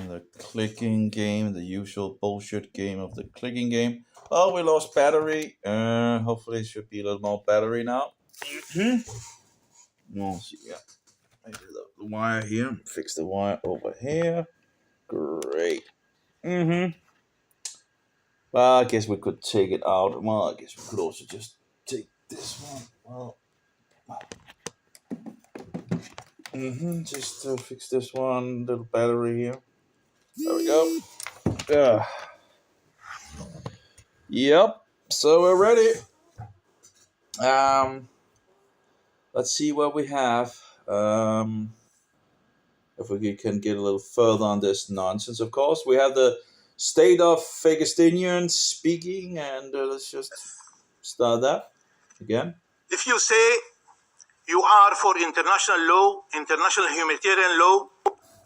The clicking game, the usual bullshit game of the clicking game. Oh, we lost battery. Hopefully it should be a little more battery now. We'll see. Yeah. Maybe the wire here. Fix the wire over here. Great. Well, I guess we could take it out. Well, I guess we could also just take this one. Just fix this one little battery here. There we go. Yep. So we're ready. Let's see what we have. If we can get a little further on this nonsense, of course. We have the state of Phagistinians speaking, and let's just start that again. If you say you are for international law, international humanitarian law,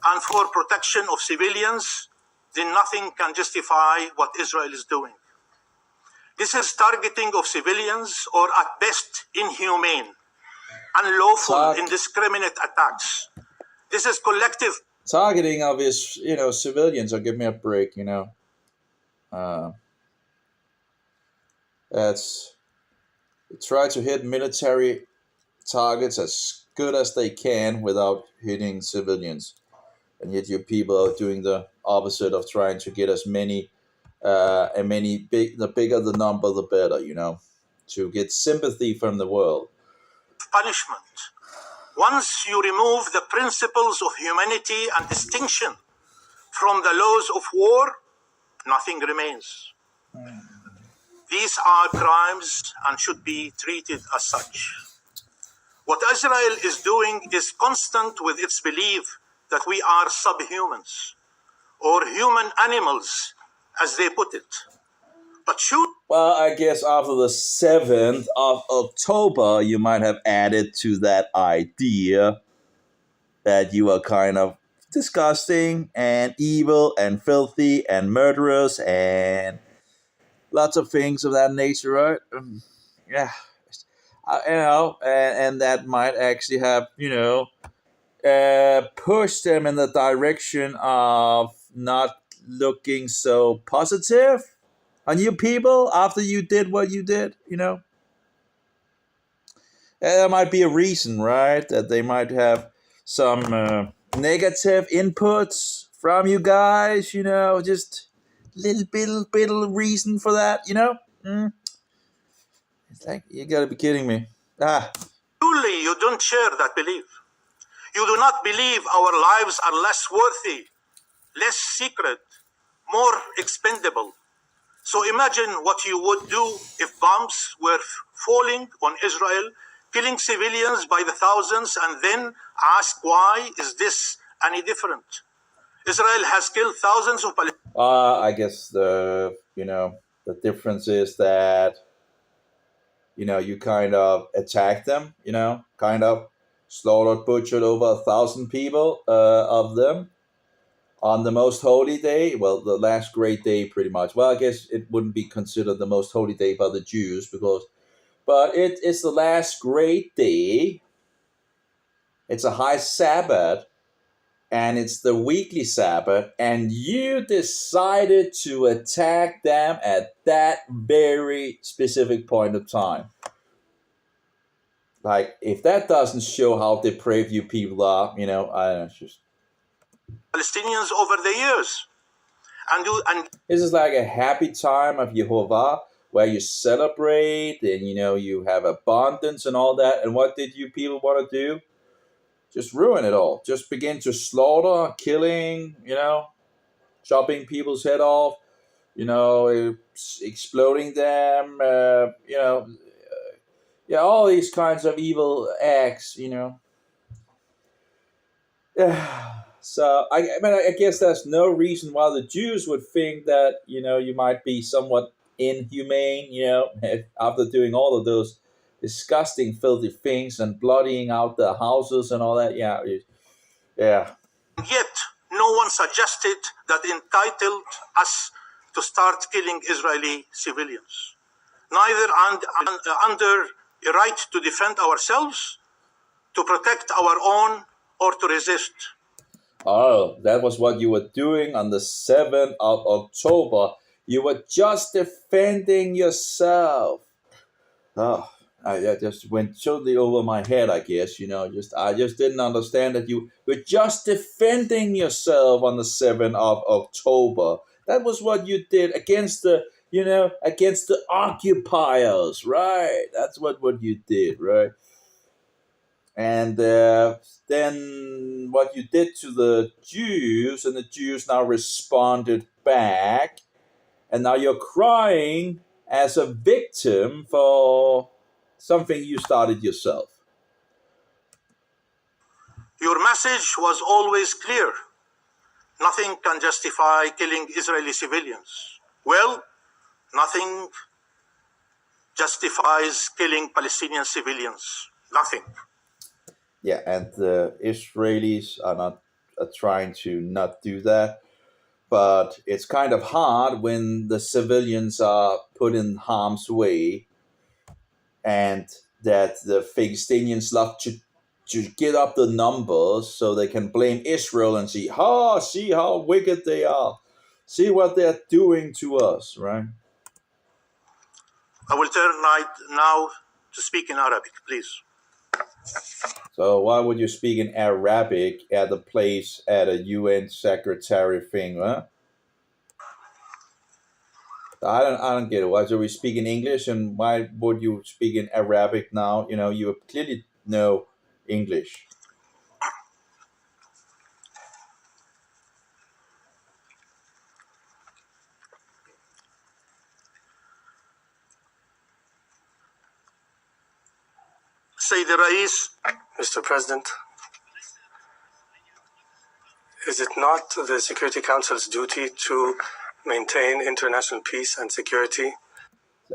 and for protection of civilians, then nothing can justify what Israel is doing. This is targeting of civilians, or at best inhumane, unlawful, indiscriminate attacks. This is collective targeting of his, civilians. Or give me a break, That's try to hit military targets as good as they can without hitting civilians, and yet your people are doing the opposite of trying to get as many, the bigger the number, the better, to get sympathy from the world. Punishment. Once you remove the principles of humanity and distinction from the laws of war, nothing remains. These are crimes and should be treated as such. What Israel is doing is constant with its belief that we are subhumans, or human animals, as they put it. But well, I guess after the 7th of October, you might have added to that idea that you are kind of disgusting and evil and filthy and murderous and lots of things of that nature, right? Yeah. And that might actually have, pushed them in the direction of not looking so positive on you people after you did what you did, There might be a reason, right? That they might have some negative inputs from you guys, just little bit of reason for that, It's like, you gotta be kidding me. Truly, you don't share that belief. You do not believe our lives are less worthy, less secret, more expendable. So imagine what you would do if bombs were falling on Israel, killing civilians by the thousands, and then ask why is this any different? Israel has killed thousands of Palestinians. I guess the difference is that, you kind of attacked them, kind of slaughtered, butchered over 1,000 people of them on the most holy day. Well, the last great day, pretty much. Well, I guess it wouldn't be considered the most holy day by the Jews, but it is the last great day. It's a high Sabbath, and it's the weekly Sabbath, and you decided to attack them at that very specific point of time. Like, if that doesn't show how depraved you people are, I don't know, it's just Palestinians over the years. And this is like a happy time of Yehovah where you celebrate and, you have abundance and all that. And what did you people want to do? Just ruin it all. Just begin to slaughter, killing, chopping people's head off, exploding them, all these kinds of evil acts, So I guess there's no reason why the Jews would think that, you might be somewhat inhumane, after doing all of those disgusting, filthy things and bloodying out the houses and all that. Yeah. Yet, no one suggested that entitled us to start killing Israeli civilians. Neither under a right to defend ourselves, to protect our own, or to resist. Oh, that was what you were doing on the 7th of October. You were just defending yourself. Oh, I just went totally over my head, I guess. I just didn't understand that you were just defending yourself on the 7th of October. That was what you did against against the occupiers, right? That's what you did, right? And then what you did to the Jews, and the Jews now responded back, and now you're crying as a victim for something you started yourself. Your message was always clear. Nothing can justify killing Israeli civilians. Well, nothing justifies killing Palestinian civilians. Nothing. Yeah, and the Israelis are trying to not do that, but it's kind of hard when the civilians are put in harm's way, and that the Palestinians love to get up the numbers so they can blame Israel and see how wicked they are, see what they're doing to us, right? I will turn right now to speak in Arabic, please. So why would you speak in Arabic at a place at a UN secretary thing, huh? I don't get it. Why should we speak in English, and why would you speak in Arabic now? You clearly know English. Sayyid Rais, Mr. President, is it not the Security Council's duty to maintain international peace and security?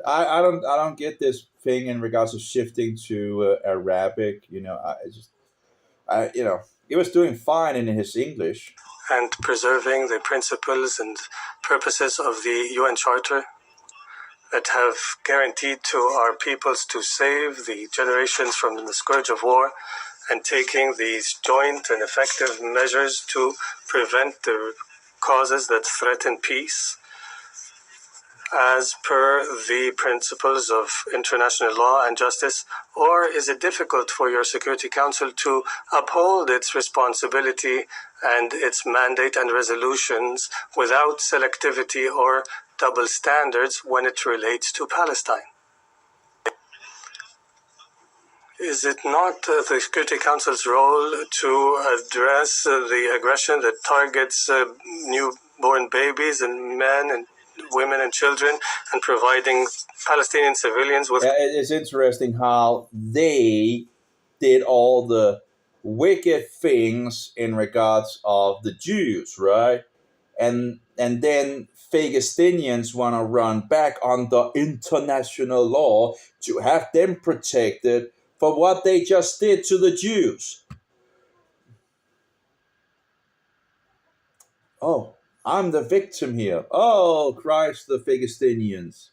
I don't get this thing in regards to shifting to Arabic. He was doing fine in his English. And preserving the principles and purposes of the UN Charter that have guaranteed to our peoples to save the generations from the scourge of war, and taking these joint and effective measures to prevent the causes that threaten peace, as per the principles of international law and justice? Or is it difficult for your Security Council to uphold its responsibility and its mandate and resolutions without selectivity or double standards when it relates to Palestine? Is it not the Security Council's role to address the aggression that targets newborn babies and men and women and children, and providing Palestinian civilians with... Yeah, it's interesting how they did all the wicked things in regards of the Jews, right? And then Palestinians want to run back under international law to have them protected for what they just did to the Jews. Oh, I'm the victim here. Oh, Christ, the Palestinians.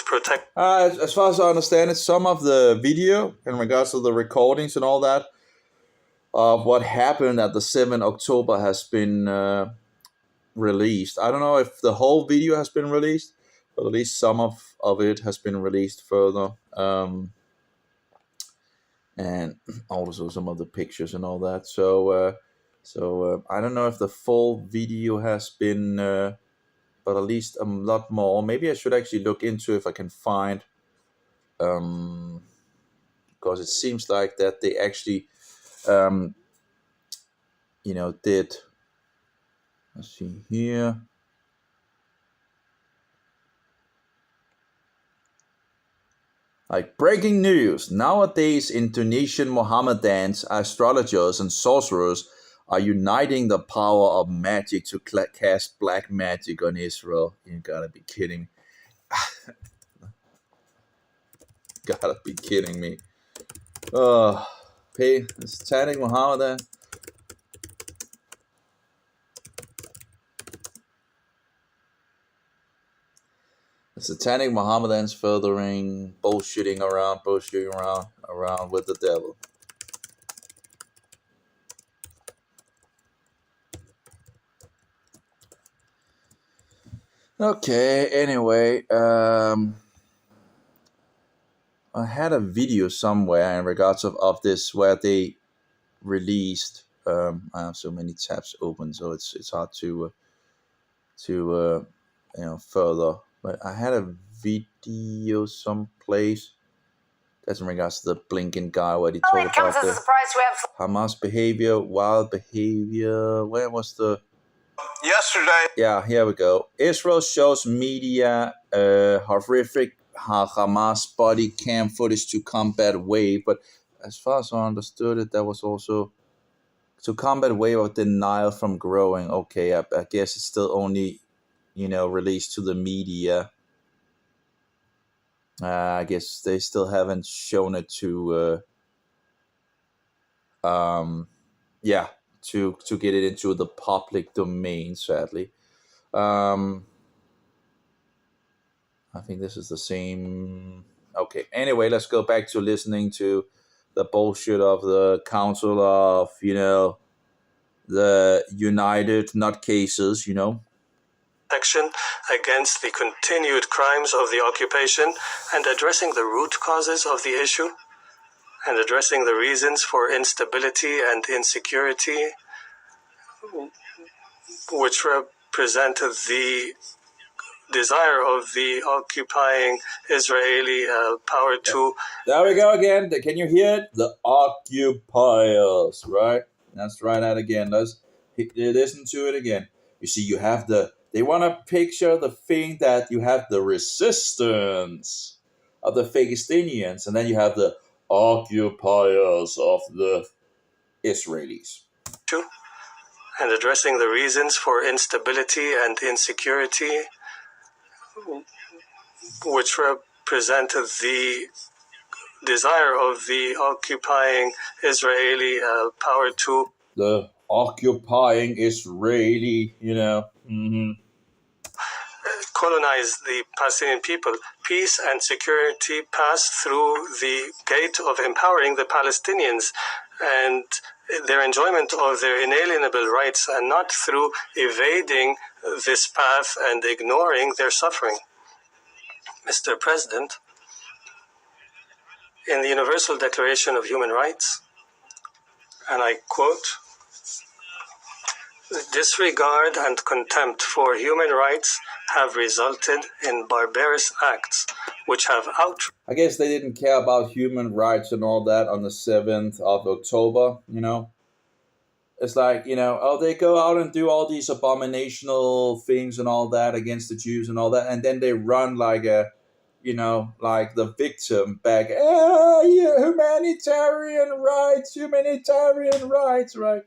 protect. As far as I understand it, some of the video in regards to the recordings and all that of what happened at the 7th October has been released. I don't know if the whole video has been released, but at least some of it has been released further. And also some of the pictures and all that. So I don't know if the full video has been, but at least a lot more. Maybe I should actually look into if I can find, because it seems like that they actually, did. Let's see here. Like breaking news. Nowadays, Indonesian Mohammedans, astrologers, and sorcerers are uniting the power of magic to cast black magic on Israel. You gotta be kidding me. Gotta be kidding me. Satanic Mohammedan. The Satanic Mohammedans furthering bullshitting around with the devil. Okay, anyway, I had a video somewhere in regards of this where they released. I have so many tabs open, so it's hard to further. But I had a video someplace that's in regards to the blinking guy where they talk about the Hamas behavior, wild behavior. Where was the Yesterday, Yeah, here we go. Israel shows media horrific Hamas body cam footage to combat wave, but as far as I understood it, that was also to combat wave of denial from growing. Okay, I guess it's still only, released to the media. I guess they still haven't shown it to, to get it into the public domain. Sadly. I think this is the same. Okay. Anyway, let's go back to listening to the bullshit of the Council of, the United Nutcases, Action against the continued crimes of the occupation and addressing the root causes of the issue and addressing the reasons for instability and insecurity, which represent the desire of the occupying Israeli power to... There we go again. Can you hear it? The occupiers, right? Let's try that again. Let's listen to it again. You see, they want to picture the thing that you have the resistance of the Palestinians, and then you have the occupiers of the Israelis. And addressing the reasons for instability and insecurity, which represent the desire of the occupying Israeli power to... The occupying Israeli, colonize the Palestinian people. Peace and security pass through the gate of empowering the Palestinians and their enjoyment of their inalienable rights, and not through evading this path and ignoring their suffering. Mr. President, in the Universal Declaration of Human Rights, and I quote, "Disregard and contempt for human rights have resulted in barbarous acts which have I guess they didn't care about human rights and all that on the 7th of October, It's like, they go out and do all these abominational things and all that against the Jews and all that, and then they run like like the victim back. Humanitarian rights, right?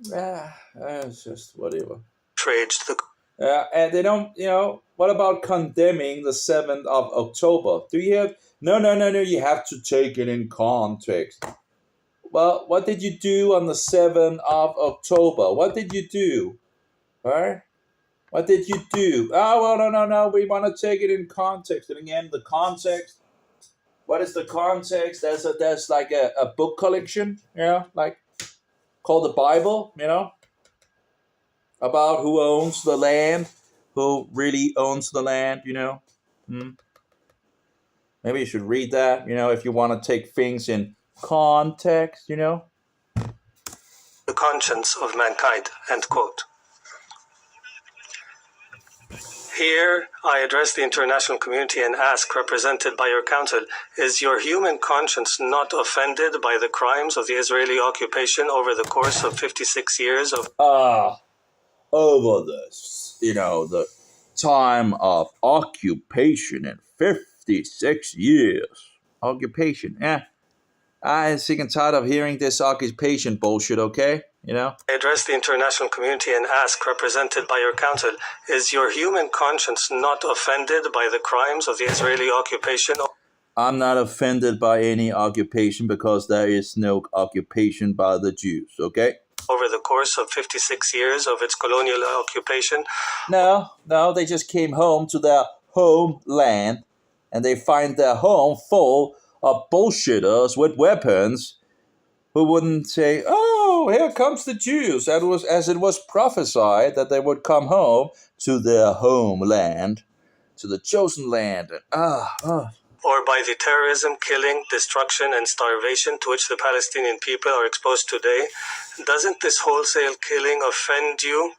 It's just whatever. And they don't, what about condemning the 7th of October? Do you have, no, you have to take it in context. Well, what did you do on the 7th of October? What did you do? Right? What did you do? Oh, well, no, we want to take it in context. And again, the context, what is the context? There's like a book collection, like called the Bible, about who owns the land, who really owns the land, Maybe you should read that, if you want to take things in context, The conscience of mankind, end quote. Here, I address the international community and ask, represented by your council, is your human conscience not offended by the crimes of the Israeli occupation over the course of 56 years of... over this, the time of occupation in 56 years. Occupation, I'm sick and tired of hearing this occupation bullshit, okay? I address the international community and ask, represented by your council, is your human conscience not offended by the crimes of the Israeli occupation? I'm not offended by any occupation because there is no occupation by the Jews, okay? Over the course of 56 years of its colonial occupation? No, they just came home to their homeland, and they find their home full of bullshitters with weapons who wouldn't say, oh, oh, here comes the Jews. That was as it was prophesied that they would come home to their homeland, to the chosen land. Or by the terrorism, killing, destruction, and starvation to which the Palestinian people are exposed today. Doesn't this wholesale killing offend you?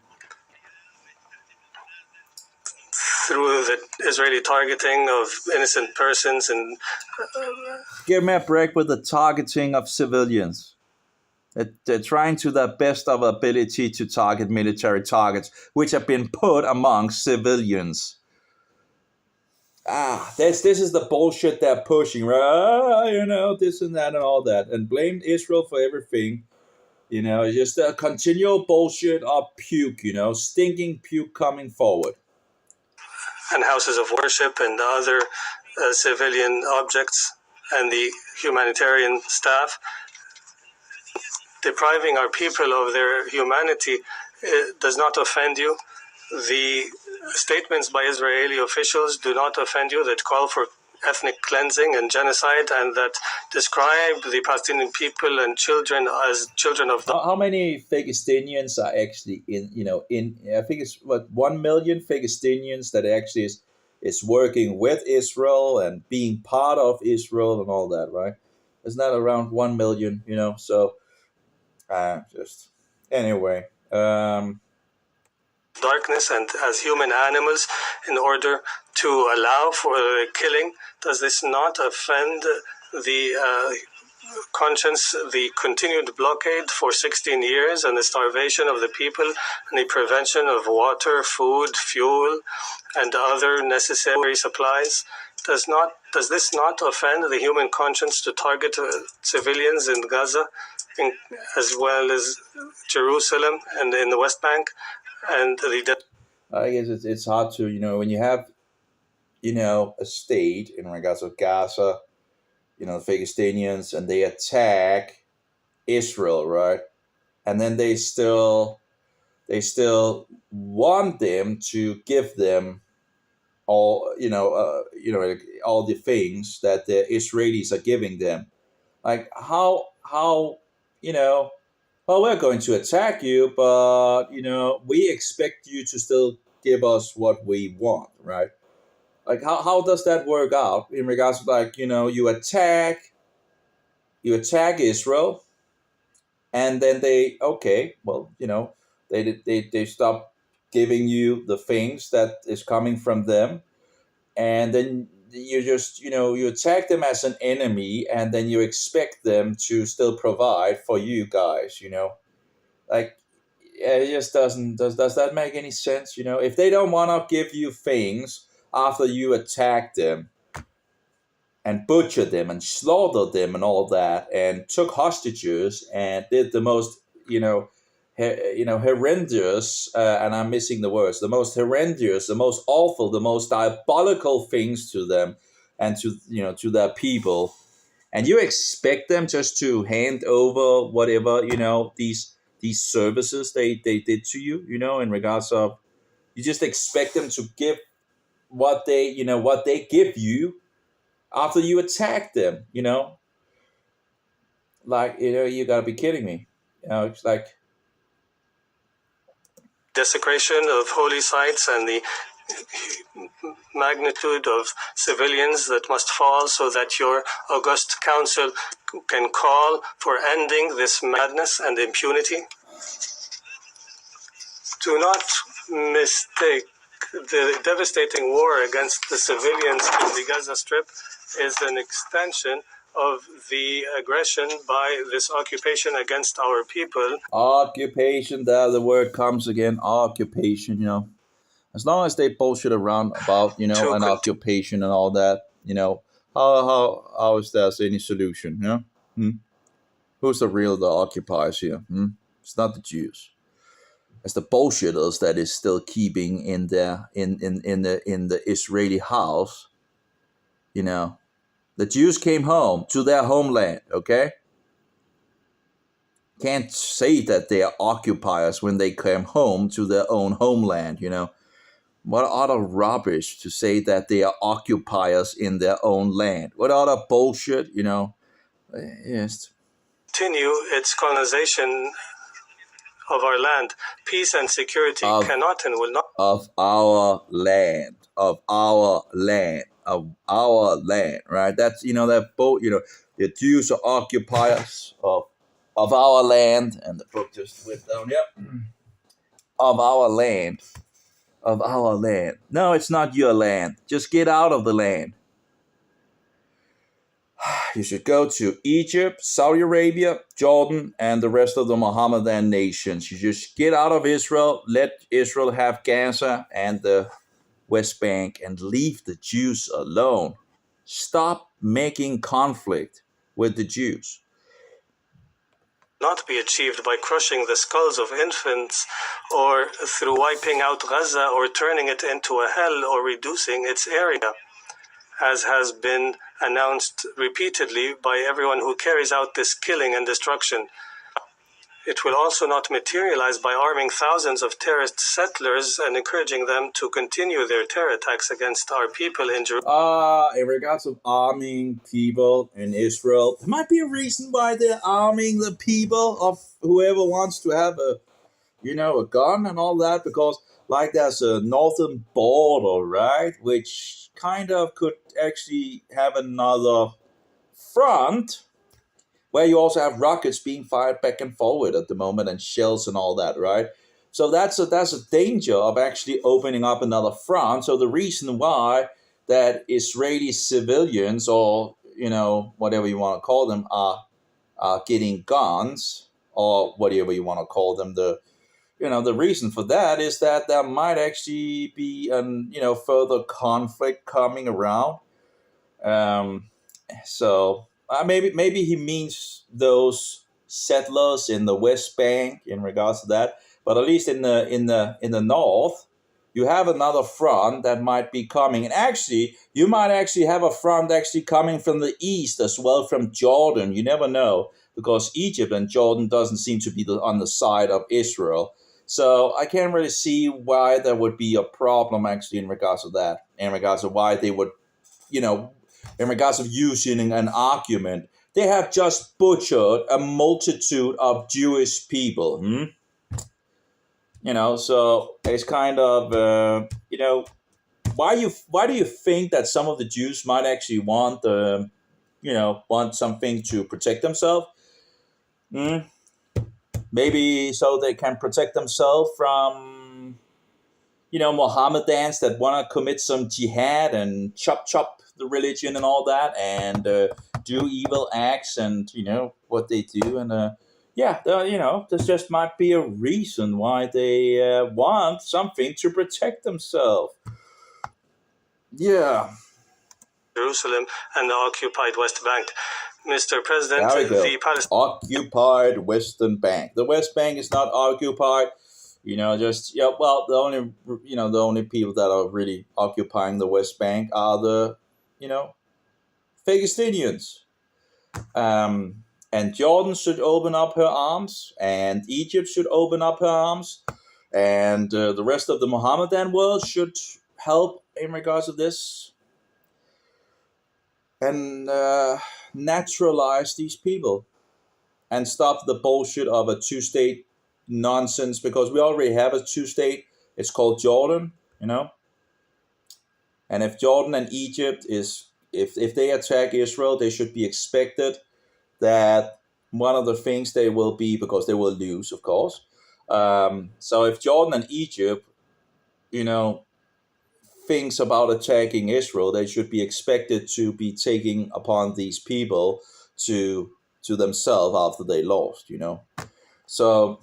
Through the Israeli targeting of innocent persons and... Give me a break with the targeting of civilians. They're trying to their best of ability to target military targets, which have been put among civilians. This is the bullshit they're pushing, right? This and that and all that, and blame Israel for everything. It's just a continual bullshit of puke, stinking puke coming forward. And houses of worship and other civilian objects and the humanitarian staff. Depriving our people of their humanity does not offend you. The statements by Israeli officials do not offend you that call for ethnic cleansing and genocide and that describe the Palestinian people and children as children of the... How many Philistinians are actually in I think it's 1 million Philistinians that actually is working with Israel and being part of Israel and all that, right? Isn't that around 1 million, so just anyway. Darkness and as human animals in order to allow for the killing. Does this not offend the conscience, the continued blockade for 16 years and the starvation of the people and the prevention of water, food, fuel, and other necessary supplies? Does this not offend the human conscience to target civilians in Gaza, as well as Jerusalem and in the West Bank? And I guess it's hard to, when you have, a state in regards of Gaza, the Palestinians, and they attack Israel, right? And then they still want them to give them all, all the things that the Israelis are giving them. Like how, well, we're going to attack you, but, we expect you to still give us what we want, right? Like, how does that work out in regards to, you attack Israel, and then they stop giving you the things that is coming from them, and then you just, you attack them as an enemy, and then you expect them to still provide for you guys, it just does that make any sense? If they don't want to give you things after you attack them and butchered them and slaughtered them and all that, and took hostages and did the most, horrendous, and I'm missing the words, the most horrendous, the most awful, the most diabolical things to them and to their people, and you expect them just to hand over whatever, these services they did to you, in regards of, you just expect them to give what they give you after you attack them, you gotta be kidding me. It's like desecration of holy sites and the magnitude of civilians that must fall so that your august council can call for ending this madness and impunity. Do not mistake the devastating war against the civilians in the Gaza Strip is an extension of the aggression by this occupation against our people. Occupation, there the word comes again, occupation, As long as they bullshit around about, an occupation and all that, how is there any solution, Who's the occupiers here? It's not the Jews. It's the bullshitters that is still keeping in the Israeli house. The Jews came home to their homeland, okay? Can't say that they are occupiers when they came home to their own homeland, What other rubbish to say that they are occupiers in their own land? What other bullshit, Yes. continue its colonization of our land. Peace and security cannot and will not. Of our land, right? That's, that both, the Jews are occupiers of our land, and the book just went down, of our land. No, it's not your land. Just get out of the land. You should go to Egypt, Saudi Arabia, Jordan, and the rest of the Mohammedan nations. You just get out of Israel, let Israel have Gaza and the West Bank, and leave the Jews alone. Stop making conflict with the Jews. Not be achieved by crushing the skulls of infants, or through wiping out Gaza, or turning it into a hell, or reducing its area, as has been announced repeatedly by everyone who carries out this killing and destruction. It will also not materialize by arming thousands of terrorist settlers and encouraging them to continue their terror attacks against our people in Jerusalem. In regards of arming people in Israel, there might be a reason why they're arming the people of whoever wants to have a gun and all that, because like there's a northern border, right, which kind of could actually have another front where you also have rockets being fired back and forward at the moment, and shells and all that, right? So that's a danger of actually opening up another front. So the reason why that Israeli civilians, or whatever you want to call them, are getting guns, or whatever you want to call them, the reason for that is that there might actually be further conflict coming around. So maybe he means those settlers in the West Bank in regards to that, but at least in the north, you have another front that might be coming, and actually you might actually have a front actually coming from the east as well, from Jordan. You never know, because Egypt and Jordan doesn't seem to be on the side of Israel. So I can't really see why there would be a problem actually in regards to that, in regards to why they would, in regards of using an argument. They have just butchered a multitude of Jewish people. So it's kind of, why do you think that some of the Jews might actually want, want something to protect themselves? Maybe so they can protect themselves from, Mohammedans that want to commit some jihad and chop the religion and all that, and do evil acts, and what they do, and there just might be a reason why they want something to protect themselves. Yeah. Jerusalem and the occupied West Bank. Mr. President, There we go. the Palestinians Occupied Western Bank. The West Bank is not occupied. The only people that are really occupying the West Bank are the, Palestinians. And Jordan should open up her arms, and Egypt should open up her arms, and the rest of the Mohammedan world should help in regards to this, and naturalize these people, and stop the bullshit of a two-state nonsense, because we already have a two-state. It's called Jordan, and if Jordan and Egypt if they attack Israel, they should be expected that one of the things they will be, because they will lose, of course. So if Jordan and Egypt, thinks about attacking Israel, they should be expected to be taking upon these people to themselves after they lost, So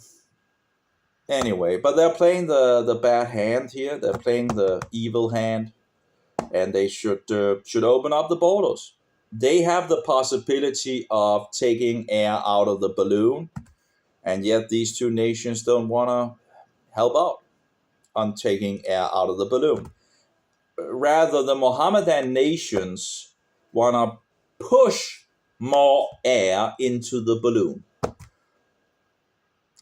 anyway, but they're playing the bad hand here. They're playing the evil hand, and they should open up the borders. They have the possibility of taking air out of the balloon, and yet these two nations don't want to help out on taking air out of the balloon. Rather, the Mohammedan nations want to push more air into the balloon.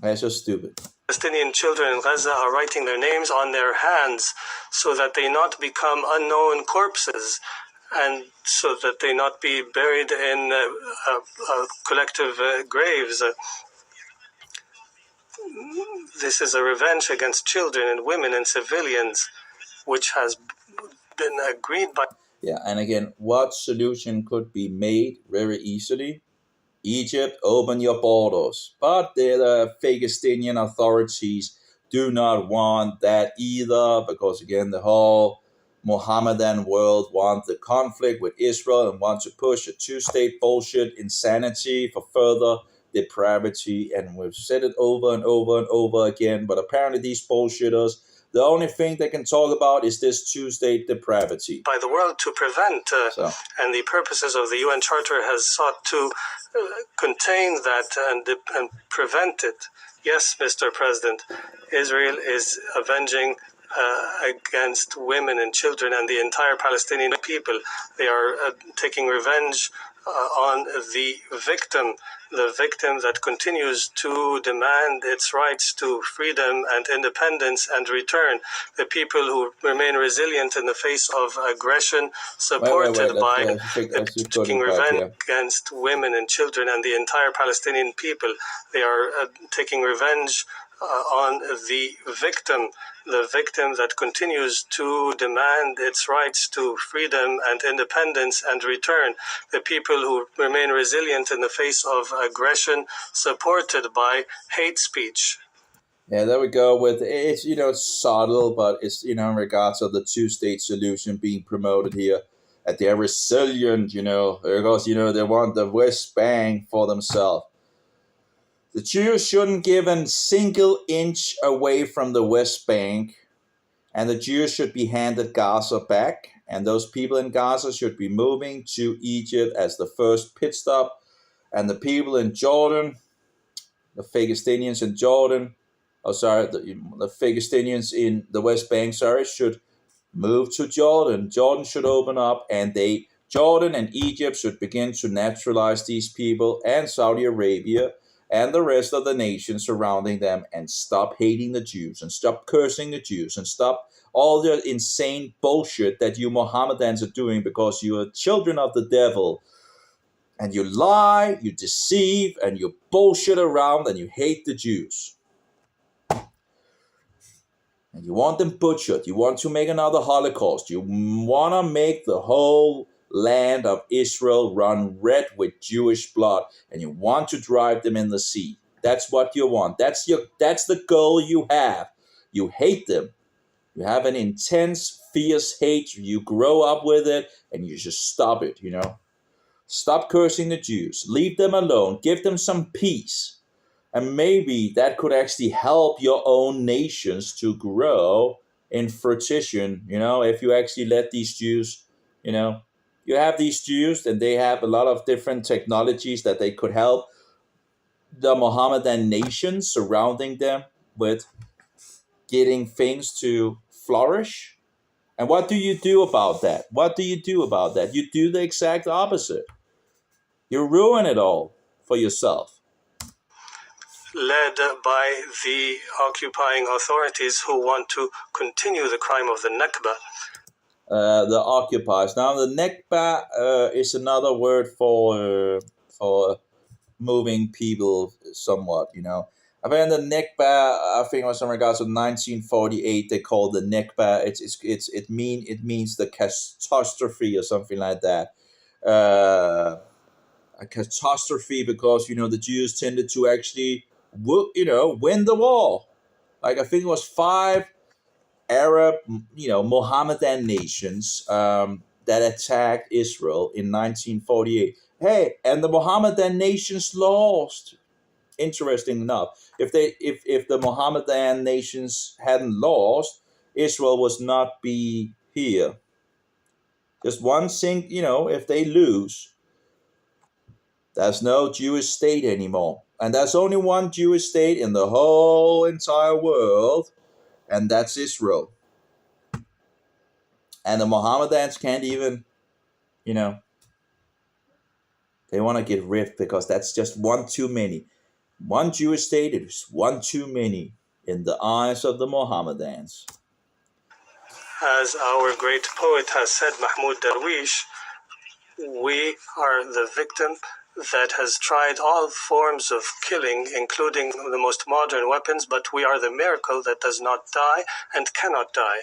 That's just stupid. Palestinian children in Gaza are writing their names on their hands so that they not become unknown corpses, and so that they not be buried in collective graves. This is a revenge against children and women and civilians, which has been agreed by. Yeah, and again, what solution could be made very easily? Egypt, open your borders. But the Palestinian authorities do not want that either, because again, the whole Mohammedan world want the conflict with Israel and want to push a two-state bullshit insanity for further depravity. And we've said it over and over and over again, but apparently these bullshitters, the only thing they can talk about is this two-state depravity. By the world to prevent, and the purposes of the UN Charter has sought to contain that and prevent it. Yes, Mr. President, Israel is avenging against women and children and the entire Palestinian people. They are taking revenge on the victim that continues to demand its rights to freedom and independence and return. The people who remain resilient in the face of aggression, supported by taking revenge against women and children and the entire Palestinian people. They are taking revenge on the victim that continues to demand its rights to freedom and independence and return. The people who remain resilient in the face of aggression, supported by hate speech. Yeah, there we go. With it's it's subtle, but it's in regards of the two-state solution being promoted here. That they're resilient, because they want the West Bank for themselves. The Jews shouldn't give a single inch away from the West Bank, and the Jews should be handed Gaza back, and those people in Gaza should be moving to Egypt as the first pit stop, and the people in Jordan, the Palestinians in Jordan, the Palestinians in the West Bank, should move to Jordan. Jordan should open up, and Jordan and Egypt should begin to naturalize these people, and Saudi Arabia and the rest of the nations surrounding them, and stop hating the Jews and stop cursing the Jews and stop all the insane bullshit that you Mohammedans are doing, because you are children of the devil and you lie, you deceive, and you bullshit around, and you hate the Jews. And you want them butchered. You want to make another Holocaust. You want to make the whole land of Israel run red with Jewish blood, and you want to drive them in the sea. That's what you want. That's the goal you have. You hate them. You have an intense, fierce hate. You grow up with it, and you just stop it, Stop cursing the Jews. Leave them alone. Give them some peace. And maybe that could actually help your own nations to grow in fruition, if you actually let these Jews, you have these Jews, and they have a lot of different technologies that they could help the Mohammedan nations surrounding them with getting things to flourish. And what do you do about that? You do the exact opposite. You ruin it all for yourself. Led by the occupying authorities who want to continue the crime of the Nakba. The occupiers. Now, the Nakba is another word for moving people somewhat, I mean, the Nakba, I think it was in regards to 1948, they called the Nakba, it means the catastrophe or something like that. A catastrophe because, the Jews tended to actually, win the war. Like, I think it was 5 Arab, Mohammedan nations that attacked Israel in 1948. Hey, and the Mohammedan nations lost. Interesting enough, if the Mohammedan nations hadn't lost, Israel would not be here. Just one thing, if they lose, there's no Jewish state anymore. And there's only one Jewish state in the whole entire world, and that's Israel. And the Mohammedans can't even, they want to get rid because that's just one too many. One Jewish state is one too many in the eyes of the Mohammedans. As our great poet has said, Mahmoud Darwish, we are the victim that has tried all forms of killing, including the most modern weapons, but we are the miracle that does not die and cannot die.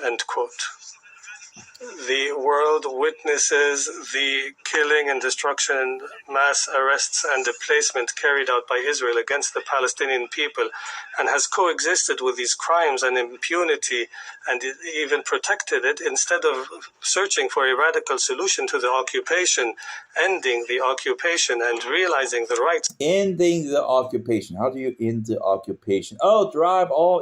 End quote. The world witnesses the killing and destruction, mass arrests and displacement carried out by Israel against the Palestinian people, and has coexisted with these crimes and impunity and even protected it instead of searching for a radical solution to the occupation, ending the occupation and realizing the rights. Ending the occupation. How do you end the occupation? Oh, drive all,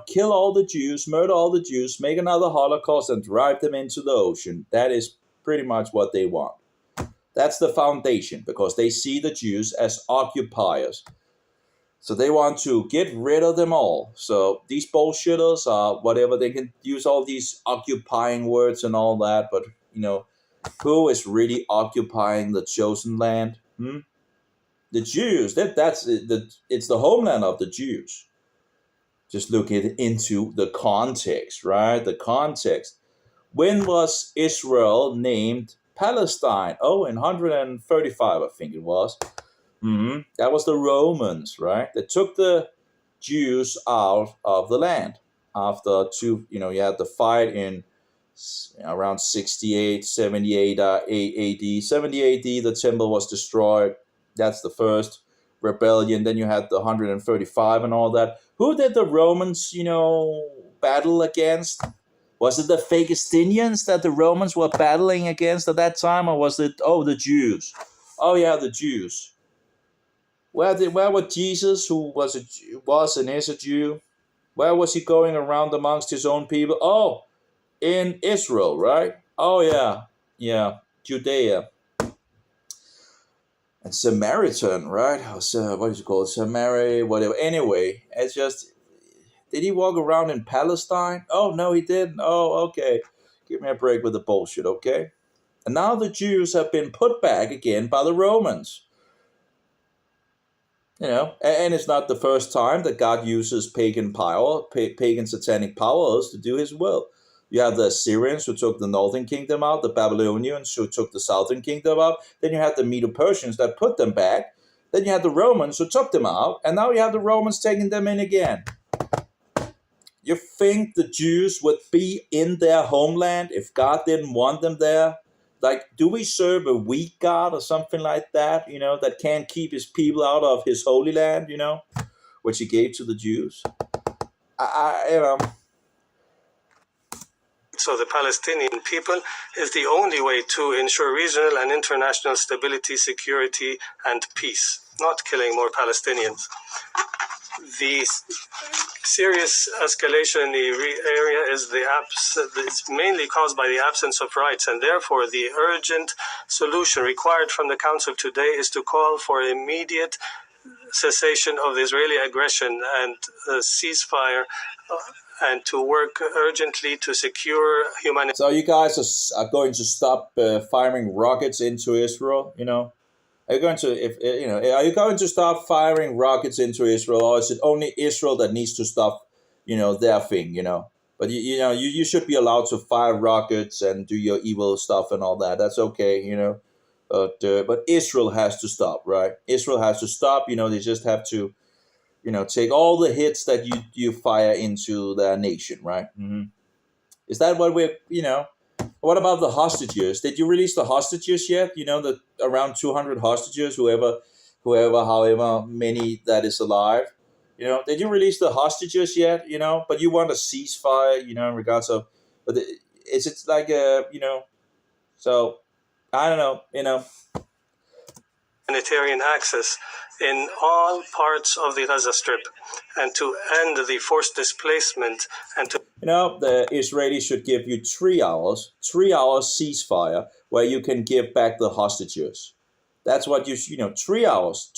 kill all the Jews, murder all the Jews, make another Holocaust and drive them into the ocean. That is pretty much what they want. That's the foundation, because they see the Jews as occupiers. So they want to get rid of them all. So these bullshitters are whatever, they can use all these occupying words and all that, but who is really occupying the chosen land? The Jews. It's the homeland of the Jews. Just look into the context, right? The context. When was Israel named Palestine? Oh, in 135, I think it was. That was the Romans, right? They took the Jews out of the land after you had the fight in around 68, 78 AD. 70 AD, the temple was destroyed. That's the first rebellion. Then you had the 135 and all that. Who did the Romans, battle against? Was it the Philistines that the Romans were battling against at that time, or was it, the Jews? Oh yeah, the Jews. Where was Jesus, who was and is a Jew? Where was he going around amongst his own people? Oh, in Israel, right? Oh yeah, Judea. And Samaritan, right? What is it called? Samaria, whatever. Anyway, it's just, did he walk around in Palestine? Oh, no, he didn't. Oh, okay. Give me a break with the bullshit, okay? And now the Jews have been put back again by the Romans. And it's not the first time that God uses pagan satanic powers to do his will. You have the Assyrians who took the northern kingdom out, the Babylonians who took the southern kingdom out. Then you had the Medo-Persians that put them back. Then you had the Romans who took them out. And now you have the Romans taking them in again. You think the Jews would be in their homeland if God didn't want them there? Like, do we serve a weak God or something like that, that can't keep his people out of his holy land, which he gave to the Jews? So the Palestinian people is the only way to ensure regional and international stability, security, and peace, not killing more Palestinians. The serious escalation in the area is it's mainly caused by the absence of rights, and therefore the urgent solution required from the Council today is to call for immediate cessation of the Israeli aggression and ceasefire, and to work urgently to secure humanity. So you guys are going to stop firing rockets into Israel? Are you going to, are you going to stop firing rockets into Israel, or is it only Israel that needs to stop, their thing? But you should be allowed to fire rockets and do your evil stuff and all that. That's okay, But Israel has to stop, right? Israel has to stop. They just have to, take all the hits that you fire into their nation, right? Is that what we're, What about the hostages? Did you release the hostages yet? The around 200 hostages, however, however many that is alive. Did you release the hostages yet? But you want a ceasefire, in regards of, but it's like so I don't know, humanitarian access in all parts of the Gaza Strip, and to end the forced displacement, and to the Israelis should give you 3 hours ceasefire where you can give back the hostages. That's what 3 hours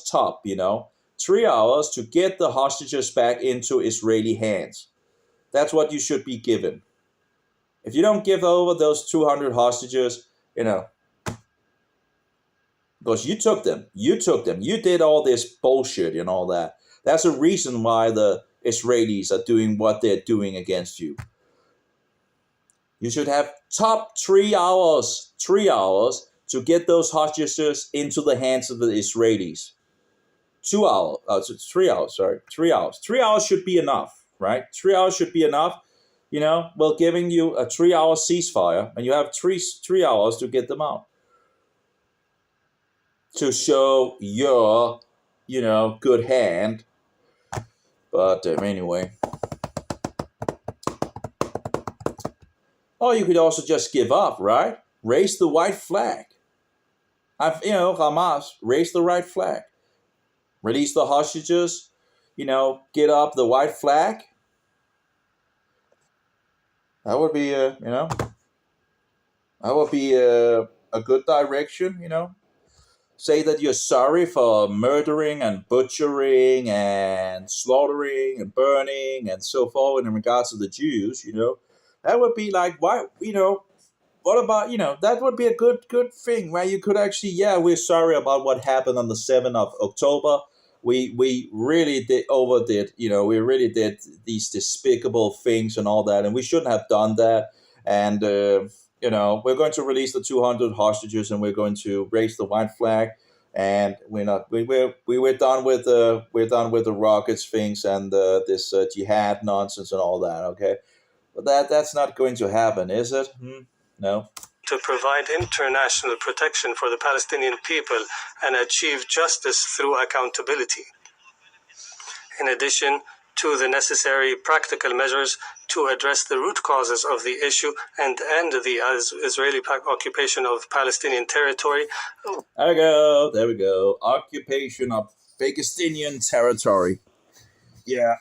top, 3 hours to get the hostages back into Israeli hands. That's what you should be given. If you don't give over those 200 hostages, because you took them, you did all this bullshit and all that. That's a reason why the Israelis are doing what they're doing against you. You should have top 3 hours to get those hostages into the hands of the Israelis. 2 hours, 3 hours, sorry, 3 hours. 3 hours should be enough, right? 3 hours should be enough. Well, giving you a 3 hour ceasefire, and you have three hours to get them out. To show your, good hand. But anyway. Or you could also just give up, right? Raise the white flag. Hamas, raise the white flag. Release the hostages, get up the white flag. That would be, that would be a good direction, Say that you're sorry for murdering and butchering and slaughtering and burning and so forth in regards to the Jews, That would be like, why, what about, that would be a good thing where you could actually, we're sorry about what happened on the 7th of October. We really overdid, we really did these despicable things and all that, and we shouldn't have done that. And, we're going to release the 200 hostages, and we're going to raise the white flag. And we're done with the rockets things and this jihad nonsense and all that. Okay, but that's not going to happen, is it? No. To provide international protection for the Palestinian people and achieve justice through accountability. In addition to the necessary practical measures to address the root causes of the issue and end the Israeli occupation of Palestinian territory. There we go. Occupation of Palestinian territory. Yeah.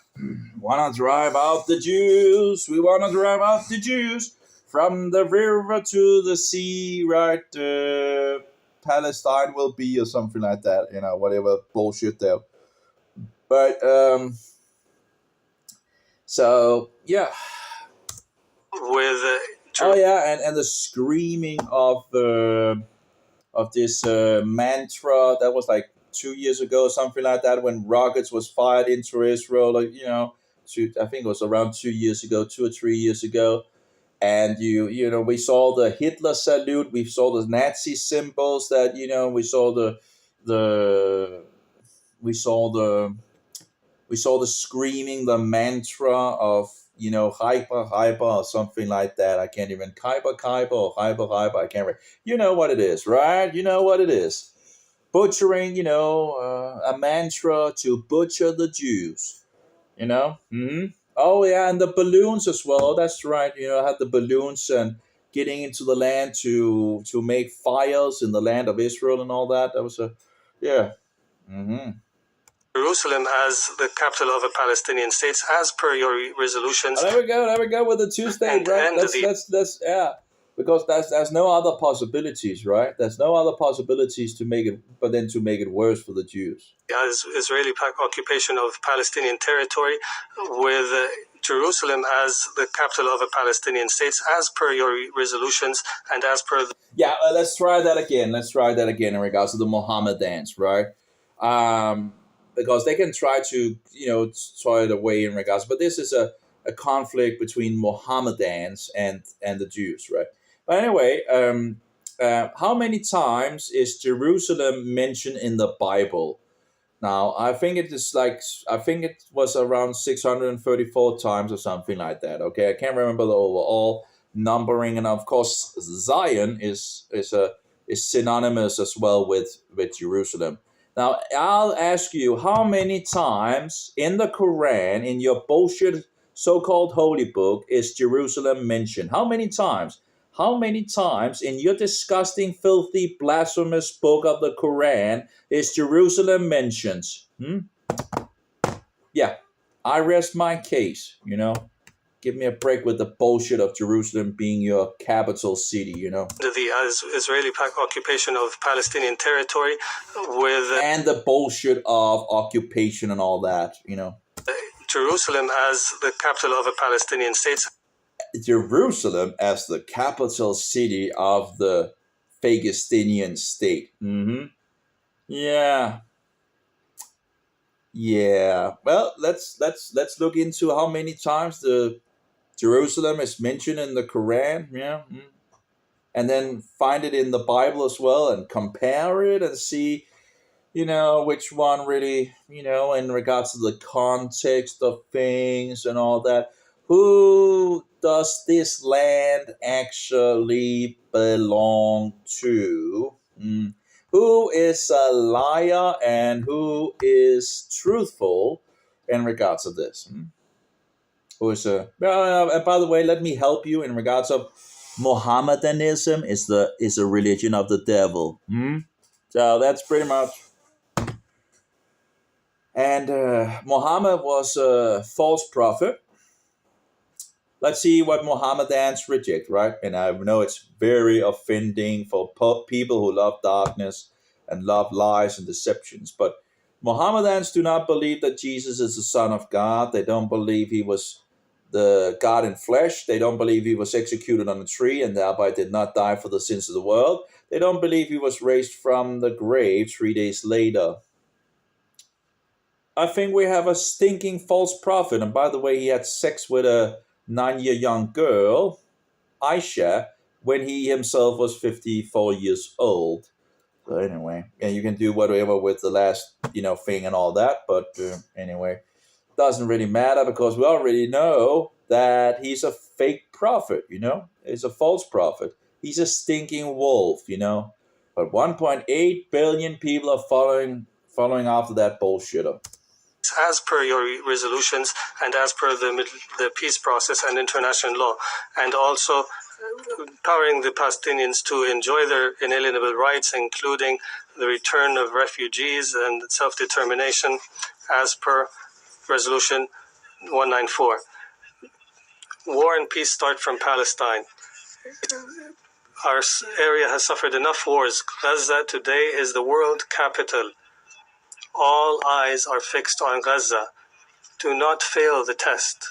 Want to drive out the Jews. We want to drive out the Jews. From the river to the sea, right? Palestine will be, or something like that, whatever bullshit there. But, so, yeah. And the screaming of this mantra, that was like 2 years ago, something like that, when rockets was fired into Israel, I think it was around 2 years ago, 2 or 3 years ago. And we saw the Hitler salute, we saw the Nazi symbols, that we saw the screaming, the mantra of hyper or something like that. I can't even hyper or hyper. I can't remember. You know what it is, right? You know what it is. Butchering, a mantra to butcher the Jews. Mm-hmm. Oh yeah, and the balloons as well. That's right. I had the balloons and getting into the land to make fires in the land of Israel and all that. That was Mm-hmm. Jerusalem as the capital of a Palestinian state, as per your resolutions. Oh, there we go with the two-state, right? That's because there's no other possibilities, right? There's no other possibilities to make it worse for the Jews. As Israeli occupation of Palestinian territory, with Jerusalem as the capital of a Palestinian state, as per your resolutions and as per. Let's try that again in regards to the Mohammedans, right? Because they can try to, try it away in regards, but this is a conflict between Mohammedans and the Jews, right? But anyway, how many times is Jerusalem mentioned in the Bible? Now, I think it was around 634 times or something like that. Okay, I can't remember the overall numbering, and of course, Zion is synonymous as well with Jerusalem. Now, I'll ask you, how many times in the Quran, in your bullshit so-called holy book, is Jerusalem mentioned? How many times? How many times in your disgusting, filthy, blasphemous book of the Quran is Jerusalem mentioned? Yeah, I rest my case, Give me a break with the bullshit of Jerusalem being your capital city, The Israeli occupation of Palestinian territory and the bullshit of occupation and all that, Jerusalem as the capital of a Palestinian state. Jerusalem as the capital city of the Palestinian state. Mm-hmm. Yeah. Yeah. Well, let's look into how many times the Jerusalem is mentioned in the Quran. Yeah. And then find it in the Bible as well and compare it and see, which one really, in regards to the context of things and all that. Who does this land actually belong to? Who is a liar and who is truthful in regards to this? Who is a? And by the way, let me help you in regards of Mohammedanism is a religion of the devil. So that's pretty much. And Muhammad was a false prophet. Let's see what Mohammedans reject, right? And I know it's very offending for people who love darkness and love lies and deceptions. But Mohammedans do not believe that Jesus is the Son of God. They don't believe he was the God in flesh. They don't believe he was executed on a tree and thereby did not die for the sins of the world. They don't believe he was raised from the grave 3 days later. I think we have a stinking false prophet. And by the way, he had sex with a 9-year young girl, Aisha, when he himself was 54 years old. So anyway, and you can do whatever with the last, thing and all that. But anyway, doesn't really matter because we already know that he's a fake prophet. He's a false prophet. He's a stinking wolf. But 1.8 billion people are following after that bullshitter. As per your resolutions and as per the peace process and international law, and also empowering the Palestinians to enjoy their inalienable rights, including the return of refugees and self-determination, as per Resolution 194. War and peace start from Palestine. Our area has suffered enough wars. Gaza today is the world capital. All eyes are fixed on Gaza. Do not fail the test.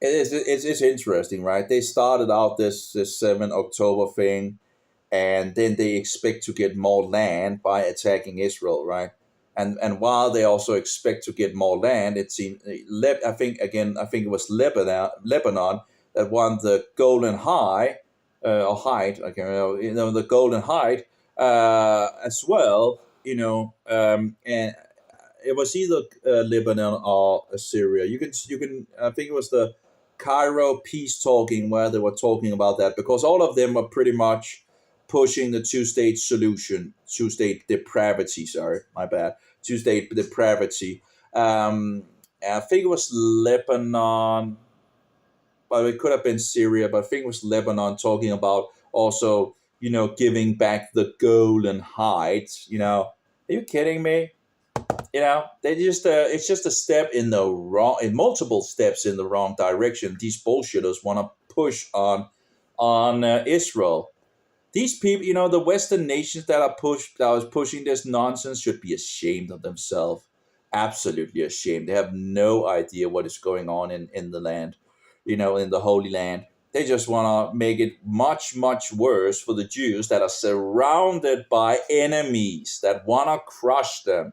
It's interesting, right? They started out this 7 October thing, and then they expect to get more land by attacking Israel, right? And while they also expect to get more land, it seems I think it was Lebanon that won the Golden High or Height. I can't remember, the Golden Height as well. And it was either Lebanon or Syria. You can I think it was the Cairo peace talking where they were talking about that because all of them were pretty much pushing the two-state solution, two-state depravity. Sorry, my bad. Two-state depravity. I think it was Lebanon, but it could have been Syria. But I think it was Lebanon talking about also, giving back the Golan Heights. Are you kidding me? They just it's just a step in multiple steps in the wrong direction. These bullshitters want to push on Israel. These people, the Western nations that was pushing this nonsense should be ashamed of themselves. Absolutely ashamed. They have no idea what is going on in the land, in the Holy Land. They just want to make it much, much worse for the Jews that are surrounded by enemies that want to crush them.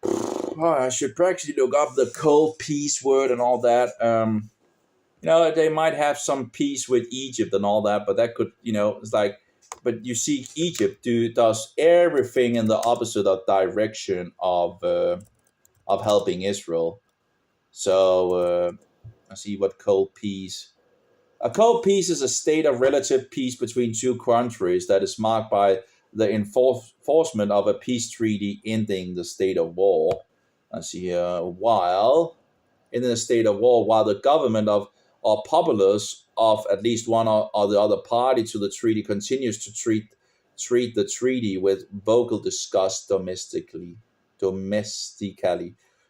Oh, I should practically look up the cold peace word and all that. They might have some peace with Egypt and all that, but that could, it's like, but you see, Egypt does everything in the opposite of direction of helping Israel. So let's see what cold peace. A cold peace is a state of relative peace between two countries that is marked by the enforcement of a peace treaty ending the state of war. Let's see, while in a state of war, while the government of or populace of at least one or the other party to the treaty continues to treat the treaty with vocal disgust domestically.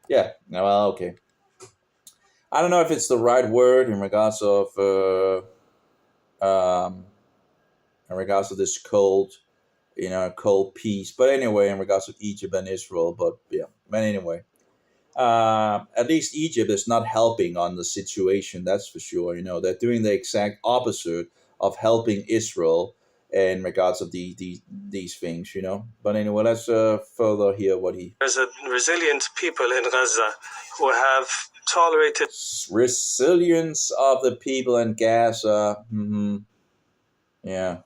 Yeah, well, okay. I don't know if it's the right word in regards of this cold peace. But anyway, in regards to Egypt and Israel, but anyway. At least Egypt is not helping on the situation, that's for sure. They're doing the exact opposite of helping Israel in regards of these things, you know. But anyway, let's further hear what he. There's a resilient people in Gaza who have tolerated Resilience of the people in Gaza. Yeah.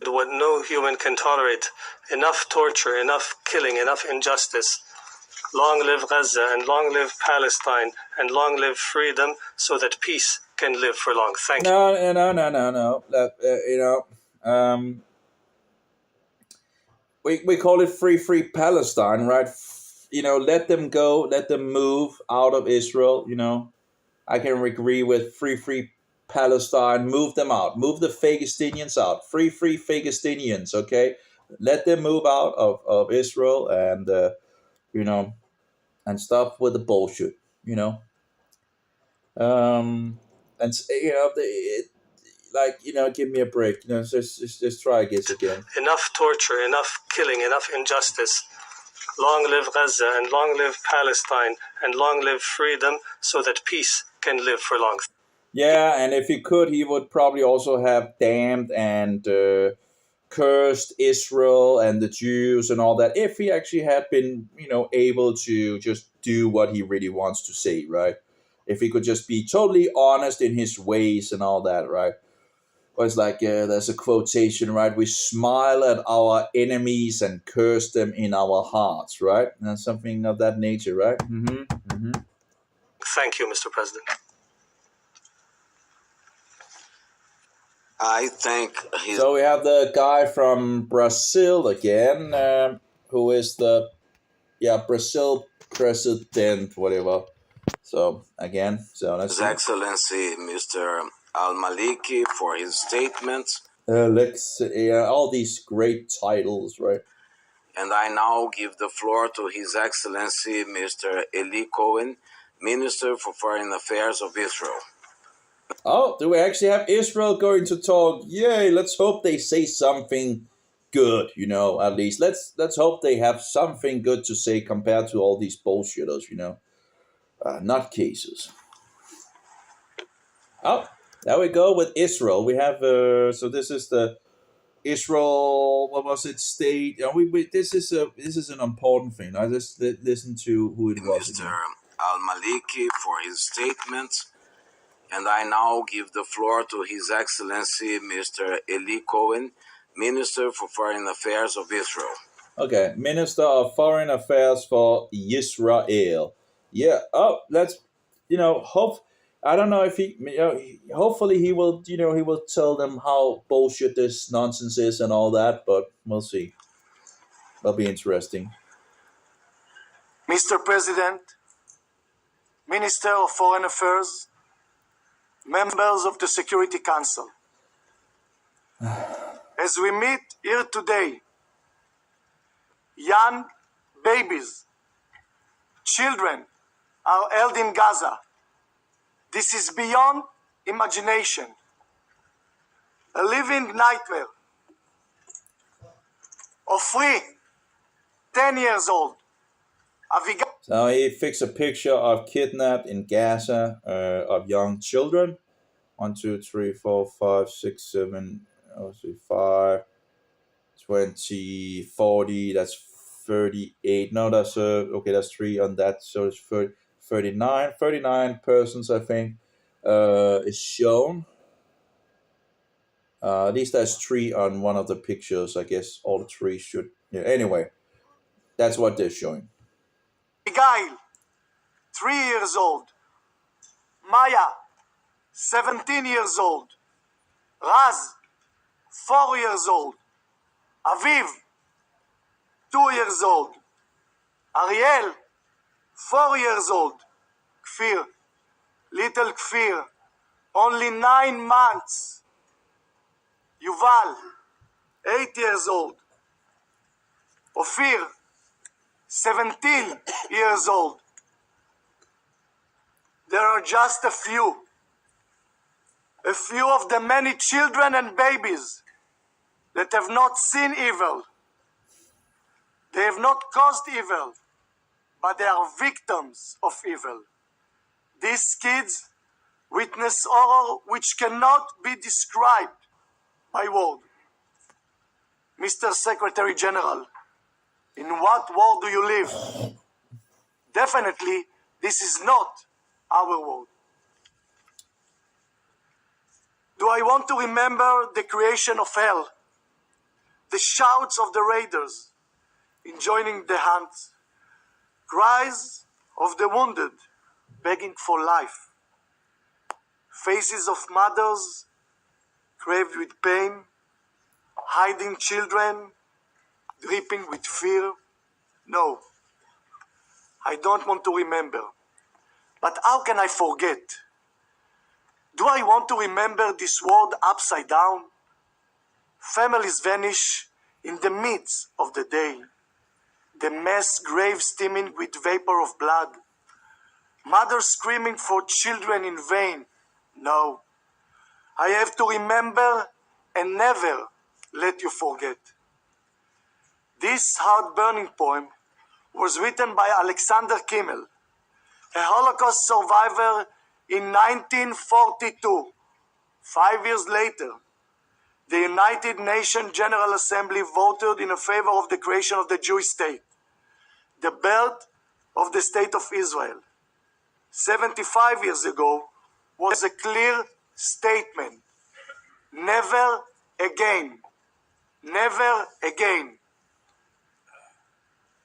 what no human can tolerate. Enough torture, enough killing, enough injustice. Long live Gaza, and long live Palestine, and long live freedom, so that peace can live for long. Thank you. No. We call it free Palestine, right? You know, let them go, let them move out of Israel. You know, I can agree with free Palestine. Move them out. Move the Philistinians out. Free Philistinians. Okay, let them move out of Israel, and you know, and stop with the bullshit. You know, and you know, give me a break. You know, just try this again. Enough torture, enough killing, enough injustice. Long live Gaza, and long live Palestine, and long live freedom, so that peace can live for long. Yeah, and if he could, he would probably also have damned and cursed Israel and the Jews and all that, if he actually had been, you know, able to just do what he really wants to say, right? If he could just be totally honest in his ways and all that, right? But it's like, there's a quotation, right? We smile at our enemies and curse them in our hearts, right? And something of that nature, right? Thank you, Mr. President. I think he's So we have the guy from Brazil again, who is the Brazil president, whatever. So again, so let's His see. Excellency Mr. Al-Maliki for his statements. All these great titles, right? And I now give the floor to His Excellency Mr. Eli Cohen, Minister for Foreign Affairs of Israel. Oh, do we actually have Israel going to talk? Yay! Let's hope they say something good. You know, at least let's hope they have something good to say compared to all these bullshitters. You know, not cases. Oh, there we go with Israel. We have so this is the Israel. What was it? State. This is an important thing. I just listen to who it was. Mr. Al-Maliki for his statements. And I now give the floor to His Excellency Mr. Eli Cohen, Minister for Foreign Affairs of Israel. Okay, Minister of Foreign Affairs for Israel. Yeah. Oh, let's hope. I don't know if he. Hopefully he will. He will tell them how bullshit this nonsense is and all that. But we'll see. That'll be interesting. Mr. President, Minister of Foreign Affairs, members of the Security Council, as we meet here today, young babies, children are held in Gaza. This is beyond imagination, a living nightmare. Ofri, 10 years old, Avigal. So he fixed a picture of kidnapped in Gaza of young children. 1, 2, 3, 4, 5, 6, 7, 5, 20, 40. That's 38. No, that's okay. That's 3 on that. So it's 39. 39 persons, I think, is shown. At least there's 3 on one of the pictures. I guess all 3 should. Yeah. Anyway, that's what they're showing. Abigail, 3 years old. Maya, 17 years old. Raz, 4 years old. Aviv, 2 years old. Ariel, 4 years old. Kfir, little Kfir, only 9 months. Yuval, 8 years old. Ofir, 17 years old. There are just a few of the many children and babies that have not seen evil. They have not caused evil, but they are victims of evil. These kids witness horror which cannot be described. My word. Mr. Secretary General, in what world do you live? Definitely, this is not our world. Do I want to remember the creation of hell, the shouts of the raiders in joining the hunt, cries of the wounded begging for life, faces of mothers craved with pain, hiding children, dripping with fear? No, I don't want to remember. But how can I forget? Do I want to remember this world upside down? Families vanish in the midst of the day. The mass grave steaming with vapor of blood. Mothers screaming for children in vain. No, I have to remember and never let you forget. This heart-burning poem was written by Alexander Kimmel, a Holocaust survivor in 1942. 5 years later, the United Nations General Assembly voted in favor of the creation of the Jewish state, the birth of the State of Israel. 75 years ago was a clear statement. Never again. Never again.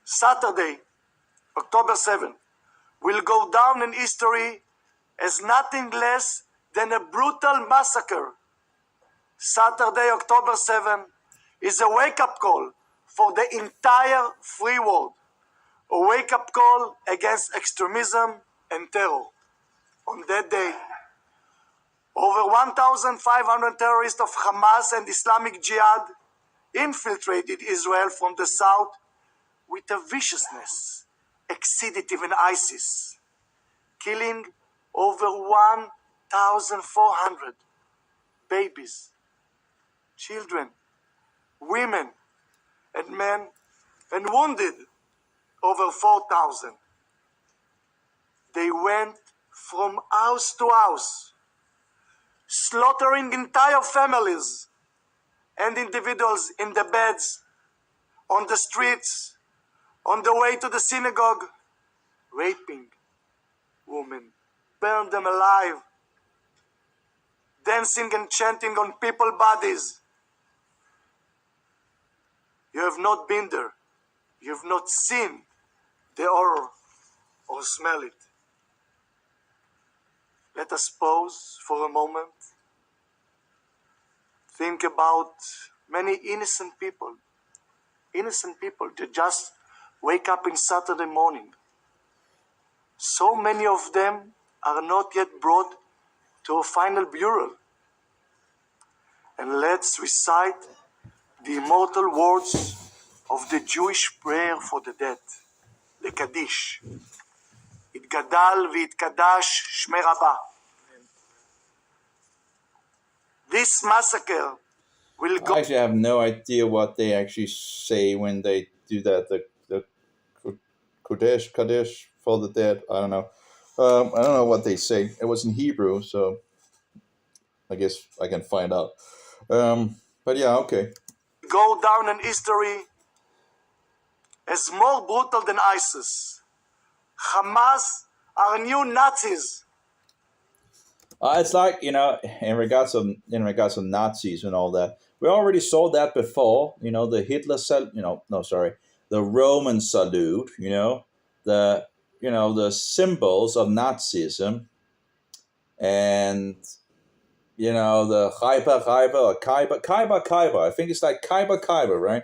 Saturday, October 7, will go down in history as nothing less than a brutal massacre. Saturday, October 7, is a wake-up call for the entire free world. A wake-up call against extremism and terror. On that day, over 1,500 terrorists of Chamas and Islamic Jihad infiltrated Israel from the south with a viciousness exceeded even ISIS, killing over 1,400 babies, children, women, and men, and wounded over 4,000. They went from house to house, slaughtering entire families and individuals in the beds, on the streets, on the way to the synagogue, raping women, burned them alive, dancing and chanting on people's bodies. You have not been there. You have not seen the horror or smell it. Let us pause for a moment. Think about many innocent people that just wake up in Saturday morning. So many of them are not yet brought to a final burial. And let's recite the immortal words of the Jewish prayer for the dead, the Kaddish. Itgadal v'yitkadash shmei Rabbah. This massacre will go. I actually have no idea what they actually say when they do that. The Kodesh for the dead. I don't know. I don't know what they say. It was in Hebrew, so I guess I can find out. But yeah, okay. Go down in history as more brutal than ISIS. Hamas are new Nazis. It's like, in regards of Nazis and all that. We already saw that before. The Hitler the Roman salute. The symbols of Nazism, and the Kaiba or Kaiba. I think it's like Kaiba, right?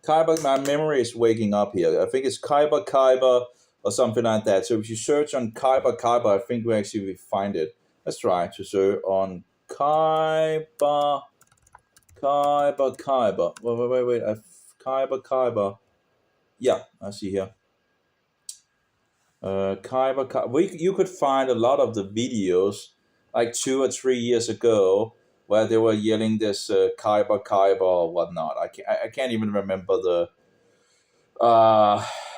Kaiba. My memory is waking up here. I think it's Kaiba or something like that. So if you search on Kaiba, I think we actually will find it. Let's try to search on Kaiba. Wait. Kaiba. Yeah, I see here. You could find a lot of the videos like 2 or 3 years ago where they were yelling this Kaiba or whatnot. I can't even remember the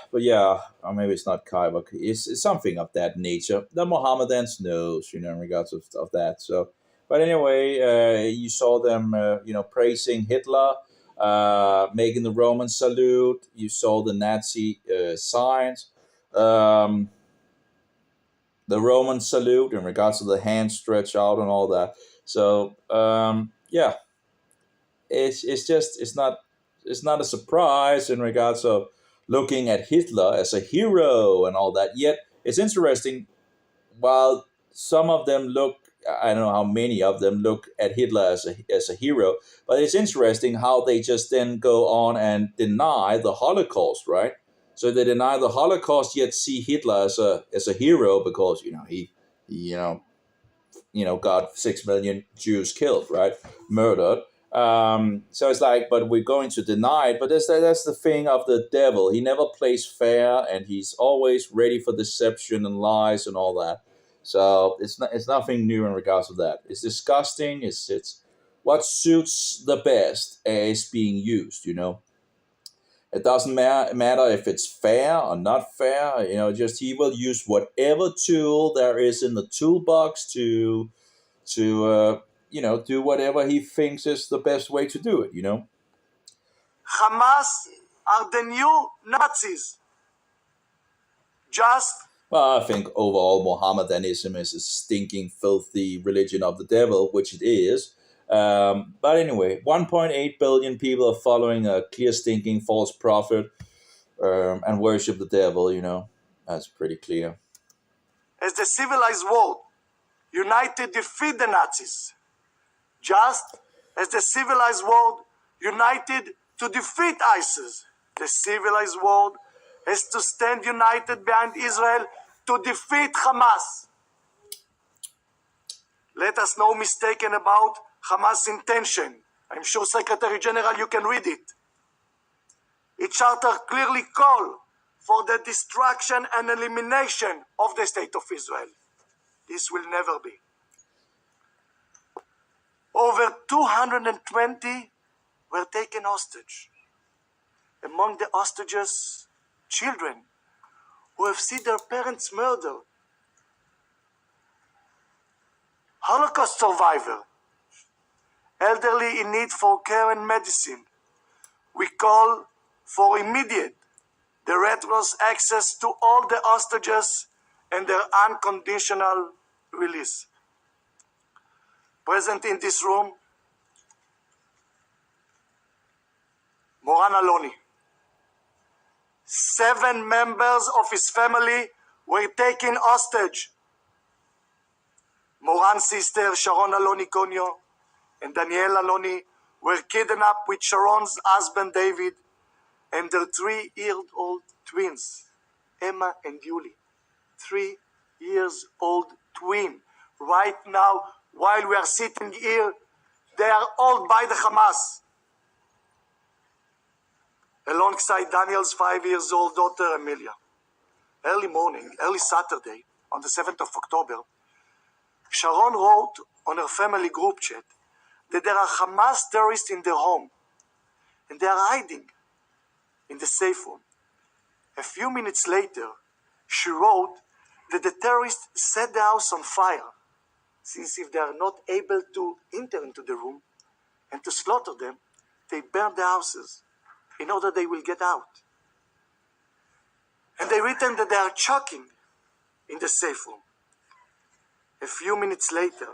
but yeah, or maybe it's not Kaiba. It's something of that nature. The Mohammedans knows, in regards of that. So But anyway, you saw them, praising Hitler, making the Roman salute. You saw the Nazi signs, um, the Roman salute in regards to the hand stretch out and all that. So yeah, it's not a surprise in regards of looking at Hitler as a hero and all that. Yet it's interesting, while some of them look, I don't know how many of them look at Hitler as a hero, but it's interesting how they just then go on and deny the Holocaust, right? So they deny the Holocaust, yet see Hitler as a hero because he got 6 million Jews killed, right, murdered. So it's like, but we're going to deny it. But that's the thing of the devil. He never plays fair, and he's always ready for deception and lies and all that. So it's nothing new in regards to that. It's disgusting. It's what suits the best is being used. It doesn't matter if it's fair or not fair. Just he will use whatever tool there is in the toolbox to do whatever he thinks is the best way to do it. Hamas are the new Nazis. Just Well, I think overall Mohammedanism is a stinking, filthy religion of the devil, which it is. But anyway, 1.8 billion people are following a clear, stinking, false prophet, and worship the devil. That's pretty clear. as the civilized world united defeat the Nazis. Just as the civilized world united to defeat ISIS, the civilized world has to stand united behind Israel to defeat Hamas. Let us no mistaken about Hamas' intention. I'm sure, Secretary General, you can read it. Its charter clearly called for the destruction and elimination of the State of Israel. This will never be. Over 220 were taken hostage. Among the hostages, children who have seen their parents murdered. Holocaust survivor, elderly in need for care and medicine. We call for immediate, the Red Cross access to all the hostages and their unconditional release. Present in this room, Moran Aloni. 7 members of his family were taken hostage. Moran's sister Sharon Aloni Conyo and Danielle Aloni were kidnapped with Sharon's husband David and their 3-year-old twins, Emma and Yuli. 3-year-old twin. Right now, while we are sitting here, they are all by the Hamas. Alongside Daniel's 5-year-old daughter, Amelia. Early morning, early Saturday, on the 7th of October, Sharon wrote on her family group chat that there are Hamas terrorists in their home and they are hiding in the safe room. A few minutes later, she wrote that the terrorists set the house on fire, since if they are not able to enter into the room and to slaughter them, they burn the houses in order they will get out. And they written that they are choking in the safe room. A few minutes later,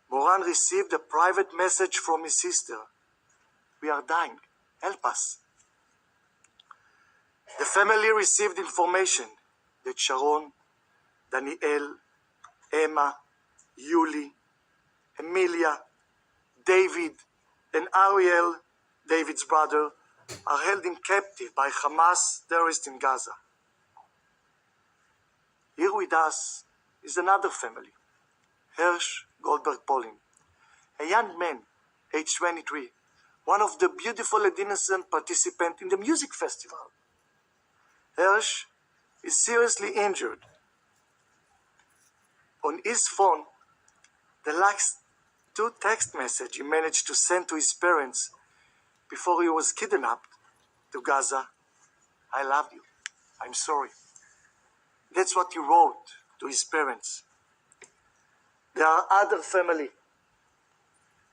Moran received a private message from his sister. We are dying. Help us. The family received information that Sharon, Danielle, Emma, Yuli, Emilia, David, and Ariel, David's brother, are held in captive by Hamas terrorists in Gaza. Here with us is another family, Hirsch Goldberg-Polin, a young man, age 23, one of the beautiful and innocent participants in the music festival. Hirsch is seriously injured. On his phone, the last 2 text messages he managed to send to his parents before he was kidnapped to Gaza. I love you. I'm sorry. That's what he wrote to his parents. There are other family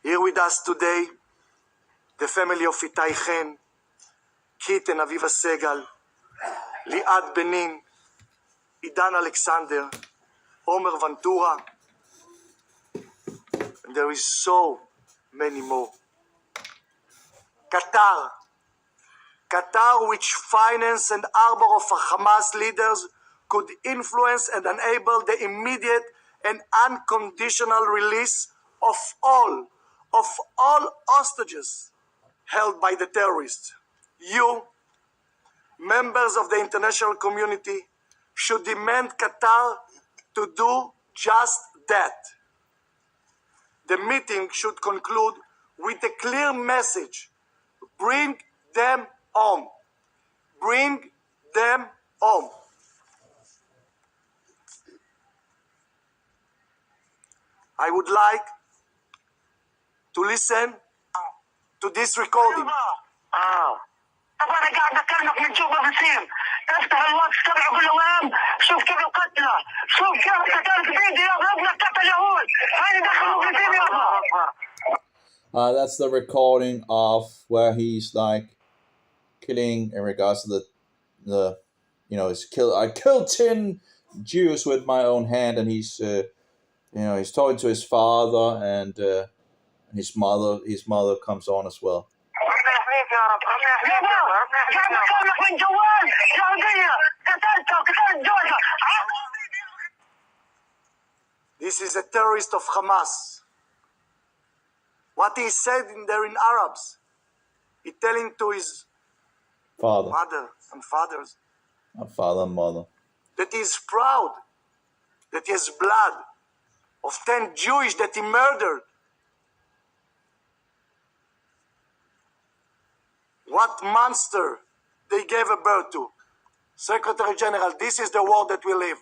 here with us today, the family of Itai Chen, Kit and Aviva Segal, Liad Benin, Idan Alexander, Omer Ventura, and there is so many more. Qatar, which finance and harbor of Hamas leaders, could influence and enable the immediate and unconditional release of all hostages held by the terrorists. You, members of the international community, should demand Qatar to do just that. The meeting should conclude with a clear message: bring them home. Bring them home. I would like to listen to this recording. طبعا انا قاعد بكلمك من جوا بسيم. افتح الواتس تبعه قول له وين شوف كيف القتلى، شوف كيف قتلت بيدي يا ابنك قتل يهود، هاي دخلوا في فيديو يابا. That's the recording of where he's like killing in regards to the I killed 10 Jews with my own hand, and he's he's talking to his father, and his mother comes on as well. This is a terrorist of Hamas. What he said in there in Arabs, he telling to his Father mother and fathers and mother that he is proud that he has blood of 10 Jewish that he murdered. What monster they gave a birth to. Secretary General, this is the world that we live.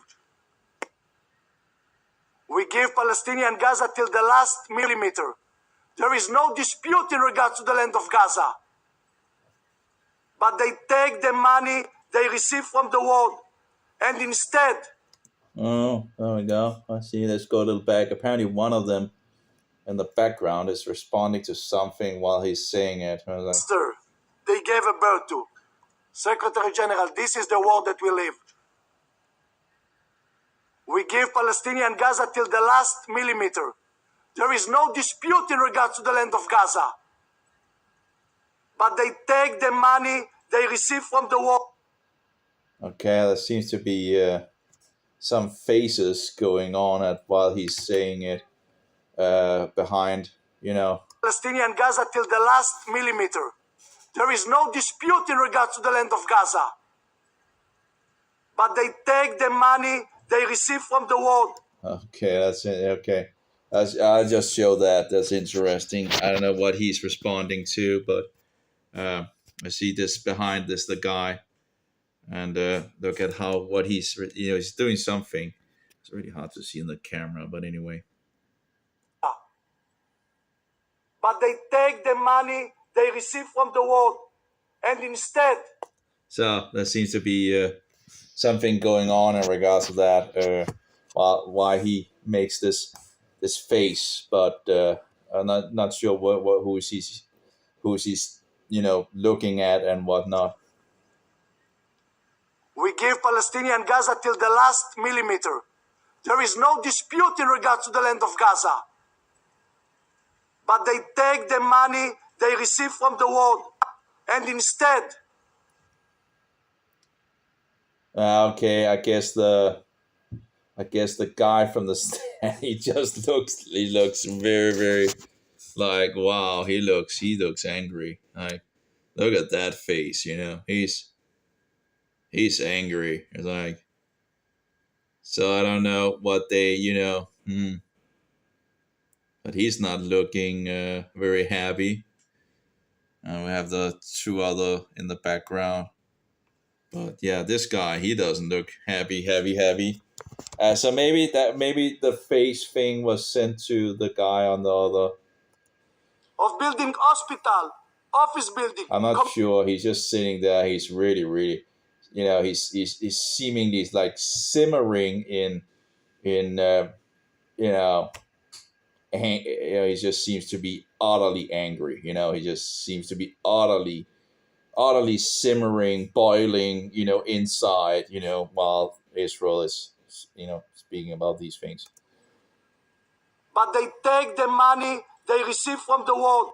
We give Palestinian Gaza till the last millimeter. There is no dispute in regards to the land of Gaza. But they take the money they receive from the world, and instead... Oh, there we go. I see. Let's go a little back. Apparently one of them in the background is responding to something while he's saying it. I was like, Monster they gave a birth to. Secretary General, this is the world that we live. We give Palestinian Gaza till the last millimeter. There is no dispute in regards to the land of Gaza. But they take the money they receive from the world. okay, there seems to be some faces going on while he's saying it behind, Palestinian Gaza till the last millimeter. There is no dispute in regards to the land of Gaza. But they take the money they receive from the world. Okay, that's it. Okay. I'll just show that. That's interesting. I don't know what he's responding to, but I see this behind this, the guy. And look at what he's, he's doing something. It's really hard to see in the camera, but anyway. But they take the money they receive from the world, and instead... So there seems to be something going on in regards to that, why he makes this face, but I'm not sure who's he's looking at and whatnot. We give Palestinian Gaza till the last millimeter. There is no dispute in regards to the land of Gaza. But they take the money they receive from the world, and instead... Okay, I guess the guy from the stand, he looks very, very like, wow, he looks angry. Like, look at that face, he's angry. It's like, so I don't know what they, but he's not looking very happy. And we have the two other in the background. But yeah, this guy, he doesn't look happy. So maybe the face thing was sent to the guy on the other. Of building hospital, office building. I'm not sure. He's just sitting there. He's really, really, he's seemingly like simmering in he just seems to be utterly angry. He just seems to be utterly simmering, boiling, inside, while Israel is, speaking about these things. But they take the money they receive from the world.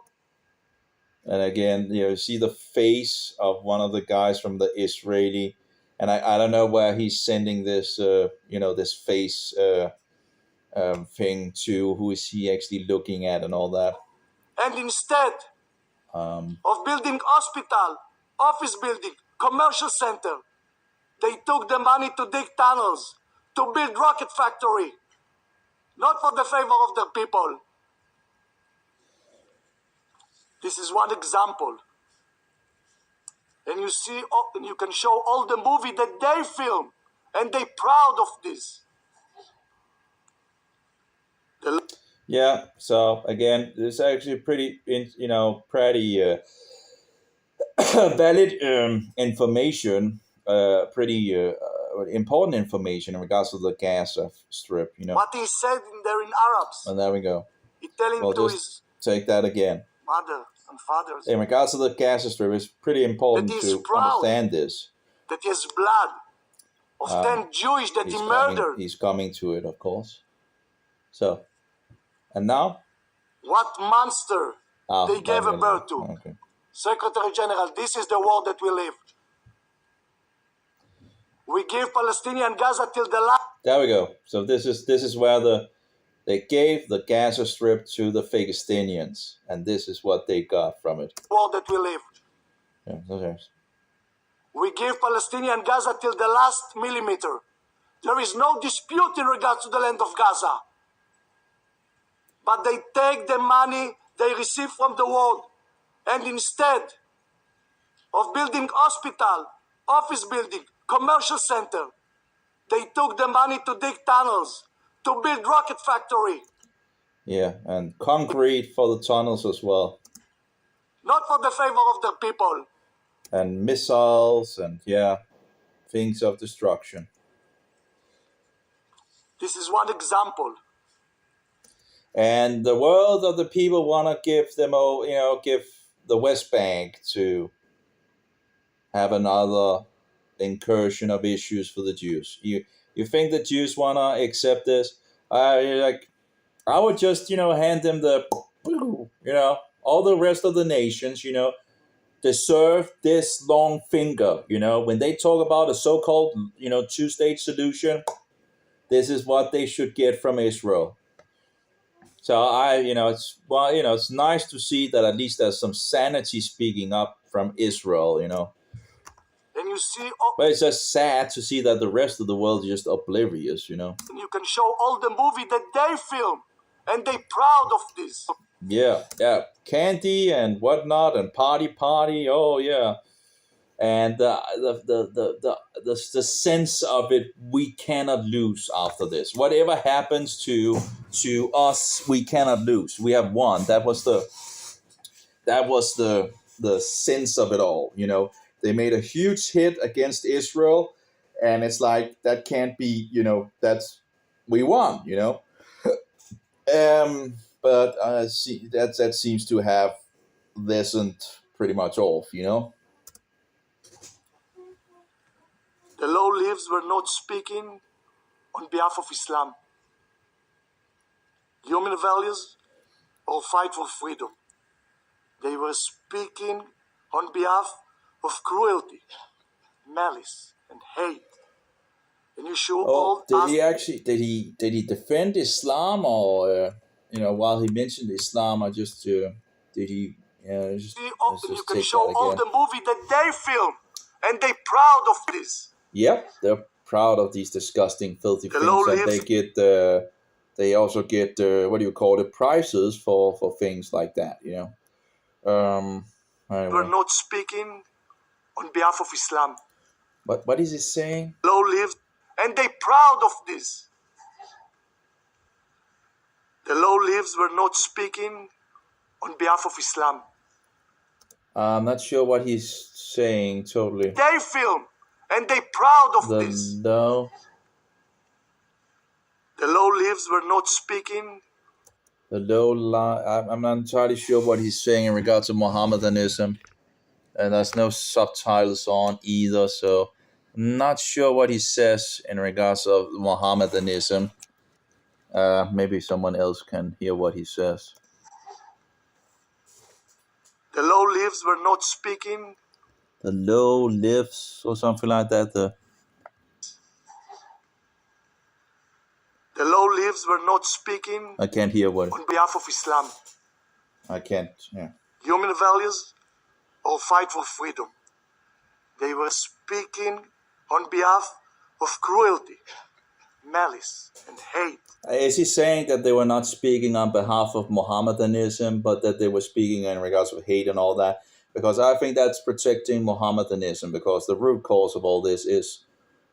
And again, you see the face of one of the guys from the Israeli, and I don't know where he's sending this, this face thing to. Who is he actually looking at and all that? And instead of building hospital, office building, commercial center, they took the money to dig tunnels, to build rocket factory, not for the favor of the people. This is one example. And you can show all the movie that they film, and they proud of this. Yeah. So again, this is actually pretty, pretty valid information, pretty important information in regards to the Gaza Strip. What he said there in Arabs. And there we go. He telling Well, to just his take that again. mother and fathers In regards to the Gaza Strip, it's pretty important that he's to proud understand this. that he has blood of 10 Jewish that he murdered. He's coming to it, of course. So, and now? What monster they gave a birth to. Okay. Secretary General, this is the world that we live. We give Palestinian Gaza till the last. There we go. So this is where they gave the Gaza Strip to the Palestinians, and this is what they got from it. World that we live. Yeah, okay. We give Palestinian Gaza till the last millimeter. There is no dispute in regards to the land of Gaza. But they take the money they receive from the world, and instead of building hospital, office building, commercial center, they took the money to dig tunnels, to build rocket factory. Yeah, and concrete for the tunnels as well. Not for the favor of the people. And missiles and, things of destruction. This is one example. And the world of the people want to give them, give the West Bank to have another incursion of issues for the Jews. You think the Jews want to accept this? I would just, hand them all the rest of the nations, deserve this long finger, when they talk about a so-called, two-state solution, this is what they should get from Israel. So it's nice to see that at least there's some sanity speaking up from Israel, And you see, but it's just sad to see that the rest of the world is just oblivious, And you can show all the movie that they film, and they proud of this. Yeah, candy and whatnot and party, oh yeah, and the sense of it we cannot lose after this. Whatever happens to us, we cannot lose. We have won. That was the sense of it all. They made a huge hit against Israel, and it's like that can't be. We won. But that seems to have lessened pretty much off, The low lives were not speaking on behalf of Islam, human values, or fight for freedom. They were speaking on behalf of cruelty, malice, and hate. And you should all did he defend Islam, or while he mentioned Islam, I just did he just you can take show that all again. the movie that they film, and they proud of this. Yep, they're proud of these disgusting, filthy The things, low and lives. they also get prizes for things like that. Anyway. We're not speaking on behalf of Islam. What is he saying? Low lives, and they proud of this. The low lives were not speaking on behalf of Islam. I'm not sure what he's saying totally. They film, and they proud of this. No. The low lives were not speaking I'm not entirely sure what he's saying in regards to Mohammedanism, and there's no subtitles on either, so I'm not sure what he says in regards of Mohammedanism. Maybe someone else can hear what he says. The low leaves were not speaking. The low lives or something like that. The low leaves were not speaking I can't hear what on behalf of Islam, I can't. Yeah. human values, or fight for freedom. They were speaking on behalf of cruelty, malice, and hate. Is he saying that they were not speaking on behalf of Mohammedanism, but that they were speaking in regards of hate and all that? Because I think that's protecting Mohammedanism, because the root cause of all this is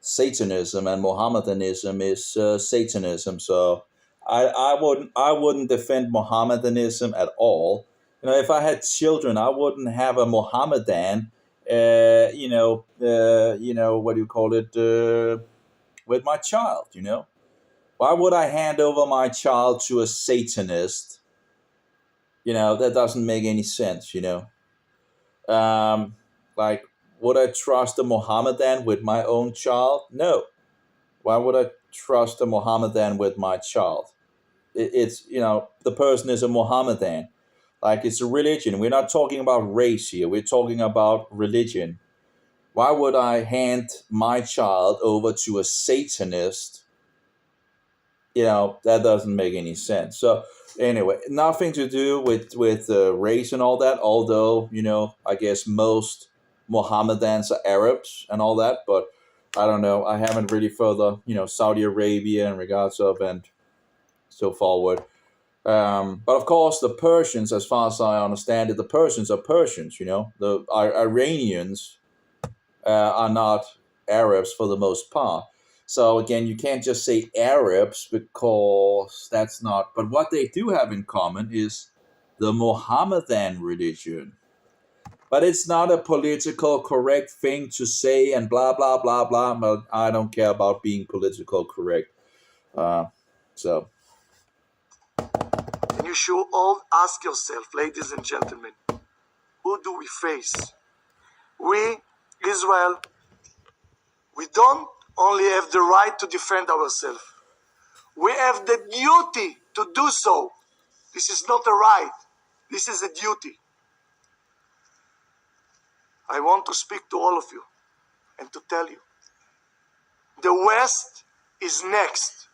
Satanism, and Mohammedanism is Satanism. So I wouldn't defend Mohammedanism at all. You know, if I had children, I wouldn't have a Mohammedan. What do you call it? With my child, you know. Why would I hand over my child to a Satanist? You know, that doesn't make any sense, you know. Like, would I trust a Mohammedan with my own child? No. Why would I trust a Mohammedan with my child? It's, you know, the person is a Mohammedan. Like, it's a religion. We're not talking about race here. We're talking about religion. Why would I hand my child over to a Satanist? You know, that doesn't make any sense. So anyway, nothing to do with race and all that, although, you know, I guess most Mohammedans are Arabs and all that, but I don't know, I haven't really further, you know, Saudi Arabia in regards of and so forward. But of course, the Persians, as far as I understand it, the Persians are Persians, you know. The Iranians are not Arabs for the most part. So again, you can't just say Arabs, because that's not. But what they do have in common is the Mohammedan religion. But it's not a political correct thing to say and blah, blah, blah, blah. But I don't care about being political correct. So And you should all ask yourself, ladies and gentlemen, who do we face? We, Israel, we don't only have the right to defend ourselves. We have the duty to do so. This is not a right. This is a duty. I want to speak to all of you and to tell you, the West is next.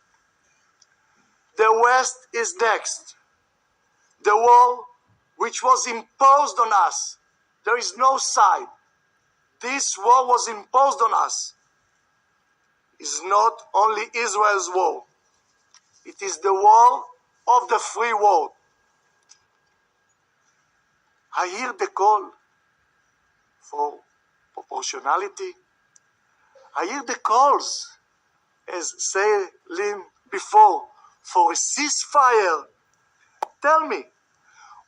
The West is next. The war which was imposed on us, there is no side. This war was imposed on us. Is not only Israel's war. It is the war of the free world. I hear the call for proportionality. I hear the calls, as said Lynn before, for a ceasefire. Tell me,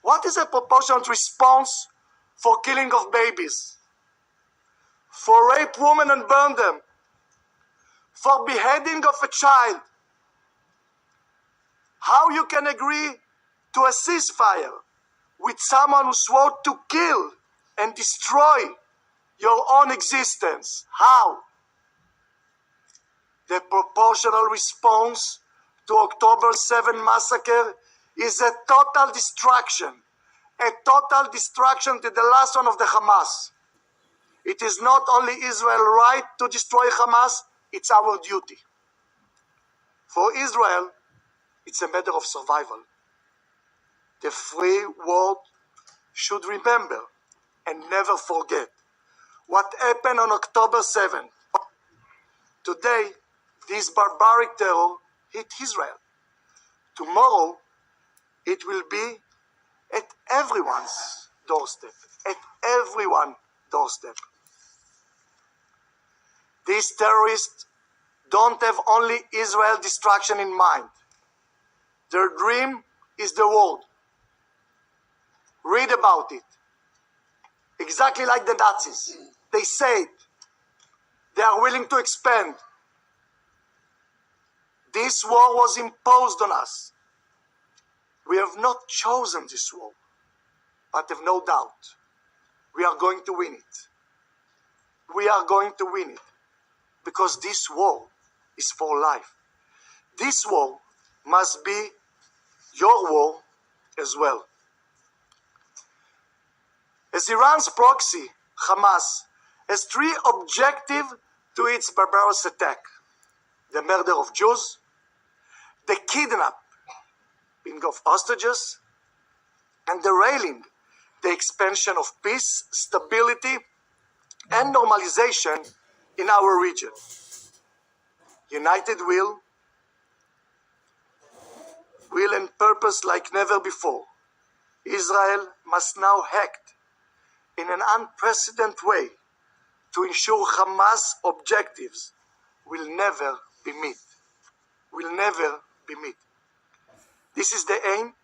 what is a proportionate response for killing of babies? For rape women and burn them? For beheading of a child? How you can agree to a ceasefire with someone who swore to kill and destroy your own existence? How? The proportional response to October 7 massacre is a total destruction to the last one of the Hamas. It is not only Israel's right to destroy Hamas, it's our duty. For Israel, it's a matter of survival. The free world should remember and never forget what happened on October 7th. Today, this barbaric terror hit Israel. Tomorrow, it will be at everyone's doorstep. At everyone's doorstep. These terrorists don't have only Israel destruction in mind. Their dream is the world. Read about it. Exactly like the Nazis. They said they are willing to expand. This war was imposed on us. We have not chosen this war, but have no doubt we are going to win it. We are going to win it because this war is for life. This war must be your war as well. As Iran's proxy, Hamas, has three objectives to its barbarous attack: the murder of Jews, the kidnapping of hostages, and derailing the expansion of peace, stability, and normalization in our region. United will and purpose like never before. Israel must now act in an unprecedented way to ensure Hamas objectives will never be met. Will never be met. This is the aim,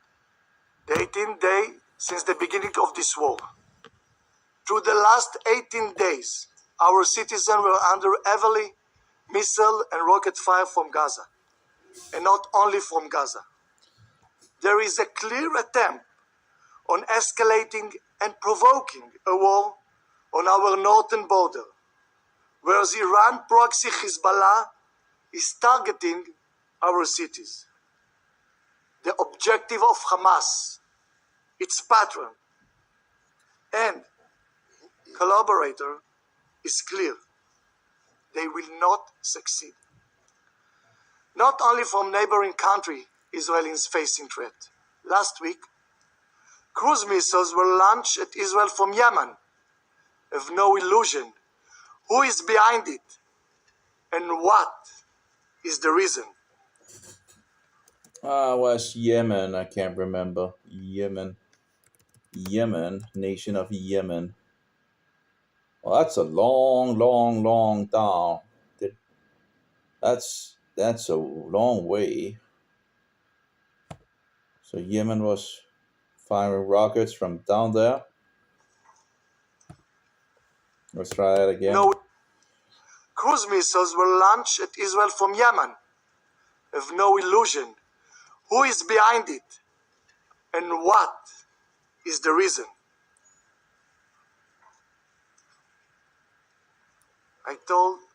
the 18th day since the beginning of this war. Through the last 18 days, our citizens were under heavily missile and rocket fire from Gaza, and not only from Gaza. There is a clear attempt on escalating and provoking a war on our northern border, whereas Iran proxy Hezbollah is targeting our cities. The objective of Hamas, its patron and collaborator, is clear. They will not succeed. Not only from neighboring country, Israel is facing threat. Last week, cruise missiles were launched at Israel from Yemen. Have no illusion who is behind it and what is the reason. Was Yemen? I can't remember. Yemen, nation of Yemen. Well, that's a long down. That's a long way. So Yemen was firing rockets from down there. Let's try it again. No, cruise missiles were launched at Israel from Yemen. Have no illusion who is behind it and what is the reason.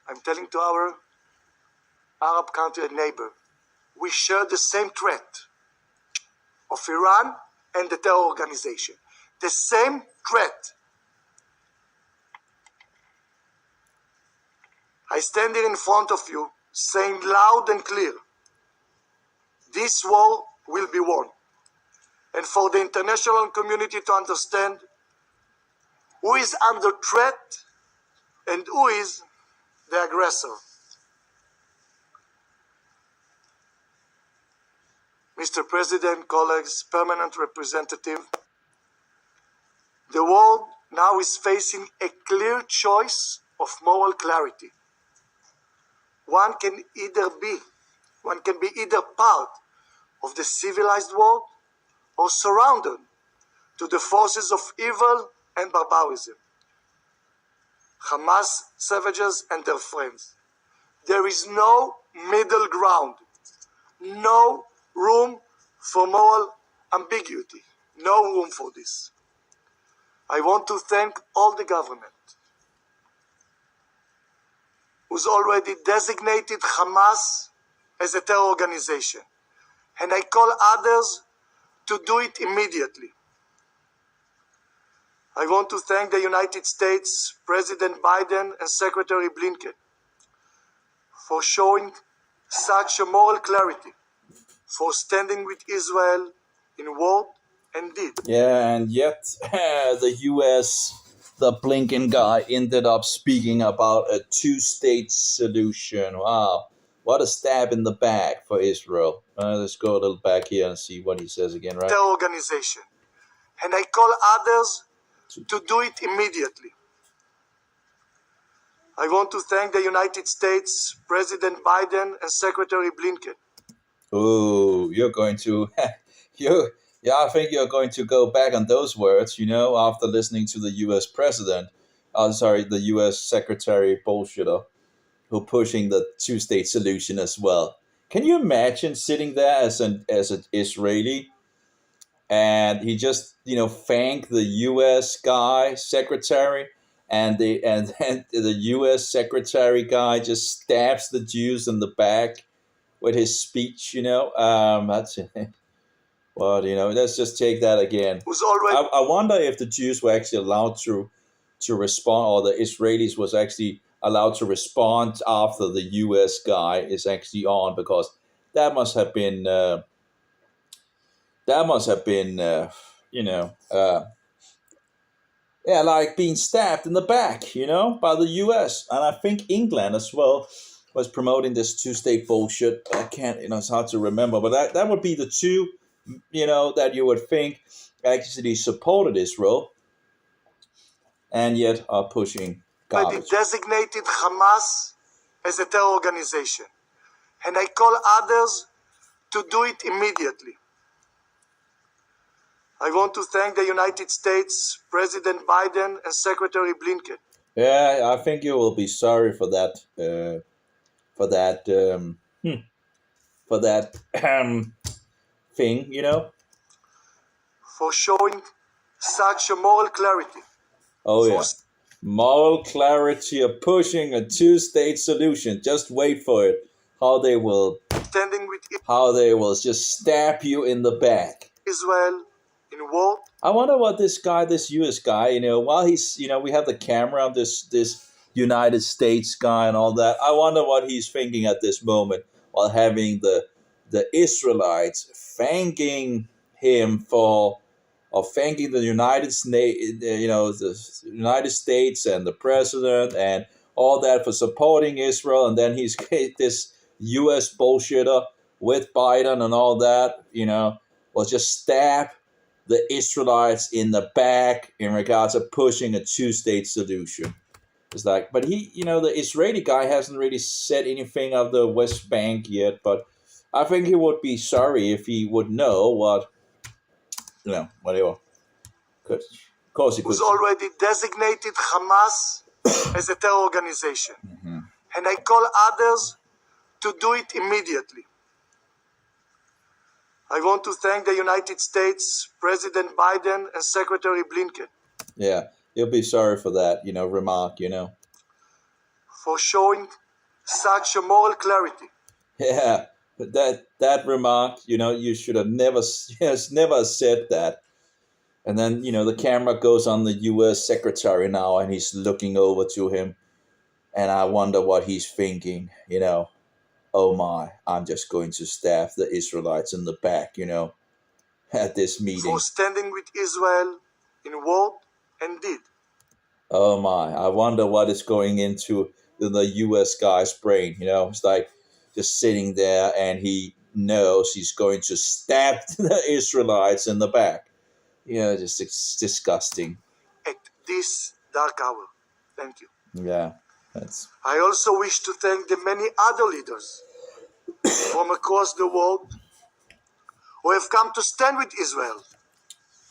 I'm telling to our Arab country and neighbor, we share the same threat of Iran and the terror organization. The same threat. I stand here in front of you saying loud and clear, this war will be won. And for the international community to understand who is under threat and who is the aggressor. Mr. President, colleagues, permanent representative, the world now is facing a clear choice of moral clarity. One can be either part of the civilized world or surrounded to the forces of evil and barbarism. Hamas savages and their friends. There is no middle ground, no room for moral ambiguity, no room for this. I want to thank all the government who's already designated Hamas as a terror organization, and I call others to do it immediately. I want to thank the United States, President Biden and Secretary Blinken for showing such a moral clarity, for standing with Israel in word and deed. Yeah, and yet the US, the Blinken guy, ended up speaking about a two-state solution. Wow, what a stab in the back for Israel. Let's go a little back here and see what he says again, right? Terror organization. And I call others to do it immediately. I want to thank the United States, President Biden and Secretary Blinken. Oh, you're going to, I think you're going to go back on those words, after listening to the U.S. president, the U.S. secretary bullshitter, who pushing the two-state solution as well. Can you imagine sitting there as an Israeli and he just thanked the U.S. guy secretary, and and the U.S. secretary guy just stabs the Jews in the back with his speech. That's but let's just take that again. Who's already I wonder if the Jews were actually allowed to respond, or the Israelis was actually allowed to respond after the U.S. guy is actually on, because that must have been you know yeah, like being stabbed in the back, by the U.S. And I think England as well was promoting this two-state bullshit. I can't, it's hard to remember, but that would be the two, that you would think actually supported Israel and yet are pushing garbage. designated Hamas as a terror organization, and I call others to do it immediately. I want to thank the United States, President Biden, and Secretary Blinken. Yeah, I think you will be sorry for that. For that. For that thing, For showing such a moral clarity. Oh yeah, moral clarity of pushing a two-state solution. Just wait for it. How they will just stab you in the back. Israel in war. I wonder what this U.S. guy, while he's, we have the camera of this United States guy and all that. I wonder what he's thinking at this moment while having the Israelites thanking him thanking the the United States and the president and all that for supporting Israel, and then he's this U.S. bullshitter with Biden and all that, will just stab the Israelites in the back in regards to pushing a two-state solution. It's like, but the Israeli guy hasn't really said anything of the West Bank yet, but I think he would be sorry if he would know what, whatever. Of course he could. Who's already designated Hamas as a terror organization. Mm-hmm. And I call others to do it immediately. I want to thank the United States, President Biden, and Secretary Blinken. Yeah, you'll be sorry for that, remark, For showing such a moral clarity. Yeah, but that remark, you should have never said that. And then, the camera goes on the U.S. secretary now, and he's looking over to him. And I wonder what he's thinking, Oh my, I'm just going to stab the Israelites in the back, at this meeting. For standing with Israel in word and deed. Oh my, I wonder what is going into the U.S. guy's brain, It's like just sitting there, and he knows he's going to stab the Israelites in the back. Just it's disgusting. At this dark hour. Thank you. Yeah, that's. I also wish to thank the many other leaders from across the world who have come to stand with Israel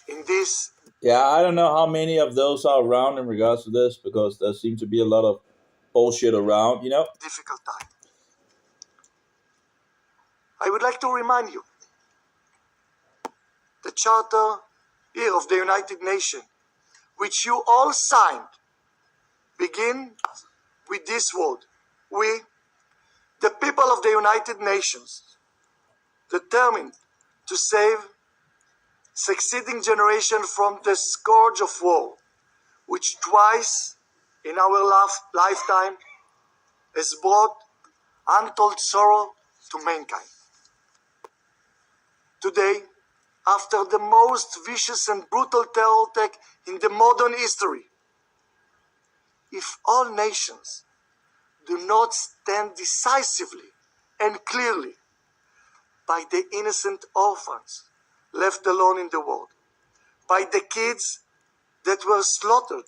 in this. Yeah, I don't know how many of those are around in regards to this, because there seems to be a lot of bullshit around, Difficult time. I would like to remind you, the Charter here of the United Nations, which you all signed, begin with this word. We, the people of the United Nations, determined to save succeeding generation from the scourge of war, which twice in our lifetime has brought untold sorrow to mankind. Today, after the most vicious and brutal terror attack in the modern history, if all nations do not stand decisively and clearly by the innocent orphans left alone in the world, by the kids that were slaughtered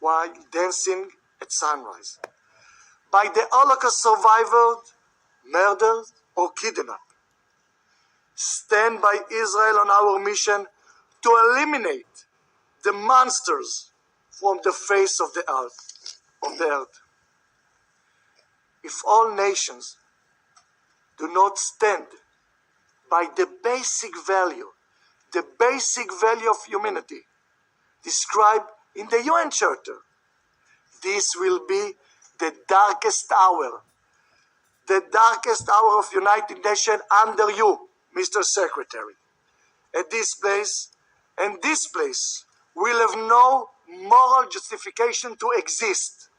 while dancing at sunrise, by the Holocaust survivors, murdered or kidnapped, stand by Israel on our mission to eliminate the monsters from the face of the earth. If all nations do not stand by the basic value the basic value of humanity described in the UN Charter. This will be the darkest hour of United Nations under you, Mr. Secretary. At this place, will have no moral justification to exist.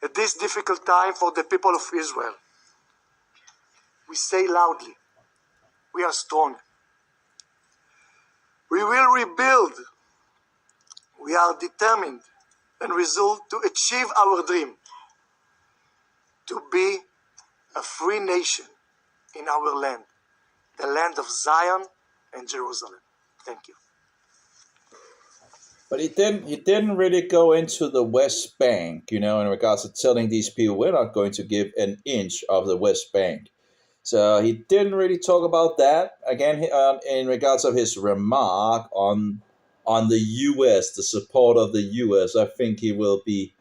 At this difficult time for the people of Israel, we say loudly, we are strong. We will rebuild. We are determined and resolved to achieve our dream, to be a free nation in our land, the land of Zion and Jerusalem. Thank you. But he didn't really go into the West Bank, in regards to telling these people we're not going to give an inch of the West Bank. So he didn't really talk about that. Again, in regards of his remark on the U.S., the support of the U.S., I think he would be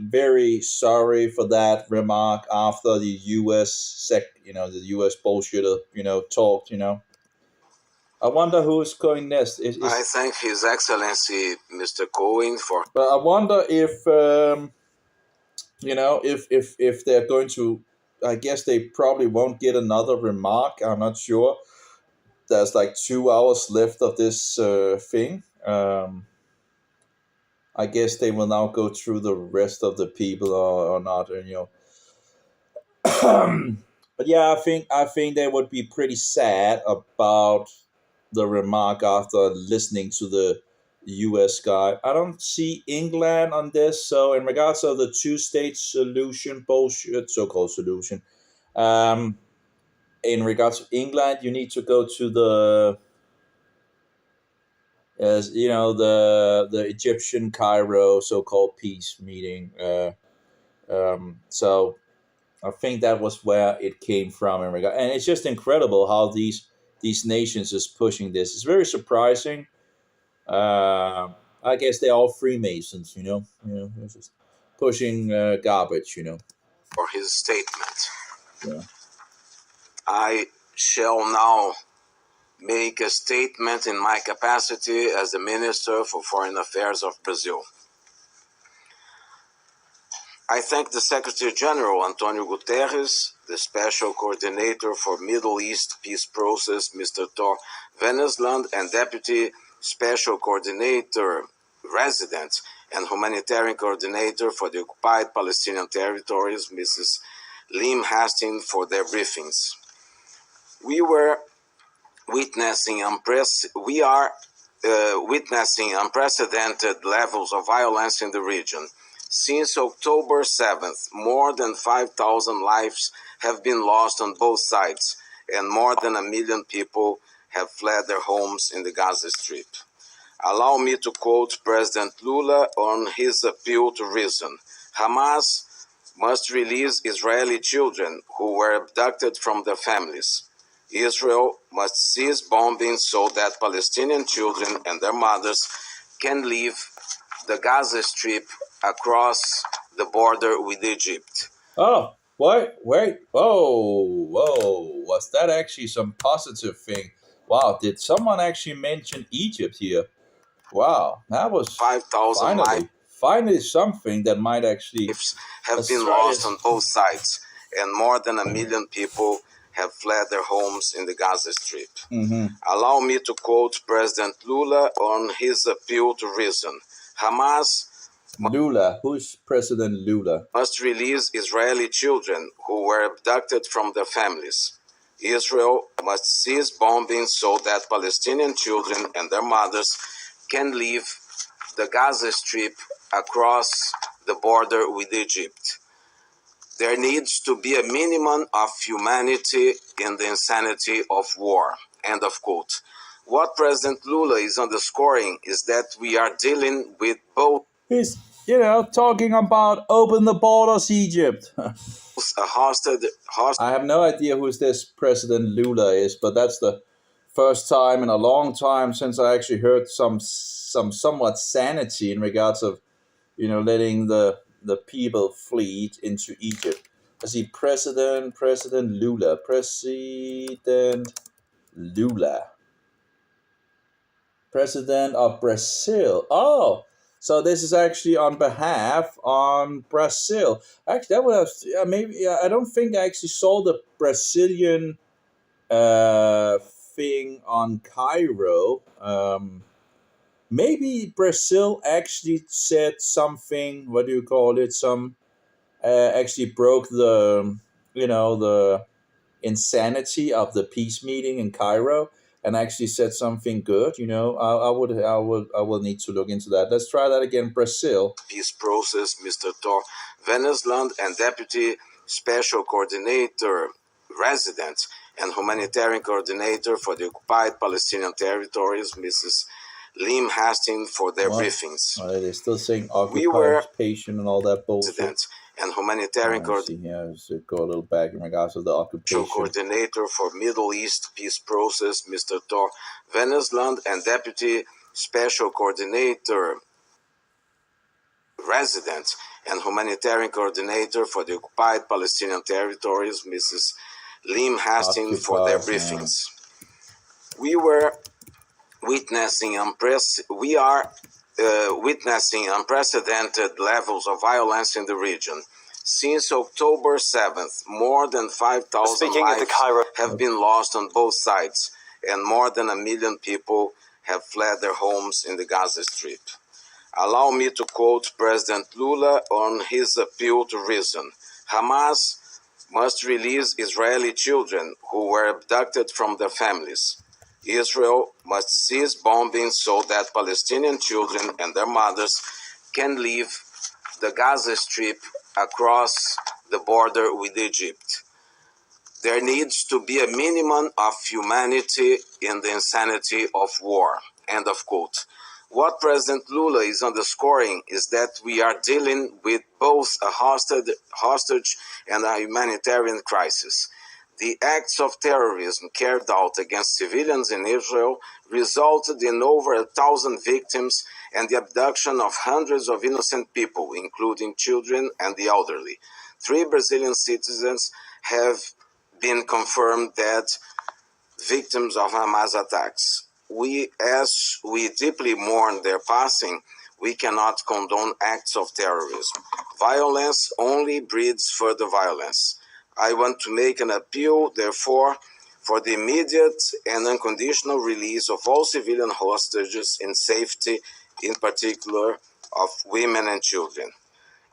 very sorry for that remark after the U.S. the U.S. bullshitter, talked, I wonder who's going next. I thank His Excellency Mr. Cohen for. But I wonder if if they're going to. I guess they probably won't get another remark. I'm not sure. There's like 2 hours left of this thing. I guess they will now go through the rest of the people or not, But yeah, I think they would be pretty sad about the remark after listening to the U.S. guy. I don't see England on this. So in regards of the two-state solution bullshit, so-called solution, in regards to England, you need to go to the the Egyptian Cairo so-called peace meeting. So I think that was where it came from in regard, and it's just incredible how these nations is pushing this. It's very surprising. I guess they're all Freemasons, they're just pushing garbage, For his statement. Yeah. I shall now make a statement in my capacity as the Minister for Foreign Affairs of Brazil. I thank the Secretary General Antonio Guterres, the Special Coordinator for Middle East Peace Process, Mr. Thor Vennesland, and Deputy Special Coordinator Resident and Humanitarian Coordinator for the Occupied Palestinian Territories, Mrs. Lim Hastings, for their briefings. We are witnessing unprecedented levels of violence in the region. Since October 7th, more than 5,000 lives have been lost on both sides, and more than 1 million people have fled their homes in the Gaza Strip. Allow me to quote President Lula on his appeal to reason. Hamas must release Israeli children who were abducted from their families. Israel must cease bombing so that Palestinian children and their mothers can leave the Gaza Strip across the border with Egypt. Oh, what? Wait. Whoa. Was that actually some positive thing? Wow, did someone actually mention Egypt here? Wow, that was 5,000 finally something that might actually have been lost on both sides, and more than 1 million people have fled their homes in the Gaza Strip. Mm-hmm. Allow me to quote President Lula on his appeal to reason. Hamas Lula, who's President Lula? Must release Israeli children who were abducted from their families. Israel must cease bombing so that Palestinian children and their mothers can leave the Gaza Strip across the border with Egypt. There needs to be a minimum of humanity in the insanity of war. End of quote. What President Lula is underscoring is that we are dealing with both. He's, talking about open the borders, Egypt. I have no idea who this President Lula is, but that's the first time in a long time since I actually heard some somewhat sanity in regards of, letting the people flee into Egypt. let's see, President Lula. President of Brazil. Oh, so this is actually on behalf on Brazil. Actually, that was maybe. I don't think I actually saw the Brazilian thing on Cairo. Maybe Brazil actually said something. What do you call it? Some actually broke the the insanity of the peace meeting in Cairo and actually said something good. I will need to look into that. Let's try that again. Brazil. Peace process, Mr. Thor Vennesland, and Deputy Special Coordinator Resident and Humanitarian Coordinator for the Occupied Palestinian Territories, Mrs. Lim Hastings, for their briefings. They're still saying occupation and all that bullshit. Resident and Humanitarian Coordinator. Go a little back in regards to the occupation. Coordinator for Middle East Peace Process, Mr. Thor Vennesland, and Deputy Special Coordinator Resident and Humanitarian Coordinator for the Occupied Palestinian Territories, Mrs. Lim Hastings, for their briefings. We are witnessing unprecedented levels of violence in the region. Since October 7th, more than 5,000 lives have been lost on both sides, and more than 1 million people have fled their homes in the Gaza Strip. Allow me to quote President Lula on his appeal to reason. Hamas must release Israeli children who were abducted from their families. Israel must cease bombing so that Palestinian children and their mothers can leave the Gaza Strip across the border with Egypt. There needs to be a minimum of humanity in the insanity of war. End of quote. What President Lula is underscoring is that we are dealing with both a hostage and a humanitarian crisis. The acts of terrorism carried out against civilians in Israel resulted in over 1,000 victims and the abduction of hundreds of innocent people, including children and the elderly. 3 Brazilian citizens have been confirmed dead, victims of Hamas attacks. As we deeply mourn their passing, we cannot condone acts of terrorism. Violence only breeds further violence. I want to make an appeal, therefore, for the immediate and unconditional release of all civilian hostages in safety, in particular of women and children.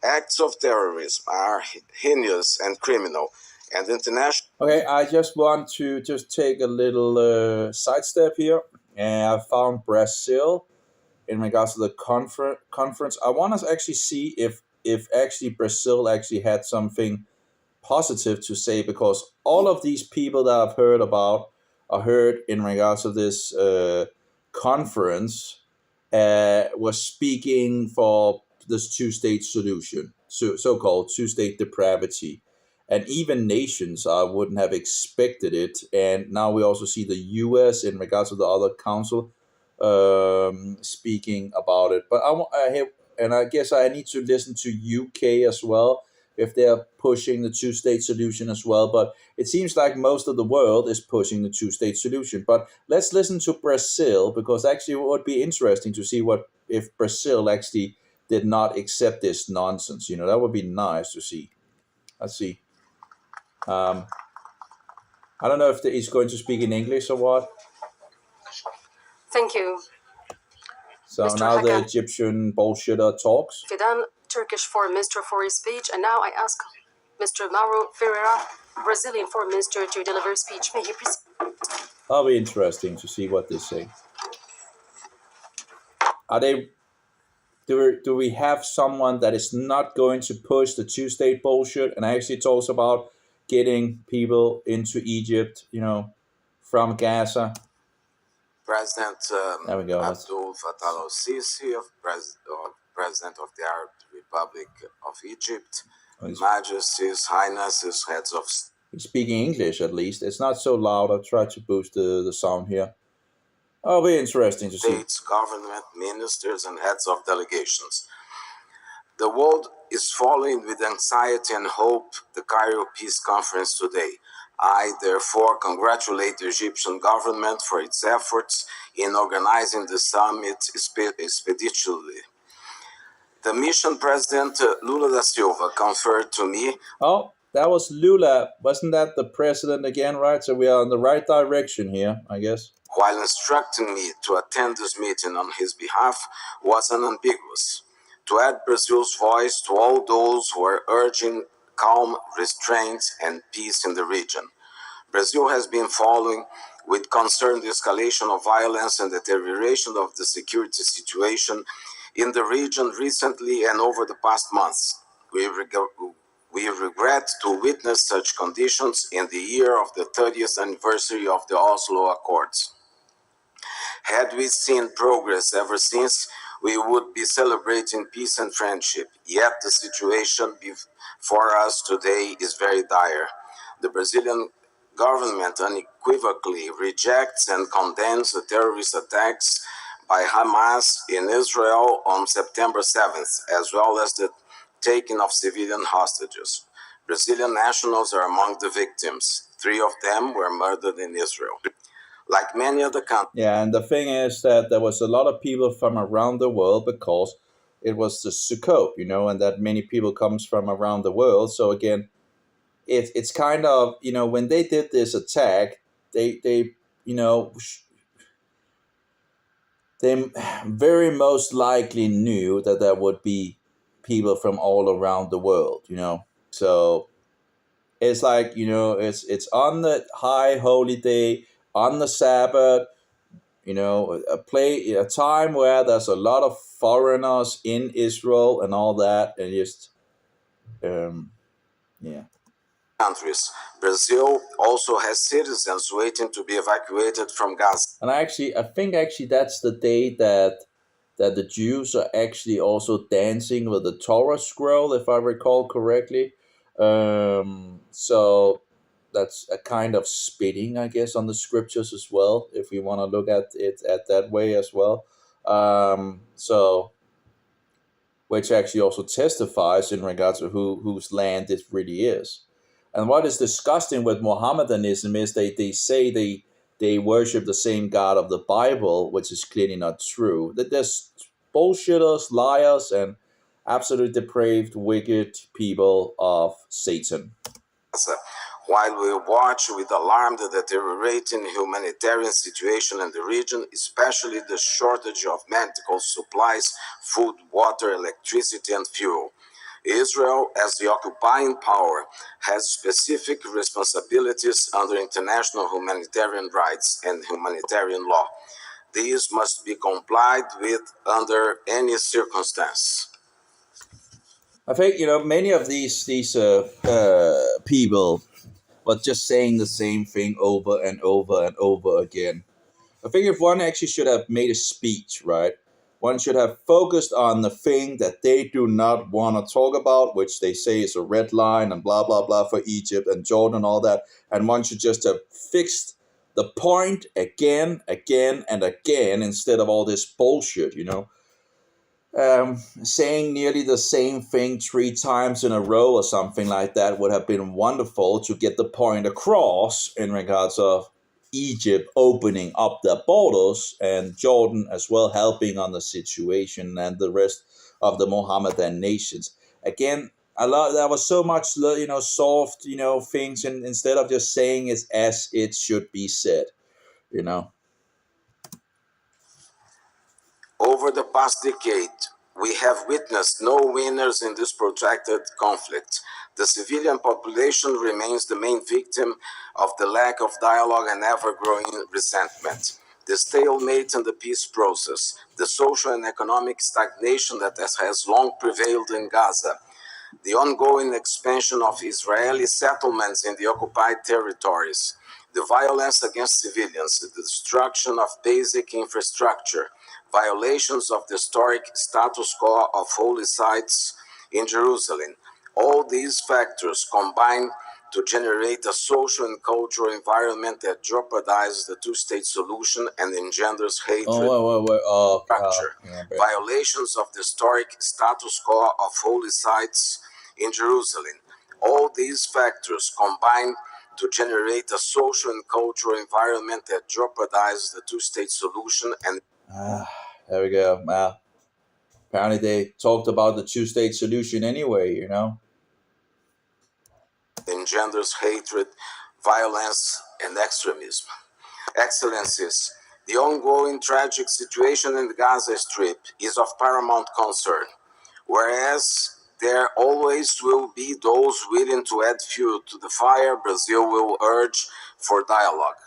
Acts of terrorism are heinous and criminal, and international... Okay, I just want to take a little sidestep here. And I found Brazil in regards to the conference. I want to actually see if actually Brazil actually had something positive to say, because all of these people that I've heard about are heard in regards to this conference was speaking for this two-state solution, so-called two-state depravity. And even nations wouldn't have expected it. And now we also see the U.S. in regards to the other council speaking about it. But I guess I need to listen to UK as well, if they're pushing the two-state solution as well. But it seems like most of the world is pushing the two-state solution. But let's listen to Brazil, because actually it would be interesting to see if Brazil actually did not accept this nonsense. That would be nice to see. Let's see. I don't know if he's going to speak in English or what. Thank you. So Mr. now the Hakan. Egyptian bullshitter talks. Fidan, Turkish Foreign Minister, for his speech, and now I ask Mr. Mauro Ferreira, Brazilian Foreign Minister, to deliver a speech. May he proceed? That'll be interesting to see what they say. Do we have someone that is not going to push the two-state bullshit and actually talks about getting people into Egypt, from Gaza? President There we go. Abdul Fattah al-Sisi, President of the Arab Republic of Egypt, Majesties, Highnesses, Heads of State. He's speaking English at least. It's not so loud. I'll try to boost the sound here. It'll be interesting to see. States, government, ministers, and heads of delegations. The world is following with anxiety and hope the Cairo Peace Conference today. I therefore congratulate the Egyptian government for its efforts in organizing the summit expeditiously. The mission president, Lula da Silva, conferred to me. Oh, that was Lula. Wasn't that the president again, right? So we are in the right direction here, I guess. While instructing me to attend this meeting on his behalf, was unambiguous. To add Brazil's voice to all those who are urging calm, restraint, and peace in the region. Brazil has been following with concern the escalation of violence and deterioration of the security situation in the region recently and over the past months. We regret to witness such conditions in the year of the 30th anniversary of the Oslo Accords. Had we seen progress ever since, we would be celebrating peace and friendship. Yet the situation before us today is very dire. The Brazilian government unequivocally rejects and condemns the terrorist attacks by Hamas in Israel on September 7th, as well as the taking of civilian hostages. Brazilian nationals are among the victims. 3 of them were murdered in Israel. Like many other countries. Yeah, and the thing is that there was a lot of people from around the world because it was the Sukkot, and that many people comes from around the world. So again, it's kind of, when they did this attack, they they very most likely knew that there would be people from all around the world, So it's like, it's on the high holy day, on the Sabbath, a time where there's a lot of foreigners in Israel and all that, and just, yeah. Countries. Brazil also has citizens waiting to be evacuated from Gaza. And I think that's the day that the Jews are actually also dancing with the Torah scroll, if I recall correctly. So that's a kind of spitting, I guess, on the scriptures as well, if we want to look at it at that way as well. So, which actually also testifies in regards to whose land it really is. And what is disgusting with Mohammedanism is they say they worship the same God of the Bible, which is clearly not true. That there's bullshitters, liars, and absolutely depraved, wicked people of Satan. While we watch with alarm the deteriorating humanitarian situation in the region, especially the shortage of medical supplies, food, water, electricity, and fuel, Israel, as the occupying power, has specific responsibilities under international humanitarian rights and humanitarian law. These must be complied with under any circumstance. I think many of these people were just saying the same thing over and over and over again. I think if one actually should have made a speech, right? One should have focused on the thing that they do not want to talk about, which they say is a red line and blah, blah, blah for Egypt and Jordan and all that. And one should just have fixed the point again, and again, instead of all this bullshit, saying nearly the same thing 3 times in a row or something like that would have been wonderful to get the point across in regards of Egypt opening up their borders and Jordan as well helping on the situation and the rest of the Mohammedan nations. Again, there was so much, soft, things, and instead of just saying it as it should be said, Over the past decade, we have witnessed no winners in this protracted conflict. The civilian population remains the main victim of the lack of dialogue and ever-growing resentment. The stalemate in the peace process, the social and economic stagnation that has long prevailed in Gaza, the ongoing expansion of Israeli settlements in the occupied territories, the violence against civilians, the destruction of basic infrastructure, violations of the historic status quo of holy sites in Jerusalem. All these factors combine to generate a social and cultural environment that jeopardizes the two-state solution and engenders hatred. Structure, violations of the historic status quo of holy sites in Jerusalem. All these factors combine to generate a social and cultural environment that jeopardizes the two-state solution and there we go. Wow. Apparently they talked about the two-state solution anyway, you know. Engenders hatred, violence, and extremism. Excellencies, the ongoing tragic situation in the Gaza Strip is of paramount concern, whereas there always will be those willing to add fuel to the fire. Brazil will urge for dialogue.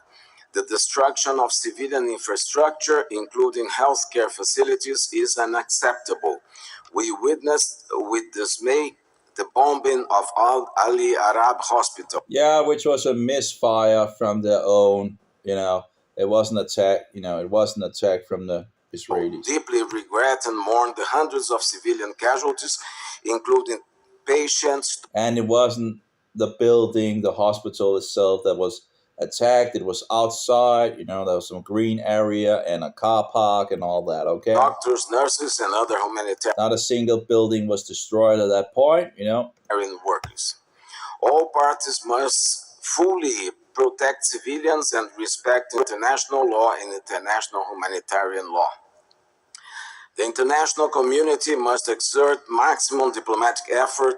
The destruction of civilian infrastructure, including healthcare facilities, is unacceptable. We witnessed with dismay the bombing of Al Ali Arab Hospital. Yeah, which was a misfire from their own, you know. It wasn't attack, you know, it wasn't attack from the Israelis. Deeply regret and mourn the hundreds of civilian casualties, including patients. And it wasn't the building, the hospital itself that was attacked. It was outside, you know, there was some green area and a car park and all that, okay? Doctors, nurses, and other humanitarian. Not a single building was destroyed at that point, you know. Workers. All parties must fully protect civilians and respect international law and international humanitarian law. The international community must exert maximum diplomatic effort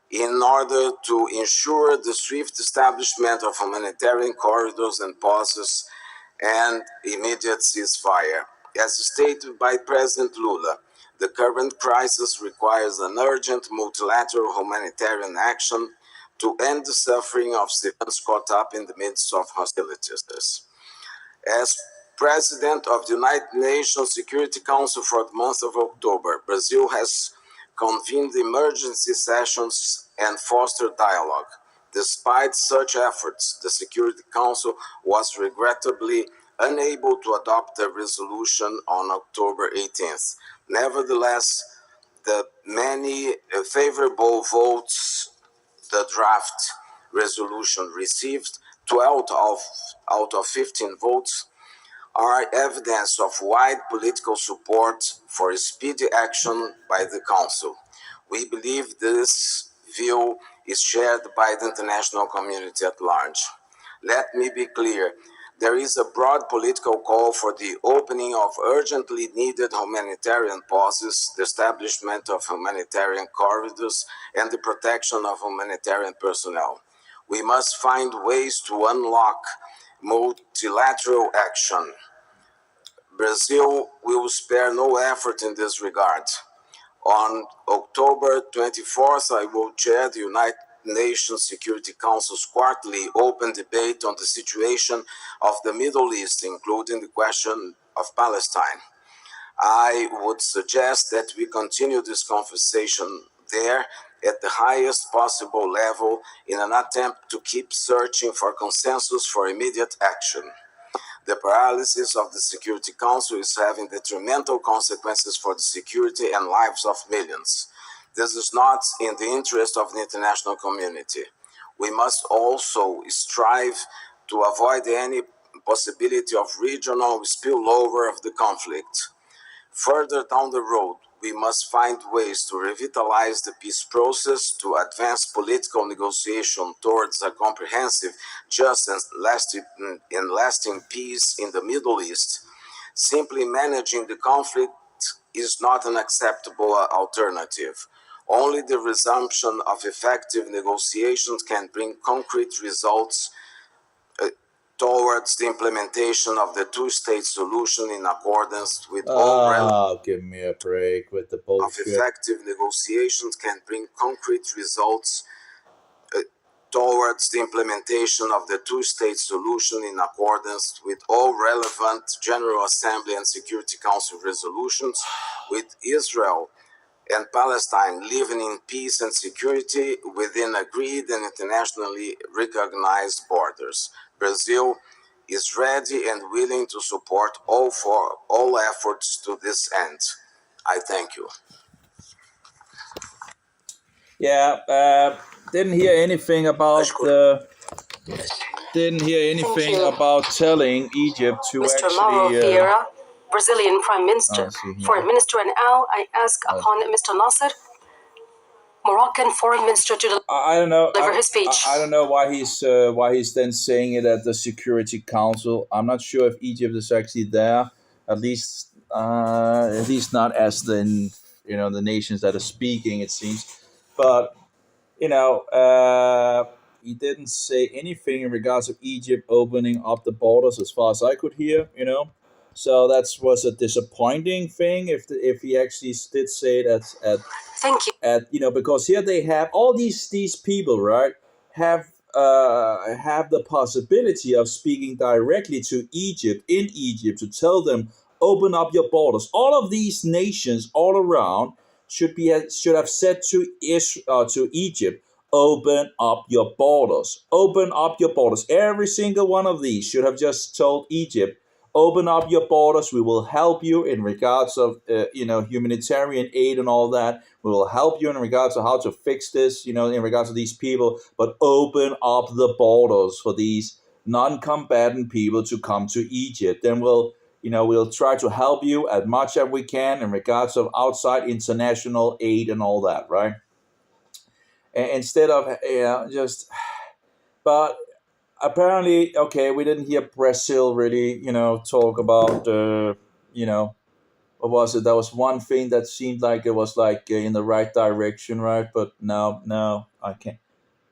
in order to ensure the swift establishment of humanitarian corridors and pauses and immediate ceasefire. As stated by President Lula, the current crisis requires an urgent multilateral humanitarian action to end the suffering of civilians caught up in the midst of hostilities. As President of the United Nations Security Council for the month of October, Brazil has convened emergency sessions and fostered dialogue. Despite such efforts, the Security Council was regrettably unable to adopt a resolution on October 18th. Nevertheless, the many favorable votes the draft resolution received, 12 out of 15 votes, are evidence of wide political support for speedy action by the Council. We believe this view is shared by the international community at large. Let me be clear. There is a broad political call for the opening of urgently needed humanitarian pauses, the establishment of humanitarian corridors, and the protection of humanitarian personnel. We must find ways to unlock multilateral action. Brazil will spare no effort in this regard. On October 24th, I will chair the United Nations Security Council's quarterly open debate on the situation of the Middle East, including the question of Palestine. I would suggest that we continue this conversation there at the highest possible level in an attempt to keep searching for consensus for immediate action. The paralysis of the Security Council is having detrimental consequences for the security and lives of millions. This is not in the interest of the international community. We must also strive to avoid any possibility of regional spillover of the conflict. Further down the road, we must find ways to revitalize the peace process, to advance political negotiation towards a comprehensive, just and lasting peace in the Middle East. Simply managing the conflict is not an acceptable alternative. Only the resumption of effective negotiations can bring concrete results towards the implementation of the two-state solution in accordance with all give me a break with the bullshit. Of effective negotiations can bring concrete results towards the implementation of the two-state solution in accordance with all relevant General Assembly and Security Council resolutions, with Israel and Palestine living in peace and security within agreed and internationally recognized borders. Brazil is ready and willing to support all efforts to this end. I thank you. Yeah, didn't hear anything about telling Egypt to Mr. actually. Mauro Vieira, Brazilian Prime Minister. See here. Foreign Minister, and now I ask upon Mr. Nasser, Moroccan Foreign Minister, to I don't know. deliver his speech. I don't know why he's then saying it at the Security Council. I'm not sure if Egypt is actually there. At least not as the the nations that are speaking. It seems, but he didn't say anything in regards of Egypt opening up the borders, as far as I could hear. So that was a disappointing thing. If he actually did say it Thank you. because here they have all these people, right? Have the possibility of speaking directly to Egypt in Egypt to tell them open up your borders. All of these nations all around should have said to Egypt, open up your borders. Open up your borders. Every single one of these should have just told Egypt, open up your borders. We will help you in regards of humanitarian aid and all that. We will help you in regards to how to fix this, in regards to these people. But open up the borders for these non-combatant people to come to Egypt. Then we'll try to help you as much as we can in regards of outside international aid and all that, right? Instead of but apparently, okay, we didn't hear Brazil really, talk about, what was it? That was one thing that seemed like it was like in the right direction, right? But no, I can't.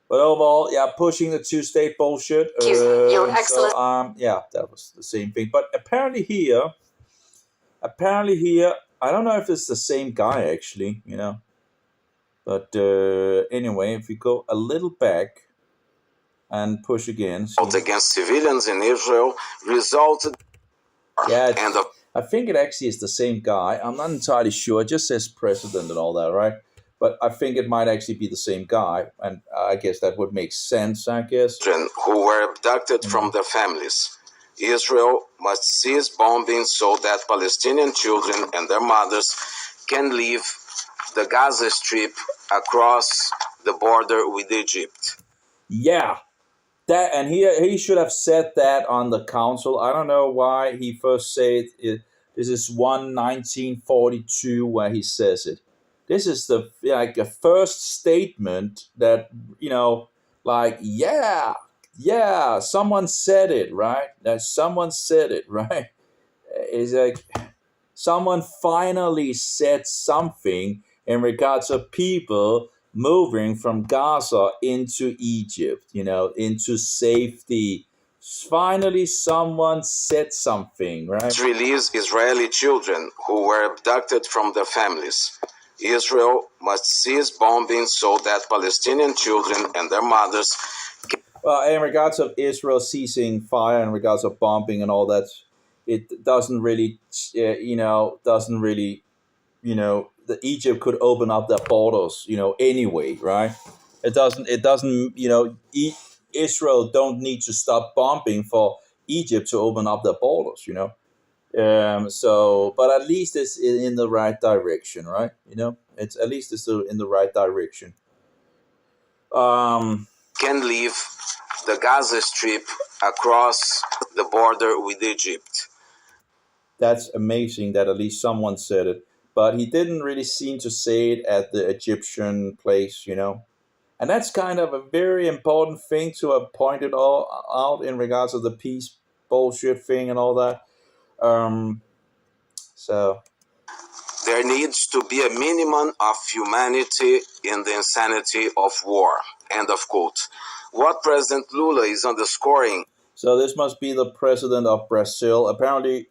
But overall, yeah, pushing the two-state bullshit. Your Excellency. So, yeah, that was the same thing. But apparently here, I don't know if it's the same guy actually, But anyway, if we go a little back and push again. Against civilians in Israel resulted. Yeah, I think it actually is the same guy. I'm not entirely sure. It just says president and all that, right? But I think it might actually be the same guy, and I guess that would make sense, I guess. Who were abducted from their families. Israel must cease bombing so that Palestinian children and their mothers can leave the Gaza Strip across the border with Egypt. Yeah. That, and he should have said that on the council. I don't know why he first said it. This is 1942 where he says it. This is the a first statement that someone said it, right? That someone said it, right? It's like someone finally said something in regards of people moving from Gaza into Egypt, into safety. Finally, someone said something, right? Release Israeli children who were abducted from their families. Israel must cease bombing so that Palestinian children and their mothers. Well, in regards of Israel ceasing fire, in regards of bombing and all that, it doesn't really, the Egypt could open up their borders, anyway, right? It doesn't, Israel don't need to stop bombing for Egypt to open up their borders, but at least it's in the right direction, right? It's at least it's in the right direction. Can leave the Gaza Strip across the border with Egypt. That's amazing that at least someone said it. But he didn't really seem to say it at the Egyptian place, And that's kind of a very important thing to have pointed out in regards to the peace bullshit thing and all that. So there needs to be a minimum of humanity in the insanity of war. End of quote. What President Lula is underscoring. So this must be the president of Brazil. Apparently,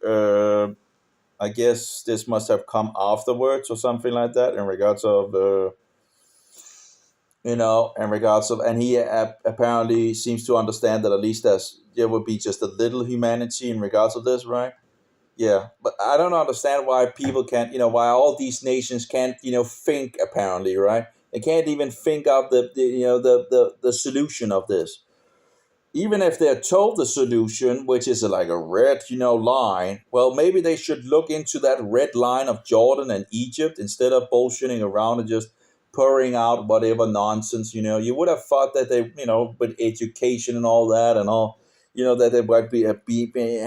I guess this must have come afterwards or something like that in regards of, and he apparently seems to understand that at least there would be just a little humanity in regards of this, right? Yeah, but I don't understand why people can't, why all these nations can't, think apparently, right? They can't even think of the solution of this. Even if they're told the solution, which is like a red, line, well, maybe they should look into that red line of Jordan and Egypt instead of bullshitting around and just pouring out whatever nonsense. You would have thought that they, with education and all that and all, that they might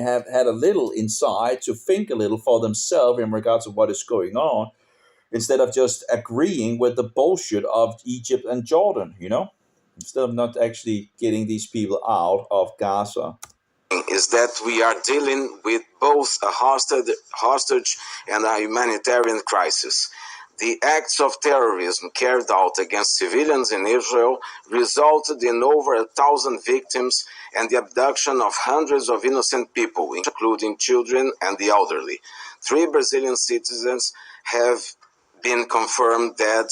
have had a little insight to think a little for themselves in regards to what is going on, instead of just agreeing with the bullshit of Egypt and Jordan, instead of not actually getting these people out of Gaza. Is that we are dealing with both a hostage and a humanitarian crisis. The acts of terrorism carried out against civilians in Israel resulted in over 1,000 victims and the abduction of hundreds of innocent people, including children and the elderly. 3 Brazilian citizens have been confirmed dead,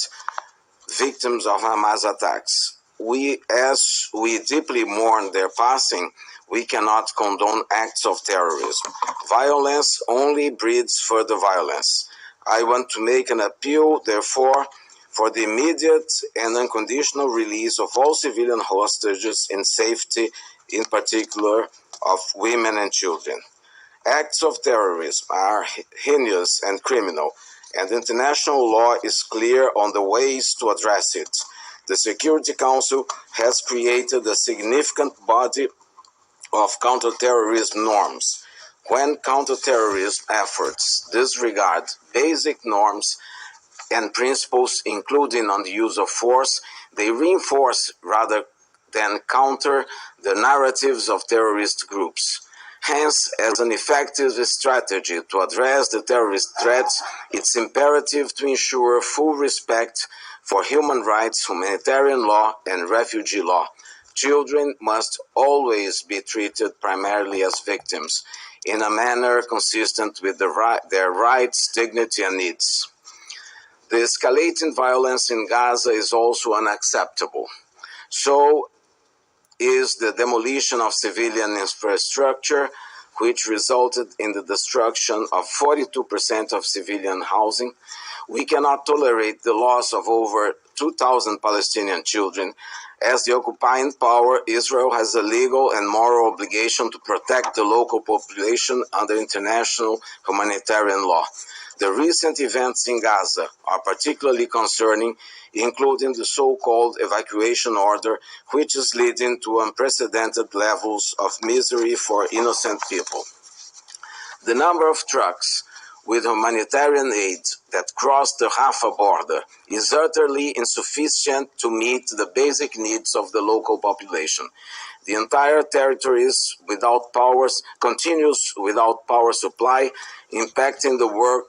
victims of Hamas attacks. As we deeply mourn their passing, we cannot condone acts of terrorism. Violence only breeds further violence. I want to make an appeal, therefore, for the immediate and unconditional release of all civilian hostages in safety, in particular of women and children. Acts of terrorism are heinous and criminal, and international law is clear on the ways to address it. The Security Council has created a significant body of counterterrorism norms. When counterterrorism efforts disregard basic norms and principles, including on the use of force, they reinforce rather than counter the narratives of terrorist groups. Hence, as an effective strategy to address the terrorist threats, it's imperative to ensure full respect for human rights, humanitarian law, and refugee law. Children must always be treated primarily as victims, in a manner consistent with their rights, dignity, and needs. The escalating violence in Gaza is also unacceptable. So is the demolition of civilian infrastructure, which resulted in the destruction of 42% of civilian housing. We cannot tolerate the loss of over 2,000 Palestinian children. As the occupying power, Israel has a legal and moral obligation to protect the local population under international humanitarian law. The recent events in Gaza are particularly concerning, including the so-called evacuation order, which is leading to unprecedented levels of misery for innocent people. The number of trucks with humanitarian aid that cross the Rafah border is utterly insufficient to meet the basic needs of the local population. The entire territory continues without power supply, impacting the work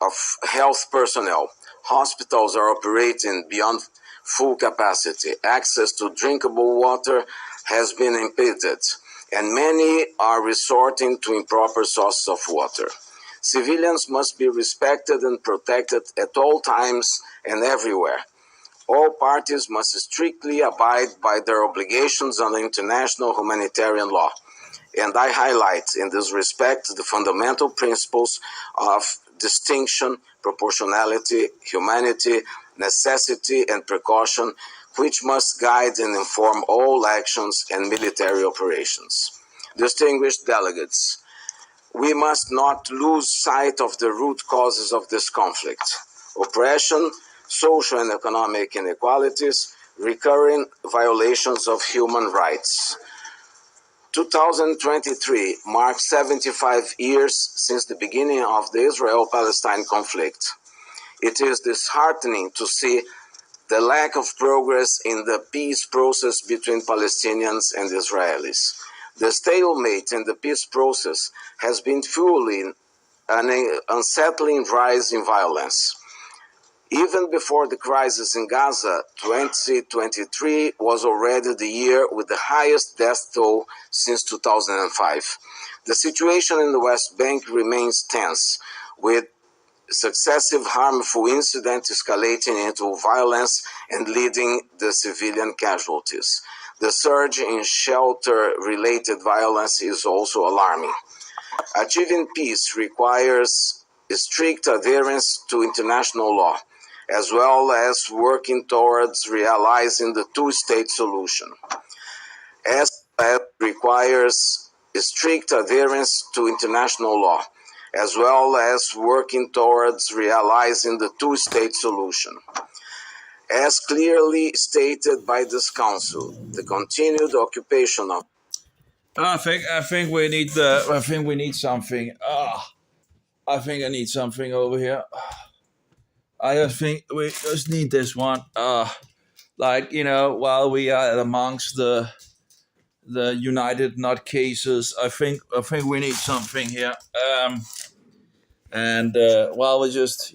of health personnel. Hospitals are operating beyond full capacity. Access to drinkable water has been impeded, and many are resorting to improper sources of water. Civilians must be respected and protected at all times and everywhere. All parties must strictly abide by their obligations under international humanitarian law. And I highlight in this respect the fundamental principles of distinction, proportionality, humanity, necessity, and precaution, which must guide and inform all actions and military operations. Distinguished delegates, we must not lose sight of the root causes of this conflict: oppression, social and economic inequalities, recurring violations of human rights. 2023 marks 75 years since the beginning of the Israel-Palestine conflict. It is disheartening to see the lack of progress in the peace process between Palestinians and Israelis. The stalemate in the peace process has been fueling an unsettling rise in violence. Even before the crisis in Gaza, 2023 was already the year with the highest death toll since 2005. The situation in the West Bank remains tense, with successive harmful incidents escalating into violence and leading to civilian casualties. The surge in shelter-related violence is also alarming. Achieving peace requires strict adherence to international law, as well as working towards realizing the two-state solution. As requires strict adherence to international law, as well as working towards realizing the two-state solution. As clearly stated by this Council, the continued occupation of I think we need something. I think I need something over here. I just think we just need this one. Like, while we are amongst the United Nutcases, I think we need something here. And while we're just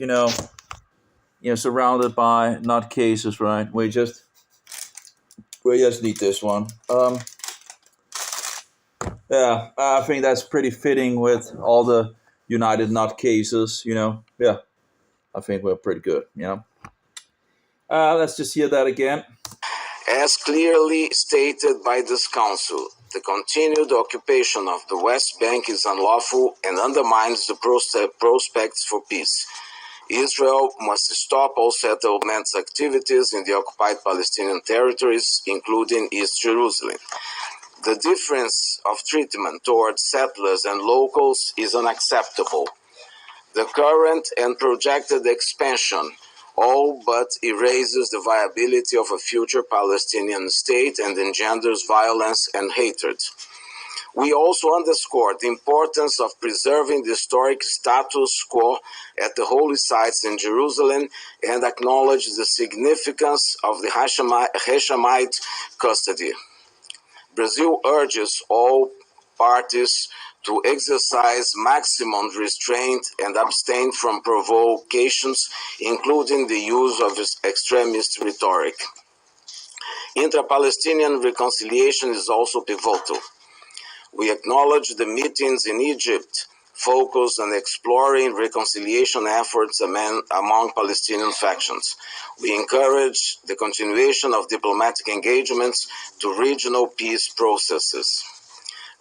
surrounded by nutcases, right? We just need this one. Yeah, I think that's pretty fitting with all the United Nutcases. Yeah, I think we're pretty good. Let's just hear that again. As clearly stated by this Council, the continued occupation of the West Bank is unlawful and undermines the prospects for peace. Israel must stop all settlements activities in the occupied Palestinian territories, including East Jerusalem. The difference of treatment towards settlers and locals is unacceptable. The current and projected expansion all but erases the viability of a future Palestinian state and engenders violence and hatred. We also underscore the importance of preserving the historic status quo at the holy sites in Jerusalem and acknowledge the significance of the Hashemite custody. Brazil urges all parties to exercise maximum restraint and abstain from provocations, including the use of extremist rhetoric. Intra-Palestinian reconciliation is also pivotal. We acknowledge the meetings in Egypt focus on exploring reconciliation efforts among Palestinian factions. We encourage the continuation of diplomatic engagements to regional peace processes.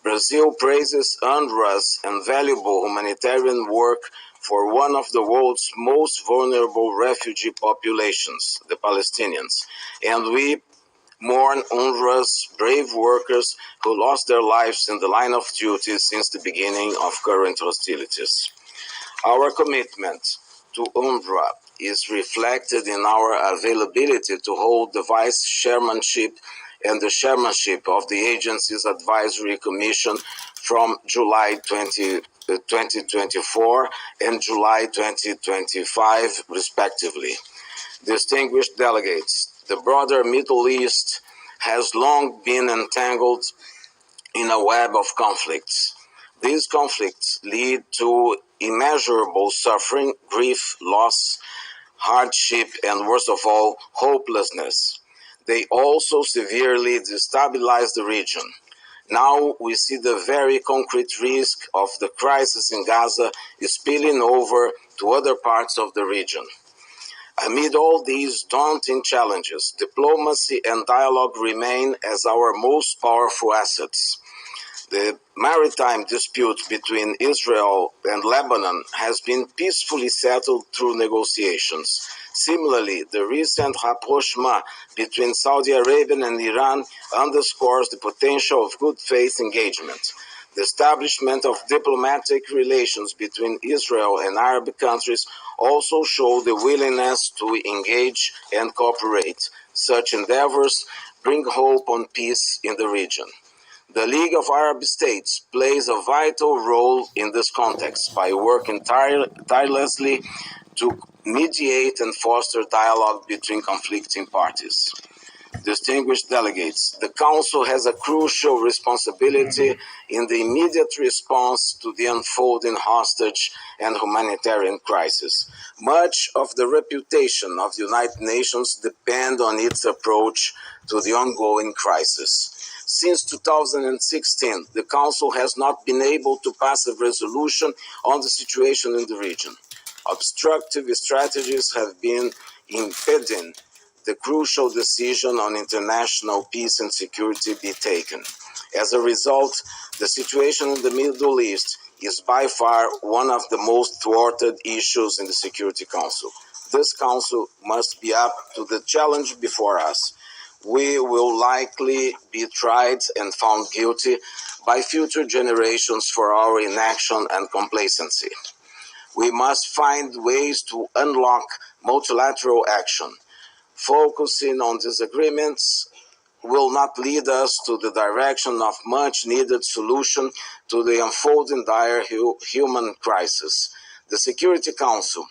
Brazil praises UNRWA's invaluable humanitarian work for one of the world's most vulnerable refugee populations, the Palestinians, and we mourn UNRWA's brave workers who lost their lives in the line of duty since the beginning of current hostilities. Our commitment to UNRWA is reflected in our availability to hold the vice chairmanship and the chairmanship of the agency's advisory commission from July 2024 and July 2025, respectively. Distinguished delegates, the broader Middle East has long been entangled in a web of conflicts. These conflicts lead to immeasurable suffering, grief, loss, hardship, and worst of all, hopelessness. They also severely destabilize the region. Now we see the very concrete risk of the crisis in Gaza spilling over to other parts of the region. Amid all these daunting challenges, diplomacy and dialogue remain as our most powerful assets. The maritime dispute between Israel and Lebanon has been peacefully settled through negotiations. Similarly, the recent rapprochement between Saudi Arabia and Iran underscores the potential of good faith engagement. The establishment of diplomatic relations between Israel and Arab countries also show the willingness to engage and cooperate. Such endeavors bring hope on peace in the region. The League of Arab States plays a vital role in this context by working tirelessly to mediate and foster dialogue between conflicting parties. Distinguished delegates, the Council has a crucial responsibility in the immediate response to the unfolding hostage and humanitarian crisis. Much of the reputation of the United Nations depends on its approach to the ongoing crisis. Since 2016, the Council has not been able to pass a resolution on the situation in the region. Obstructive strategies have been impeding the crucial decision on international peace and security be taken. As a result, the situation in the Middle East is by far one of the most thwarted issues in the Security Council. This Council must be up to the challenge before us. We will likely be tried and found guilty by future generations for our inaction and complacency. We must find ways to unlock multilateral action, Focusing on disagreements will not lead us to the direction of much needed solution to the unfolding dire human crisis. The Security Council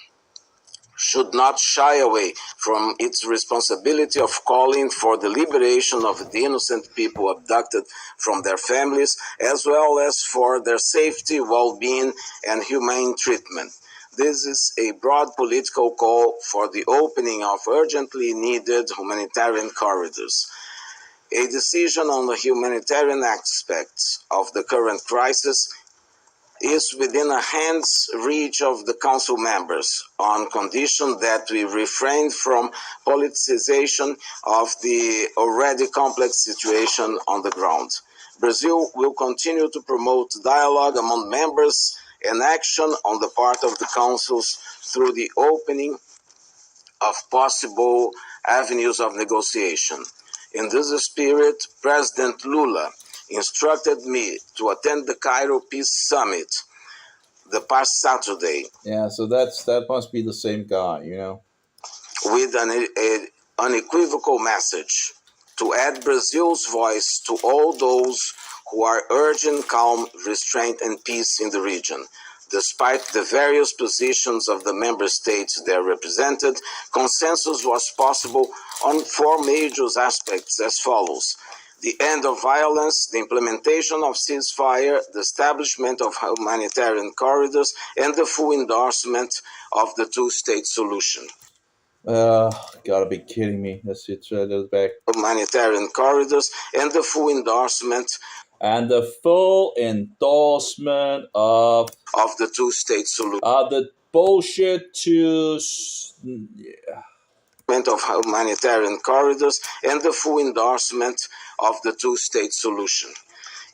should not shy away from its responsibility of calling for the liberation of the innocent people abducted from their families, as well as for their safety, well-being, and humane treatment. This is a broad political call for the opening of urgently needed humanitarian corridors. A decision on the humanitarian aspects of the current crisis is within a hand's reach of the Council members, on condition that we refrain from politicization of the already complex situation on the ground. Brazil will continue to promote dialogue among members and action on the part of the councils through the opening of possible avenues of negotiation. In this spirit, President Lula instructed me to attend the Cairo Peace Summit the past Saturday. Yeah, so that must be the same guy, With an unequivocal message to add Brazil's voice to all those who are urging calm, restraint, and peace in the region. Despite the various positions of the member states there represented, consensus was possible on four major aspects as follows: the end of violence, the implementation of ceasefire, the establishment of humanitarian corridors, and the full endorsement of the two-state solution. Gotta be kidding me. Let's see, try those back. Humanitarian corridors and the full endorsement And the full endorsement of the two-state solution. The bullshit to Of humanitarian corridors and the full endorsement of the two-state solution.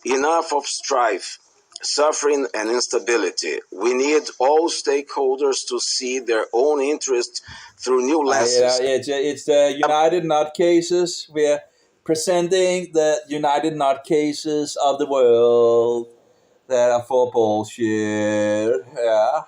Enough of strife, suffering, and instability. We need all stakeholders to see their own interest through new lenses. It's the United Nutcases. We're presenting the United Nutcases of the world that are for bullshit. Yeah.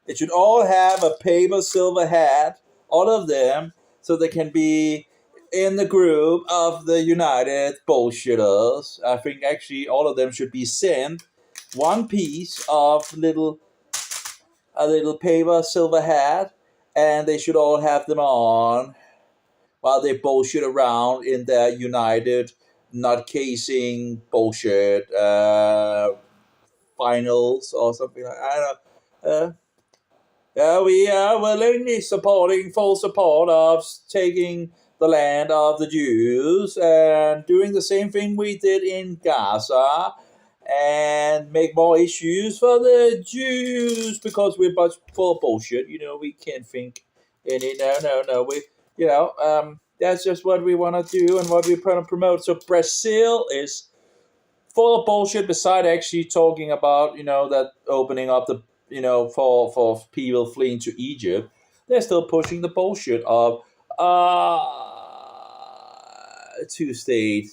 It should all have a paper silver hat, all of them, so they can be in the group of the United Bullshitters. I think actually all of them should be sent one piece of a little paper silver hat, and they should all have them on while they bullshit around in their United Nutcasing bullshit finals or something like that. I don't know. We are willingly supporting full support of taking the land of the Jews and doing the same thing we did in Gaza and make more issues for the Jews because we're full of bullshit. We can't think any. No. That's just what we want to do and what we want to promote. So Brazil is full of bullshit. Beside actually talking about that opening up the for people fleeing to Egypt, they're still pushing the bullshit of two-state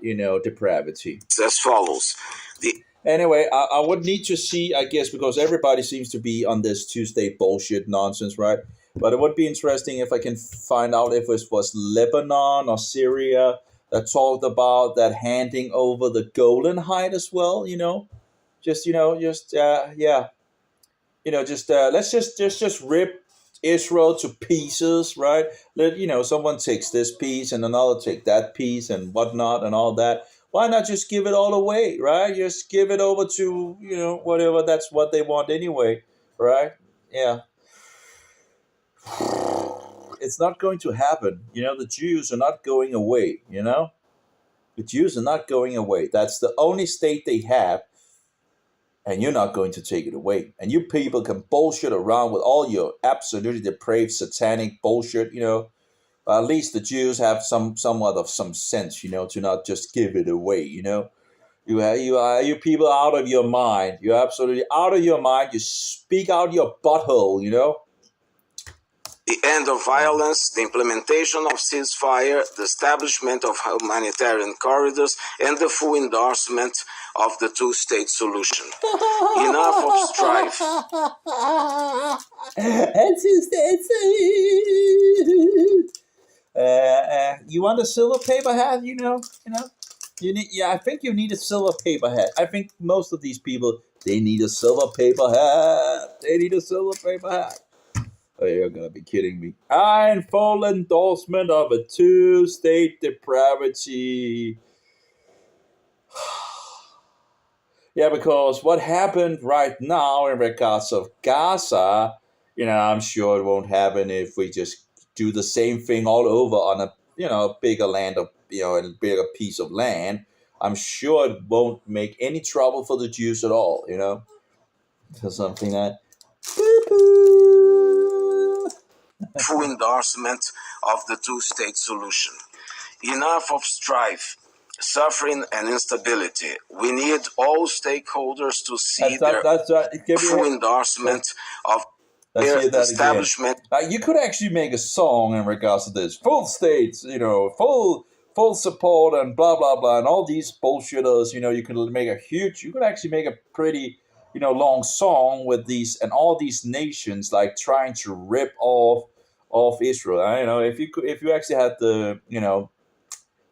depravity. As follows. Anyway, I would need to see, I guess, because everybody seems to be on this two-state bullshit nonsense, right? But it would be interesting if I can find out if it was Lebanon or Syria that talked about that handing over the Golan Heights as well. Let's just rip Israel to pieces, right? Let someone takes this piece and another take that piece and whatnot and all that. Why not just give it all away, right? Just give it over to whatever. That's what they want anyway, right? Yeah. It's not going to happen. The Jews are not going away. The Jews are not going away. That's the only state they have. And you're not going to take it away. And you people can bullshit around with all your absolutely depraved satanic bullshit, at least the Jews have somewhat of some sense, to not just give it away, You people are out of your mind. You're absolutely out of your mind. You speak out your butthole, the end of violence, the implementation of ceasefire, the establishment of humanitarian corridors, and the full endorsement of the two-state solution. Enough of strife. You want a silver paper hat? You know. You need. Yeah, I think you need a silver paper hat. I think most of these people they need a silver paper hat. They need a silver paper hat. Oh, you're gonna be kidding me. In full endorsement of a two-state depravity. Yeah, because what happened right now in regards of Gaza, I'm sure it won't happen if we just do the same thing all over on a, bigger land of, a bigger piece of land. I'm sure it won't make any trouble for the Jews at all, For something that. Full endorsement of the two-state solution. Enough of strife, suffering, and instability. We need all stakeholders to see their full endorsement of their establishment. You could actually make a song in regards to this. Full states, full support and blah, blah, blah, and all these bullshitters, you could actually make a pretty, long song with these and all these nations like trying to rip off Israel. If you actually had the,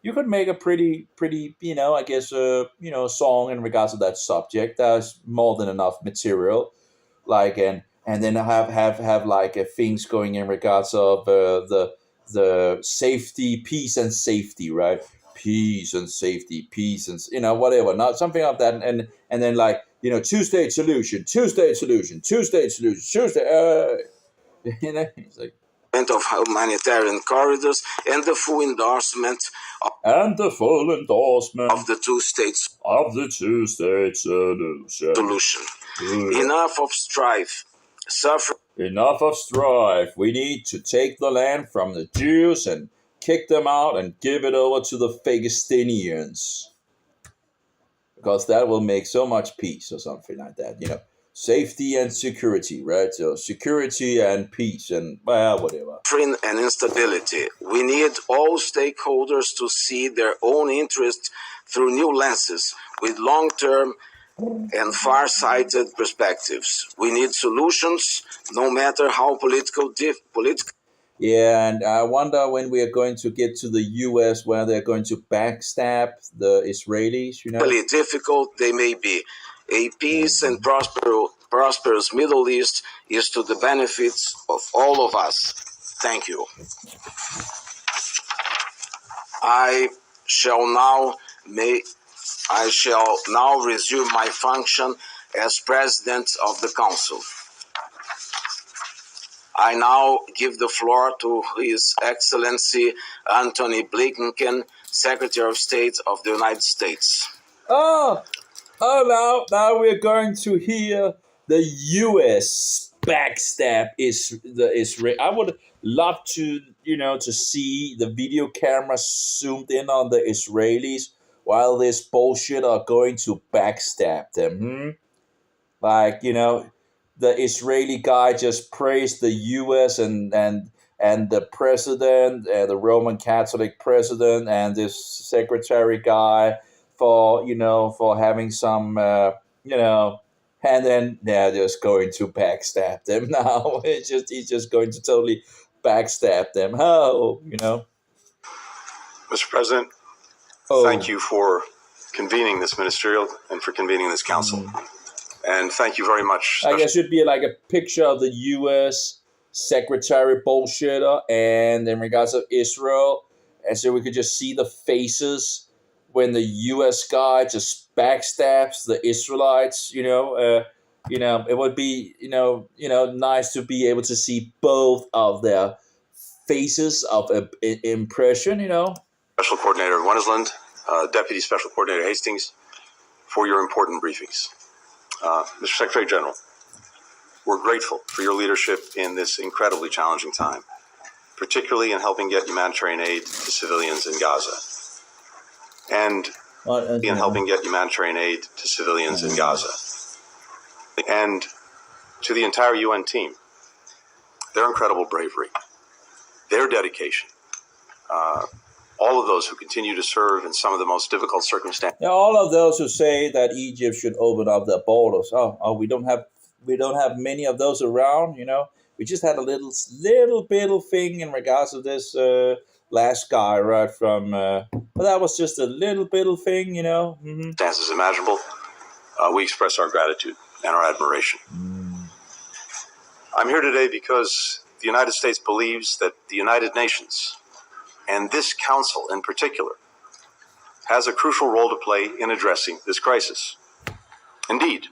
you could make a pretty, I guess, song in regards to that subject. That's more than enough material, like, and then have like things going in regards of the safety, peace and safety, right? Peace and safety, peace and whatever, not something like that, and then like two-state solution, two-state solution, two-state solution, two-state. It's like. Of humanitarian corridors and the full endorsement of the two-state solution. Enough of strife, suffering. Enough of strife. We need to take the land from the Jews and kick them out and give it over to the Philistinians, because that will make so much peace or something like that. Safety and security, right? So security and peace and whatever. Suffering and instability. We need all stakeholders to see their own interests through new lenses with long-term and far-sighted perspectives. We need solutions, no matter how political. Yeah, and I wonder when we are going to get to the U.S. where they're going to backstab the Israelis. Really difficult they may be. A peace and prosperous Middle East is to the benefits of all of us. Thank you. I shall now resume my function as President of the Council. I now give the floor to His Excellency Antony Blinken, Secretary of State of the United States. Now we're going to hear the U.S. backstab the Israel. I would love to, to see the video camera zoomed in on the Israelis while this bullshit are going to backstab them. Like, the Israeli guy just praised the U.S. and the president, the Roman Catholic president, and this secretary guy for having some, and then they're just going to backstab them now. He's just going to totally backstab them. How, Mr. President, thank you for convening this ministerial and for convening this council. And thank you very much. I guess it should be like a picture of the U.S. secretary bullshitter and in regards of Israel. And so we could just see the faces when the U.S. guy just backstabs the Israelites, it would be, nice to be able to see both of their faces of impression, Special Coordinator Wennesland, Deputy Special Coordinator Hastings, for your important briefings. Mr. Secretary General, we're grateful for your leadership in this incredibly challenging time, particularly in helping get humanitarian aid to civilians in Gaza. And in helping get humanitarian aid to civilians in Gaza. And to the entire UN team, their incredible bravery, their dedication, all of those who continue to serve in some of the most difficult circumstances. Yeah, all of those who say that Egypt should open up their borders. We don't have many of those around. We just had a little bit of thing in regards to this last guy, right? But that was just a little bit of thing. Circumstances imaginable. We express our gratitude and our admiration. I'm here today because the United States believes that the United Nations, and this council in particular, has a crucial role to play in addressing this crisis. Indeed,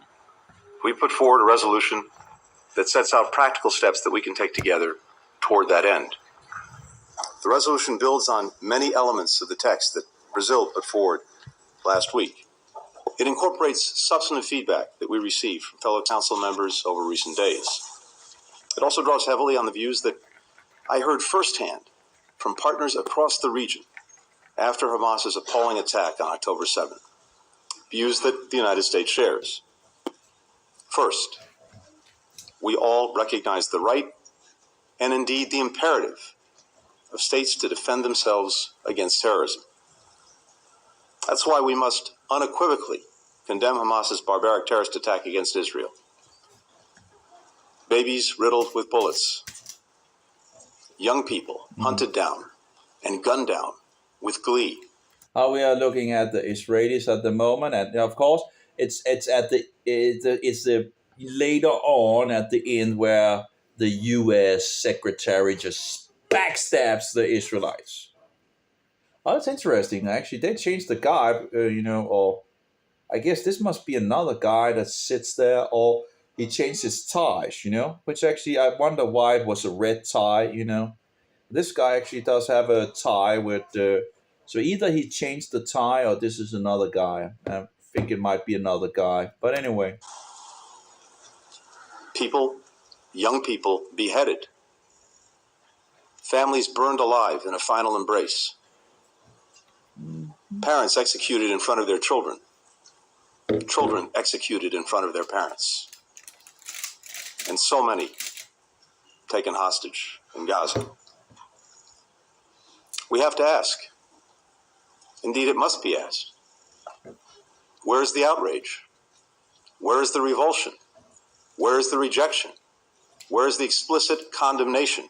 we put forward a resolution that sets out practical steps that we can take together toward that end. The resolution builds on many elements of the text that Brazil put forward last week. It incorporates substantive feedback that we received from fellow council members over recent days. It also draws heavily on the views that I heard firsthand from partners across the region after Hamas's appalling attack on October 7th, views that the United States shares. First, we all recognize the right and indeed the imperative of states to defend themselves against terrorism. That's why we must unequivocally condemn Hamas's barbaric terrorist attack against Israel. Babies riddled with bullets, young people hunted down and gunned down with glee. How we are looking at the Israelis at the moment, and of course, it's the later on at the end where the U.S. secretary just backstabs the Israelites. Oh, that's interesting. Actually, they changed the guy, or I guess this must be another guy that sits there, or he changed his ties, which actually I wonder why it was a red tie, This guy actually does have a tie with so either he changed the tie or this is another guy. I think it might be another guy. But anyway. Young people beheaded. Families burned alive in a final embrace. Parents executed in front of their children. Children executed in front of their parents. And so many taken hostage in Gaza. We have to ask. Indeed, it must be asked. Where is the outrage? Where is the revulsion? Where is the rejection? Where is the explicit condemnation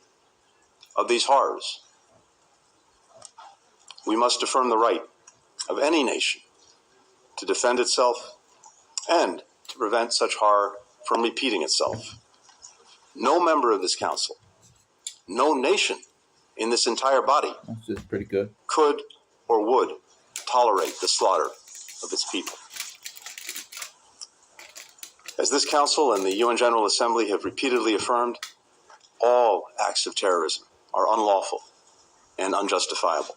of these horrors? We must affirm the right of any nation to defend itself and to prevent such horror from repeating itself. No member of this council, no nation in this entire body That's pretty good. could or would tolerate the slaughter of its people. As this council and the UN General Assembly have repeatedly affirmed, all acts of terrorism are unlawful and unjustifiable.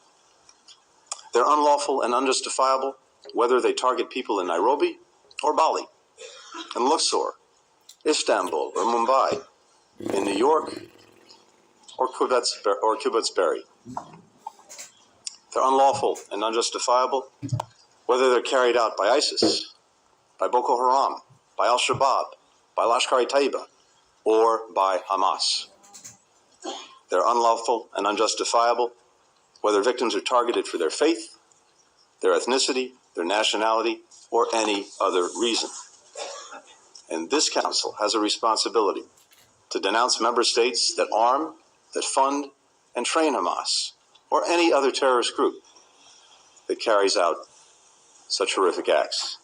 They're unlawful and unjustifiable whether they target people in Nairobi or Bali, in Luxor, Istanbul or Mumbai, in New York or Kibbutz Berry. They're unlawful and unjustifiable whether they're carried out by ISIS, by Boko Haram, by Al-Shabaab, by Lashkar-e-Taiba, or by Hamas. They're unlawful and unjustifiable whether victims are targeted for their faith, their ethnicity, their nationality, or any other reason. And this council has a responsibility to denounce member states that arm, that fund, and train Hamas, or any other terrorist group that carries out such horrific acts.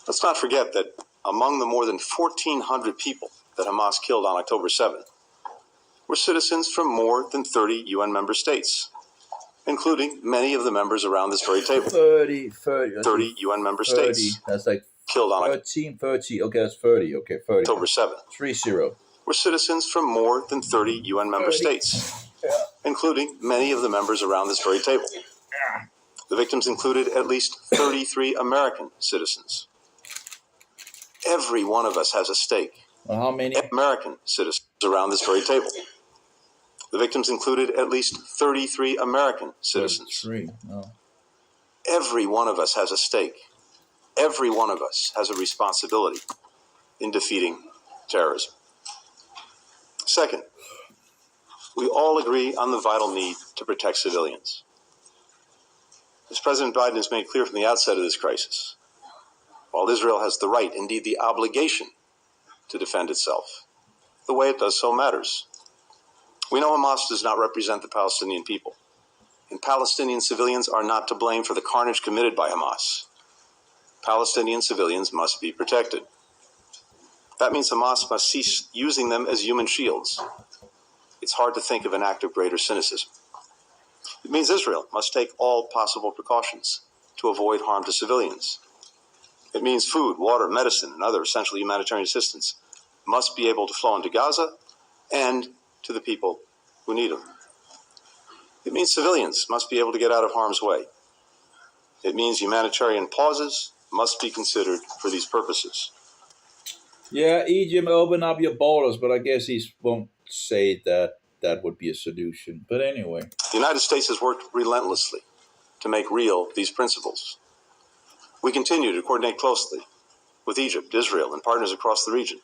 Let's not forget that among the more than 1,400 people that Hamas killed on October 7th were citizens from more than 30 UN member states, including many of the members around this very table. 30 UN member 30. states That's like killed on 30. Okay, that's 30. Okay, 30. October 7th 30. were citizens from more than 30 UN member 30. states, including many of the members around this very table. The victims included at least 33 American citizens. Every one of us has a stake. Well, how many? American citizens around this very table. The victims included at least 33 American citizens. 33. No. Every one of us has a stake. Every one of us has a responsibility in defeating terrorism. Second, we all agree on the vital need to protect civilians. As President Biden has made clear from the outset of this crisis, while Israel has the right, indeed the obligation, to defend itself, the way it does so matters. We know Hamas does not represent the Palestinian people, and Palestinian civilians are not to blame for the carnage committed by Hamas. Palestinian civilians must be protected. That means Hamas must cease using them as human shields. It's hard to think of an act of greater cynicism. It means Israel must take all possible precautions to avoid harm to civilians. It means food, water, medicine, and other essential humanitarian assistance must be able to flow into Gaza and to the people who need them. It means civilians must be able to get out of harm's way. It means humanitarian pauses must be considered for these purposes. Yeah, Egypt, open up your borders, but I guess he won't say that that would be a solution. But anyway. The United States has worked relentlessly to make real these principles. We continue to coordinate closely with Egypt, Israel, and partners across the region,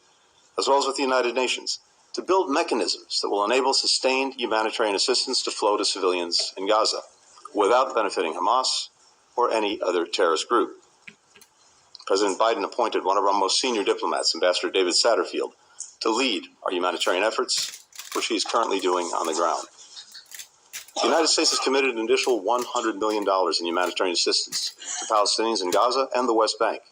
as well as with the United Nations, to build mechanisms that will enable sustained humanitarian assistance to flow to civilians in Gaza without benefiting Hamas or any other terrorist group. President Biden appointed one of our most senior diplomats, Ambassador David Satterfield, to lead our humanitarian efforts, which he is currently doing on the ground. The United States has committed an additional $100 million in humanitarian assistance to Palestinians in Gaza and the West Bank,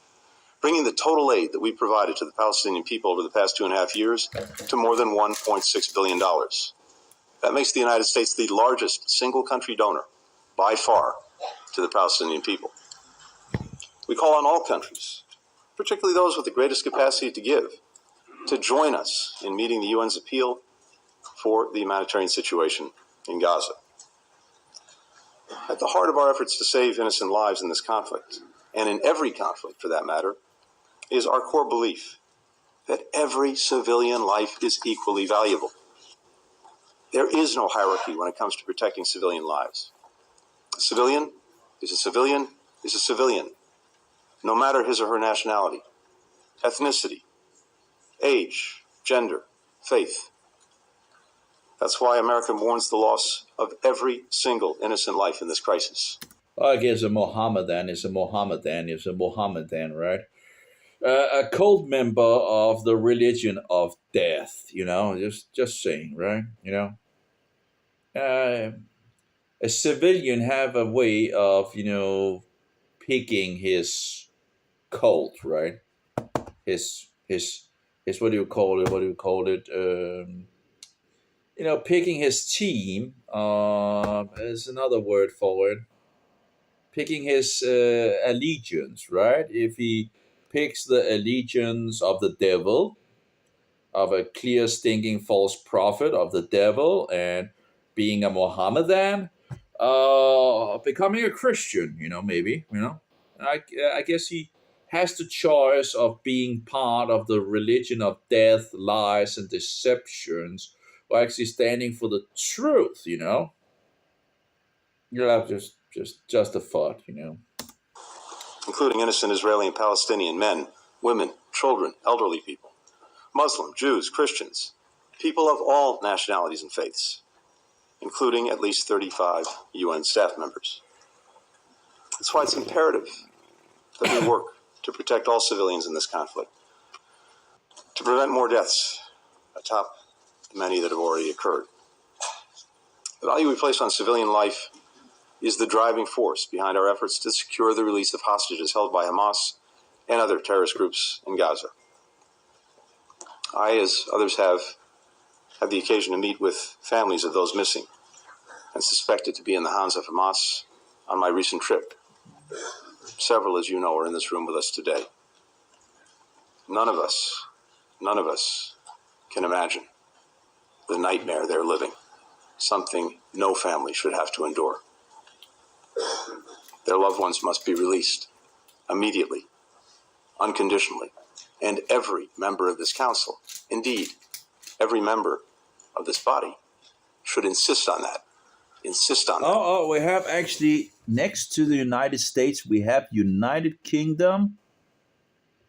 bringing the total aid that we provided to the Palestinian people over the past 2.5 years to more than $1.6 billion. That makes the United States the largest single country donor, by far, to the Palestinian people. We call on all countries, particularly those with the greatest capacity to give, to join us in meeting the UN's appeal for the humanitarian situation in Gaza. At the heart of our efforts to save innocent lives in this conflict, and in every conflict for that matter, is our core belief that every civilian life is equally valuable. There is no hierarchy when it comes to protecting civilian lives. A civilian is a civilian is a civilian, no matter his or her nationality, ethnicity, age, gender, faith. That's why America mourns the loss of every single innocent life in this crisis. I guess a Mohammedan is a Mohammedan is a Mohammedan, right? A cult member of the religion of death, just saying, right? A civilian have a way of, picking his cult, right? His what do you call it? Picking his team is another word for it. Picking his allegiance, right? If he picks the allegiance of the devil, of a clear, stinking false prophet of the devil, and being a Mohammedan, becoming a Christian, maybe, I guess he has the choice of being part of the religion of death, lies, and deceptions, or actually standing for the truth, just a thought, Including innocent Israeli and Palestinian men, women, children, elderly people, Muslim, Jews, Christians, people of all nationalities and faiths, including at least 35 UN staff members. That's why it's imperative that we work to protect all civilians in this conflict, to prevent more deaths atop the many that have already occurred. The value we place on civilian life is the driving force behind our efforts to secure the release of hostages held by Hamas and other terrorist groups in Gaza. I, as others have, had the occasion to meet with families of those missing and suspected to be in the hands of Hamas on my recent trip. Several, as you know, are in this room with us today. None of us can imagine the nightmare they're living, something no family should have to endure. Their loved ones must be released immediately, unconditionally, and every member of this council, indeed, every member of this body, should insist on that. Oh, we have actually, next to the United States, we have United Kingdom.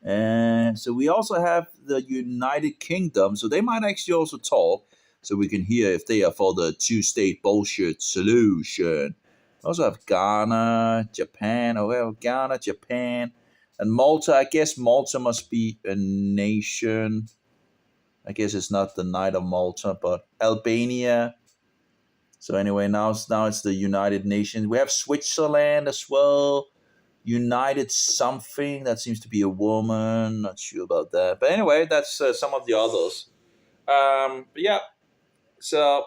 And so we also have the United Kingdom. So they might actually also talk. so we can hear if they are for the two-state bullshit solution. We also have Ghana, Japan, Ghana, Japan, and Malta. I guess Malta must be a nation. I guess it's not the Knight of Malta, but Albania. So anyway, now it's the United Nations. We have Switzerland as well. United something. That seems to be a woman. Not sure about that. But anyway, that's some of the others. But yeah, so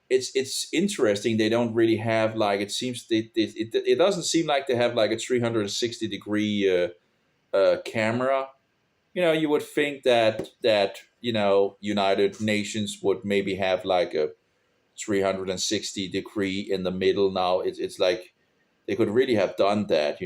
it's interesting. They don't really have like, it seems it doesn't seem like they have like a 360-degree camera. You would think that United Nations would maybe have like a 360-degree in the middle. Now it's like they could really have done that.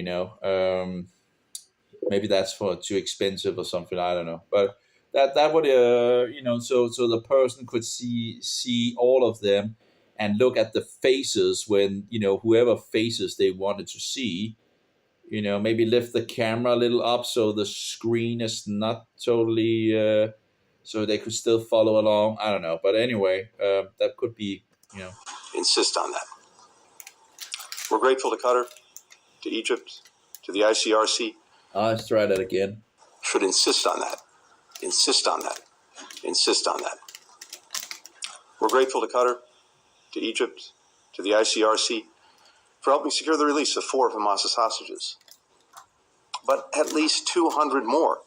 Maybe that's for too expensive or something. I don't know, but that would so the person could see all of them and look at the faces when whoever faces they wanted to see. Maybe lift the camera a little up so the screen is not totally so they could still follow along. I don't know, but anyway, that could be Insist on that. We're grateful to Qatar, to Egypt, to the ICRC. Let's try that again. Should insist on that. Insist on that. Insist on that. We're grateful to Qatar, to Egypt, to the ICRC for helping secure the release of 4 of Hamas's hostages. But at least 200 more,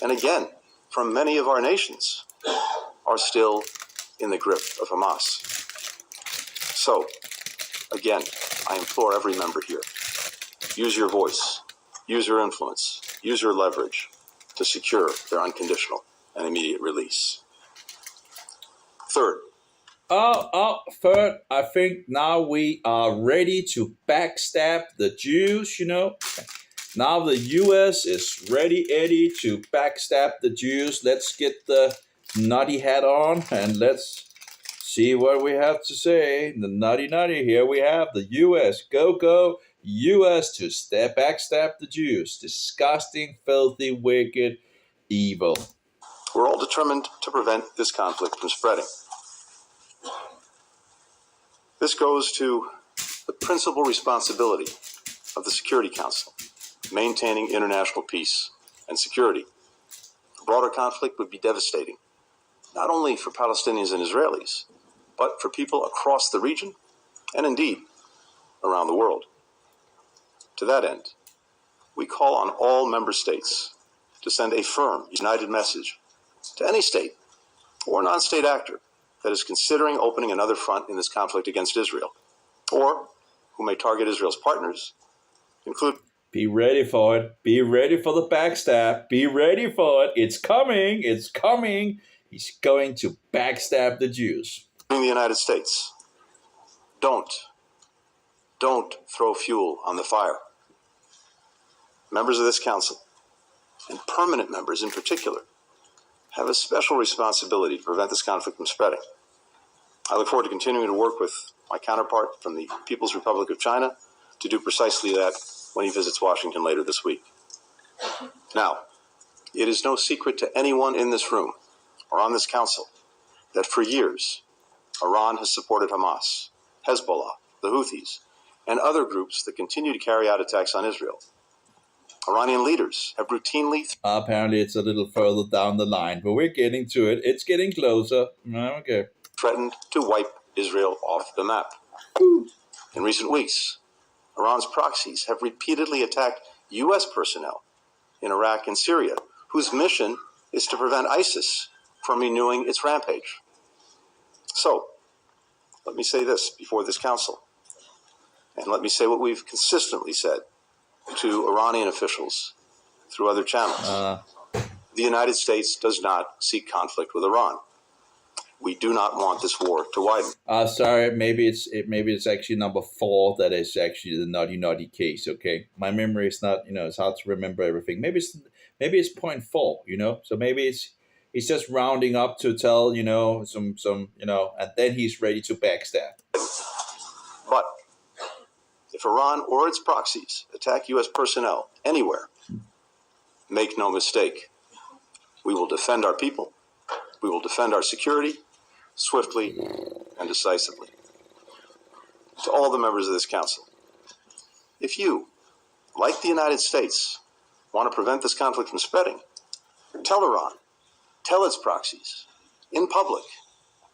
and again, from many of our nations, are still in the grip of Hamas. So, again, I implore every member here, use your voice, use your influence, use your leverage to secure their unconditional and immediate release. Third, third, I think now we are ready to backstab the Jews, Now the U.S. is ready, Eddie, to backstab the Jews. Let's get the nutty hat on and let's see what we have to say. The nutty, here we have the U.S. Go, U.S. to backstab the Jews. Disgusting, filthy, wicked, evil. we're all determined to prevent this conflict from spreading. This goes to the principal responsibility of the Security Council, maintaining international peace and security. A broader conflict would be devastating, not only for Palestinians and Israelis, but for people across the region and indeed around the world. To that end, we call on all member states to send a firm, united message to any state or non-state actor that is considering opening another front in this conflict against Israel, or who may target Israel's partners, include. Be ready for it. Be ready for the backstab. Be ready for it. It's coming. It's coming. He's going to backstab the Jews. In the United States, don't throw fuel on the fire. Members of this council, and permanent members in particular, have a special responsibility to prevent this conflict from spreading. I look forward to continuing to work with my counterpart from the People's Republic of China to do precisely that when he visits Washington later this week. Now, it is no secret to anyone in this room or on this council that for years, Iran has supported Hamas, Hezbollah, the Houthis, and other groups that continue to carry out attacks on Israel. Iranian leaders have routinely... Apparently it's a little further down the line, but we're getting to it. It's getting closer. Okay. ...threatened to wipe Israel off the map. In recent weeks, Iran's proxies have repeatedly attacked U.S. personnel in Iraq and Syria, whose mission is to prevent ISIS from renewing its rampage. So, let me say this before this council, and let me say what we've consistently said to Iranian officials through other channels. The United States does not seek conflict with Iran. We do not want this war to widen. Sorry, maybe it's actually number 4 that is actually the naughty case. Okay, my memory is not, it's hard to remember everything. Maybe it's point 4. So maybe he's just rounding up to tell some and then he's ready to backstab. But if Iran or its proxies attack U.S. personnel anywhere, make no mistake, we will defend our people, we will defend our security, swiftly and decisively. To all the members of this council, if you, like the United States, want to prevent this conflict from spreading, tell Iran, tell its proxies, in public,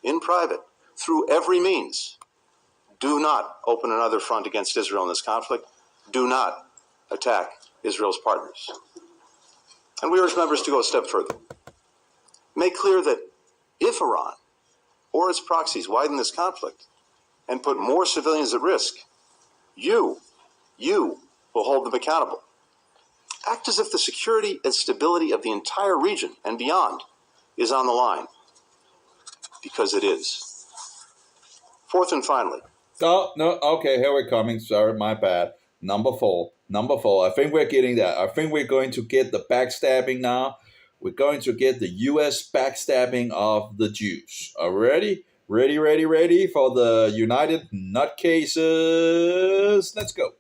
in private, through every means, do not open another front against Israel in this conflict. Do not attack Israel's partners. And we urge members to go a step further. Make clear that if Iran or its proxies widen this conflict and put more civilians at risk, you will hold them accountable. Act as if the security and stability of the entire region and beyond is on the line, because it is. Fourth and finally. Oh, no, okay, here we're coming. Sorry, my bad. Number four. I think we're getting that. I think we're going to get the backstabbing now. We're going to get the U.S. backstabbing of the Jews. Ready? Ready for the United Nutcases. Let's go.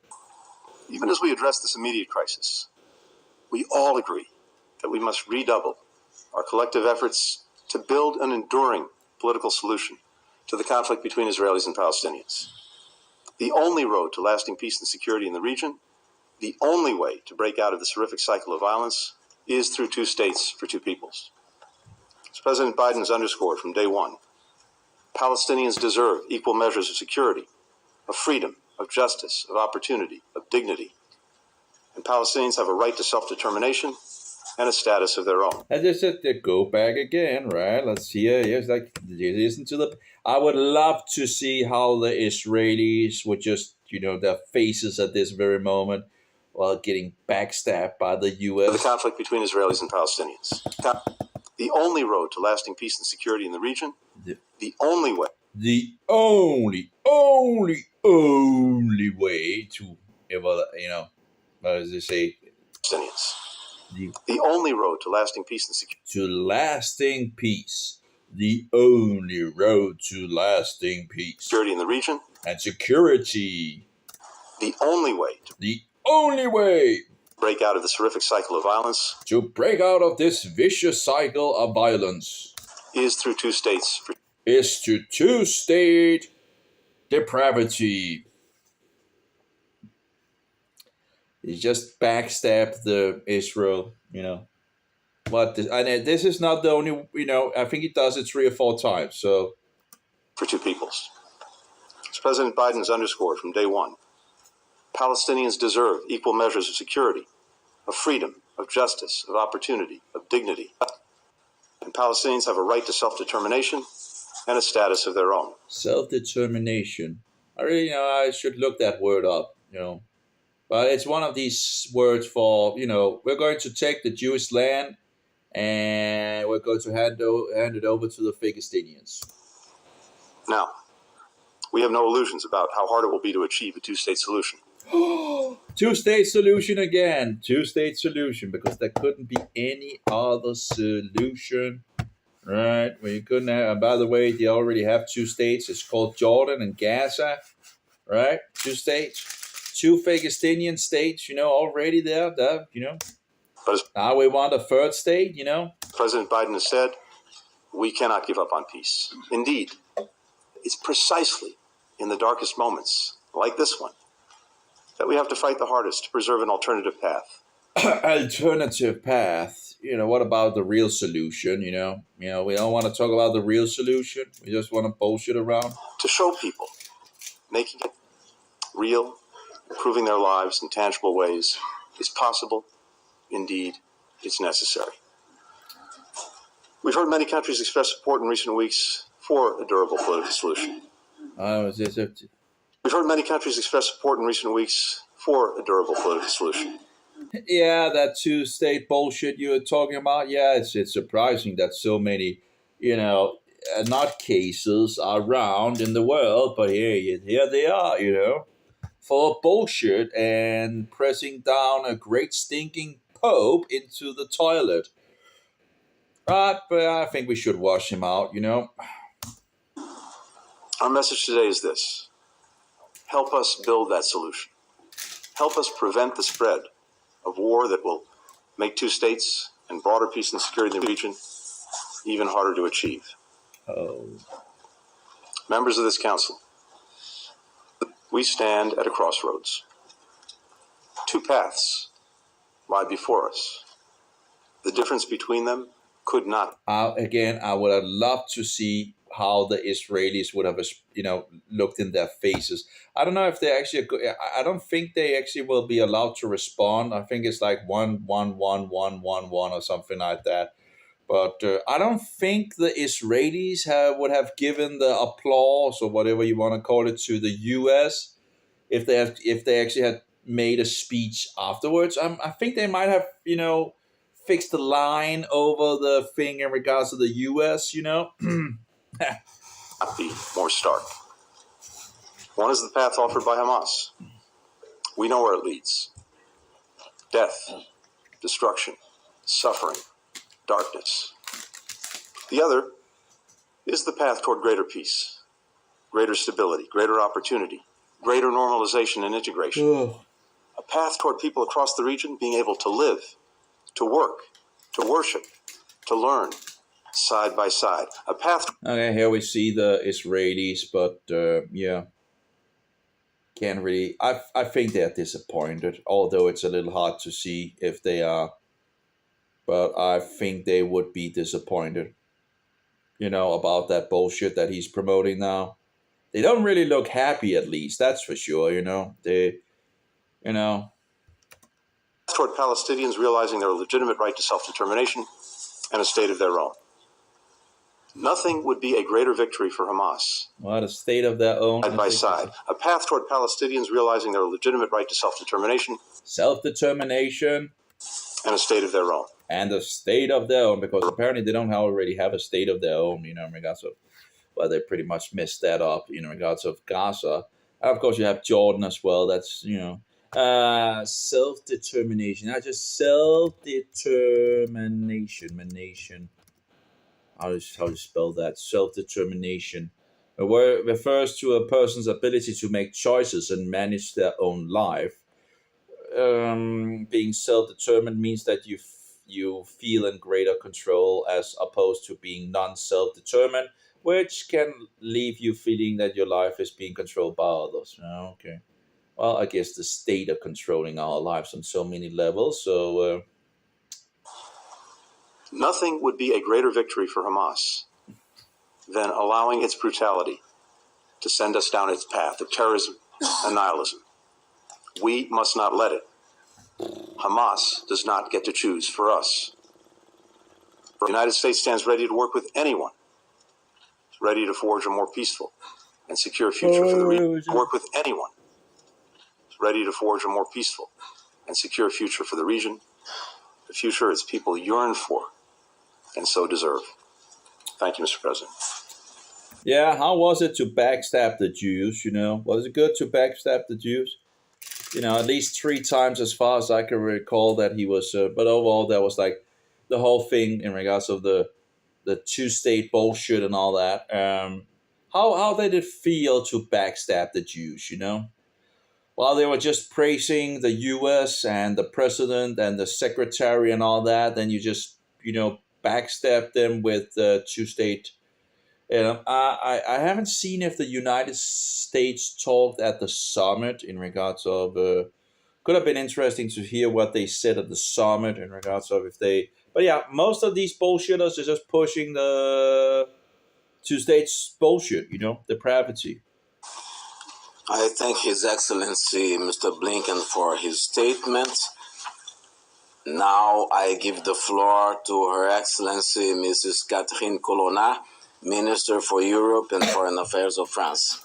Even as we address this immediate crisis, we all agree that we must redouble our collective efforts to build an enduring political solution to the conflict between Israelis and Palestinians. The only road to lasting peace and security in the region, the only way to break out of this horrific cycle of violence, is through two states for two peoples. As President Biden has underscored from day one, Palestinians deserve equal measures of security, of freedom, of justice, of opportunity, of dignity. And Palestinians have a right to self-determination and a status of their own. I just said to go back again, right? Let's hear. Yes, like listen to the. I would love to see how the Israelis would just, their faces at this very moment while getting backstabbed by the U.S. The conflict between Israelis and Palestinians. The only road to lasting peace and security in the region. The only way. The only way to ever, what does it say? Palestinians. The only road to lasting peace and security. To lasting peace. The only road to lasting peace. Security in the region. And security. The only way. The only way. Break out of this horrific cycle of violence. To break out of this vicious cycle of violence. Is through two states. Is to two-state depravity. He just backstabbed the Israel, But this is not the only, I think he does it 3 or 4 times. So, for two peoples. As President Biden has underscored from day one, Palestinians deserve equal measures of security, of freedom, of justice, of opportunity, of dignity. And Palestinians have a right to self-determination and a status of their own. Self-determination. I really, I should look that word up, But it's one of these words for, we're going to take the Jewish land and we're going to hand it over to the Philistines. Now, we have no illusions about how hard it will be to achieve a two-state solution. Two-state solution again. Two-state solution, because there couldn't be any other solution. Right? Well, you couldn't have, and by the way, they already have 2 states. It's called Jordan and Gaza. Right? 2 states. 2 Philistinian states, already there, But now we want a 3rd state, President Biden has said, we cannot give up on peace. Indeed, it's precisely in the darkest moments, like this one, that we have to fight the hardest to preserve an alternative path. Alternative path. What about the real solution, we don't want to talk about the real solution. We just want to bullshit around. To show people, making it real, improving their lives in tangible ways is possible. Indeed, it's necessary. We've heard many countries express support in recent weeks for a durable political solution. We've heard many countries express support in recent weeks for a durable political solution. Yeah, that 2-state bullshit you were talking about. Yeah, it's surprising that so many, nutcases are around in the world, but here they are, full of bullshit and pressing down a great stinking Pope into the toilet. Right, but I think we should wash him out, Our message today is this. Help us build that solution. Help us prevent the spread of war that will make 2 states and broader peace and security in the region even harder to achieve. Oh. Members of this council, we stand at a crossroads. Two paths lie before us. The difference between them could not. Again, I would have loved to see how the Israelis would have, looked in their faces. I don't know if they actually. I don't think they actually will be allowed to respond. I think it's like 1-1-1-1-1-1 or something like that. But I don't think the Israelis would have given the applause or whatever you want to call it to the U.S. if they actually had made a speech afterwards. I think they might have fixed the line over the thing in regards to the U.S. Not be more stark. One is the path offered by Hamas. We know where it leads. Death, destruction, suffering, darkness. The other is the path toward greater peace, greater stability, greater opportunity, greater normalization and integration. Ugh. A path toward people across the region being able to live, to work, to worship, to learn, side by side. A path. Okay, here we see the Israelis, but can't really. I think they're disappointed, although it's a little hard to see if they are. But I think they would be disappointed, about that bullshit that he's promoting now. They don't really look happy, at least, that's for sure, They, Toward Palestinians realizing their legitimate right to self-determination and a state of their own. Nothing would be a greater victory for Hamas. What, a state of their own? Side by side. A path toward Palestinians realizing their legitimate right to self-determination. Self-determination. And a state of their own. And a state of their own, because apparently they don't already have a state of their own, in regards of, well, they pretty much messed that up, in regards of Gaza. And of course, you have Jordan as well. That's, self-determination. Not just self-determination. How do you spell that? Self-determination. A word refers to a person's ability to make choices and manage their own life. Being self-determined means that you feel in greater control as opposed to being non-self-determined, which can leave you feeling that your life is being controlled by others. Okay. Well, I guess the state of controlling our lives on so many levels. So nothing would be a greater victory for Hamas than allowing its brutality to send us down its path of terrorism and nihilism. We must not let it. Hamas does not get to choose for us. The United States stands ready to work with anyone, ready to forge a more peaceful and secure future for the region. Work with anyone, ready to forge a more peaceful and secure future for the region, the future its people yearn for and so deserve. Thank you, Mr. President. Yeah, how was it to backstab the Jews, Was it good to backstab the Jews? At least 3 times as far as I can recall that he was, but overall that was like the whole thing in regards of the 2-state bullshit and all that. How did it feel to backstab the Jews, While they were just praising the U.S. and the president and the secretary and all that, then you just, backstab them with the 2-state. I haven't seen if the United States talked at the summit in regards of. Could have been interesting to hear what they said at the summit in regards of if they. But yeah, most of these bullshitters are just pushing the 2-states bullshit, depravity. I thank His Excellency Mr. Blinken for his statement. Now I give the floor to Her Excellency Mrs. Catherine Colonna, Minister for Europe and Foreign Affairs of France.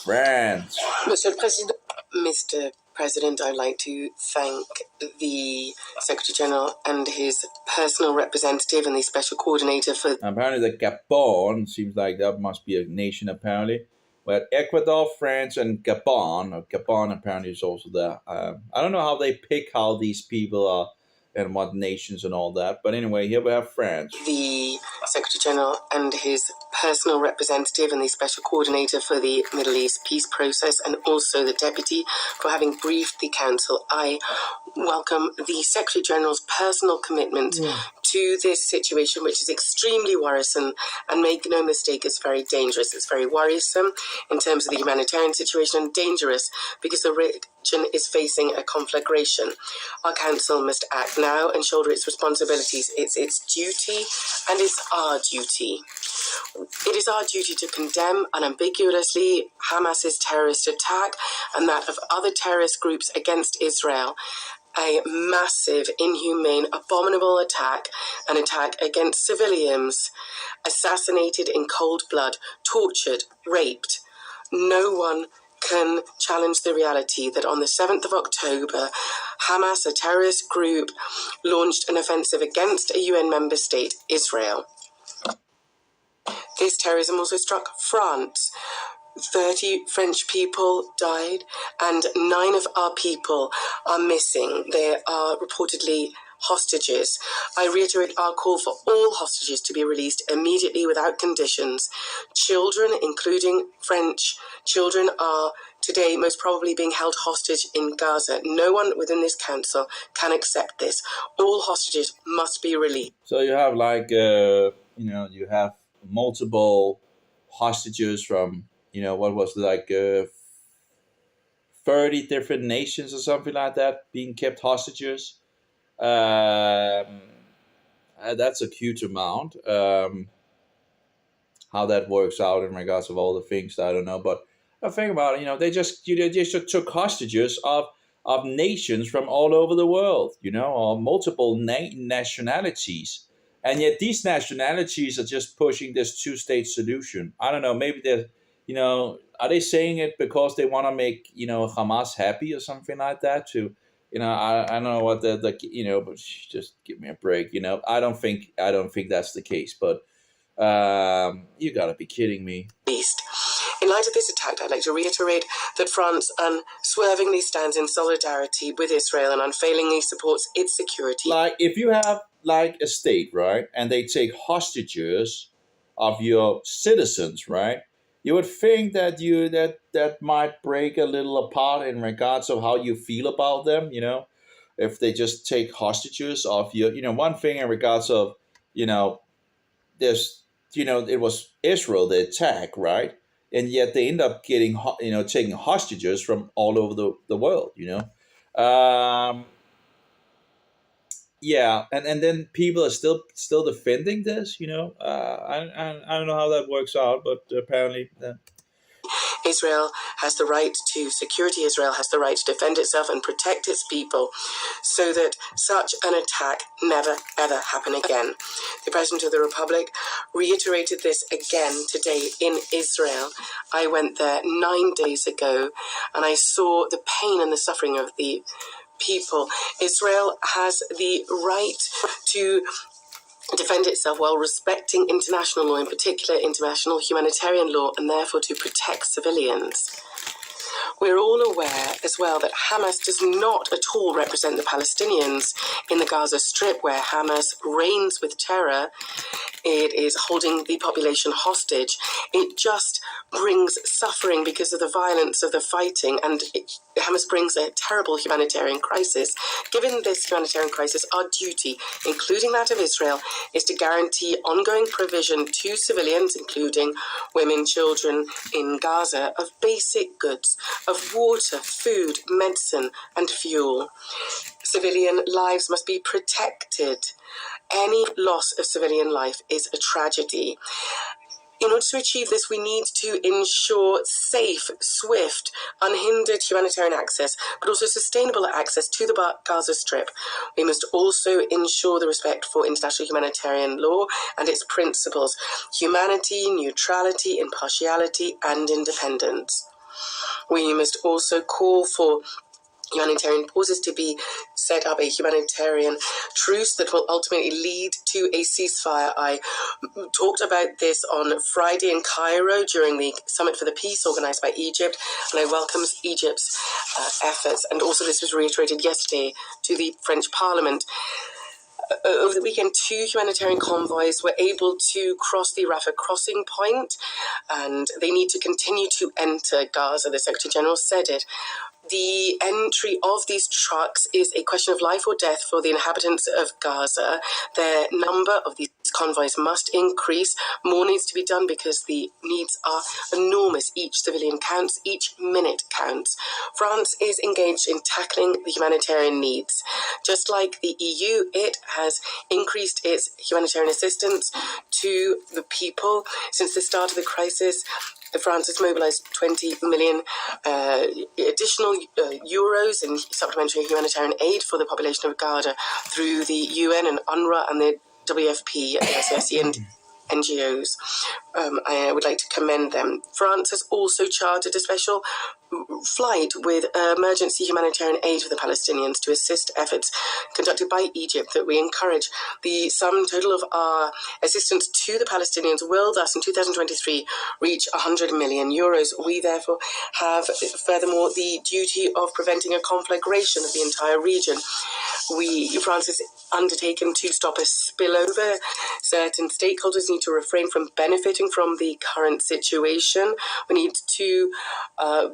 France. Mr. President, I'd like to thank the Secretary General and his personal representative and the Special Coordinator for... Apparently the Gabon, seems like that must be a nation apparently. But Ecuador, France, and Gabon. Gabon apparently is also there. I don't know how they pick how these people are and what nations and all that. But anyway, here we have France. The Secretary General and his personal representative and the Special Coordinator for the Middle East peace process, and also the Deputy for having briefed the Council. I welcome the Secretary General's personal commitment to this situation, which is extremely worrisome, and make no mistake, it's very dangerous. It's very worrisome in terms of the humanitarian situation, and dangerous because the region is facing a conflagration. Our council must act now and shoulder its responsibilities. It's its duty, and it's our duty. It is our duty to condemn unambiguously Hamas's terrorist attack and that of other terrorist groups against Israel. A massive, inhumane, abominable attack, an attack against civilians, assassinated in cold blood, tortured, raped. No one can challenge the reality that on the 7th of October, Hamas, a terrorist group, launched an offensive against a UN member state, Israel. This terrorism also struck France. 30 French people died, and 9 of our people are missing. They are reportedly hostages. I reiterate our call for all hostages to be released immediately without conditions. Children, including French children, are today most probably being held hostage in Gaza. No one within this council can accept this. All hostages must be released. So you have you have multiple hostages from, what was it, 30 different nations or something like that being kept hostages. That's a huge amount. How that works out in regards of all the things, I don't know. But I think about it, they just took hostages of nations from all over the world, or multiple nationalities. And yet these nationalities are just pushing this two-state solution. I don't know, maybe they're, are they saying it because they want to make, Hamas happy or something like that? I don't know what but just give me a break. I don't think that's the case. But you gotta be kidding me. In light of this attack, I'd like to reiterate that France unswervingly stands in solidarity with Israel and unfailingly supports its security. Like, if you have a state, right, and they take hostages of your citizens, right, you would think that that might break a little apart in regards of how you feel about them, if they just take hostages of your, one thing in regards of, there's, it was Israel, the attack, right? And yet they end up getting, taking hostages from all over the world, Yeah, and then people are still defending this, I don't know how that works out, but apparently. Israel has the right to security. Israel has the right to defend itself and protect its people so that such an attack never, ever happen again. The President of the Republic reiterated this again today in Israel. I went there 9 days ago and I saw the pain and the suffering of the people. Israel has the right to defend itself while respecting international law, in particular international humanitarian law, and therefore to protect civilians. We're all aware as well that Hamas does not at all represent the Palestinians in the Gaza Strip, where Hamas reigns with terror. It is holding the population hostage. It just brings suffering because of the violence of the fighting, and Hamas brings a terrible humanitarian crisis. Given this humanitarian crisis, our duty, including that of Israel, is to guarantee ongoing provision to civilians, including women, children in Gaza, of basic goods, of water, food, medicine, and fuel. Civilian lives must be protected. Any loss of civilian life is a tragedy. In order to achieve this, we need to ensure safe, swift, unhindered humanitarian access, but also sustainable access to the Gaza Strip. We must also ensure the respect for international humanitarian law and its principles: humanity, neutrality, impartiality, and independence. We must also call for humanitarian pauses to be set up, a humanitarian truce that will ultimately lead to a ceasefire. I talked about this on Friday in Cairo during the Summit for the Peace organised by Egypt, and I welcome Egypt's efforts. And also this was reiterated yesterday to the French Parliament. Over the weekend, 2 humanitarian convoys were able to cross the Rafah crossing point, and they need to continue to enter Gaza. The Secretary General said it. The entry of these trucks is a question of life or death for the inhabitants of Gaza. The number of these convoys must increase. More needs to be done because the needs are enormous. Each civilian counts, each minute counts. France is engaged in tackling the humanitarian needs. Just like the EU, it has increased its humanitarian assistance to the people. Since the start of the crisis, France has mobilized 20 million additional euros in supplementary humanitarian aid for the population of Gaza through the UN and UNRWA and the WFP and the ICRC and NGOs. I would like to commend them. France has also chartered a special flight with emergency humanitarian aid for the Palestinians to assist efforts conducted by Egypt that we encourage. The sum total of our assistance to the Palestinians will thus in 2023 reach 100 million euros. We therefore have furthermore the duty of preventing a conflagration of the entire region. France has undertaken to stop a spillover. Certain stakeholders need to refrain from benefiting from the current situation. We need to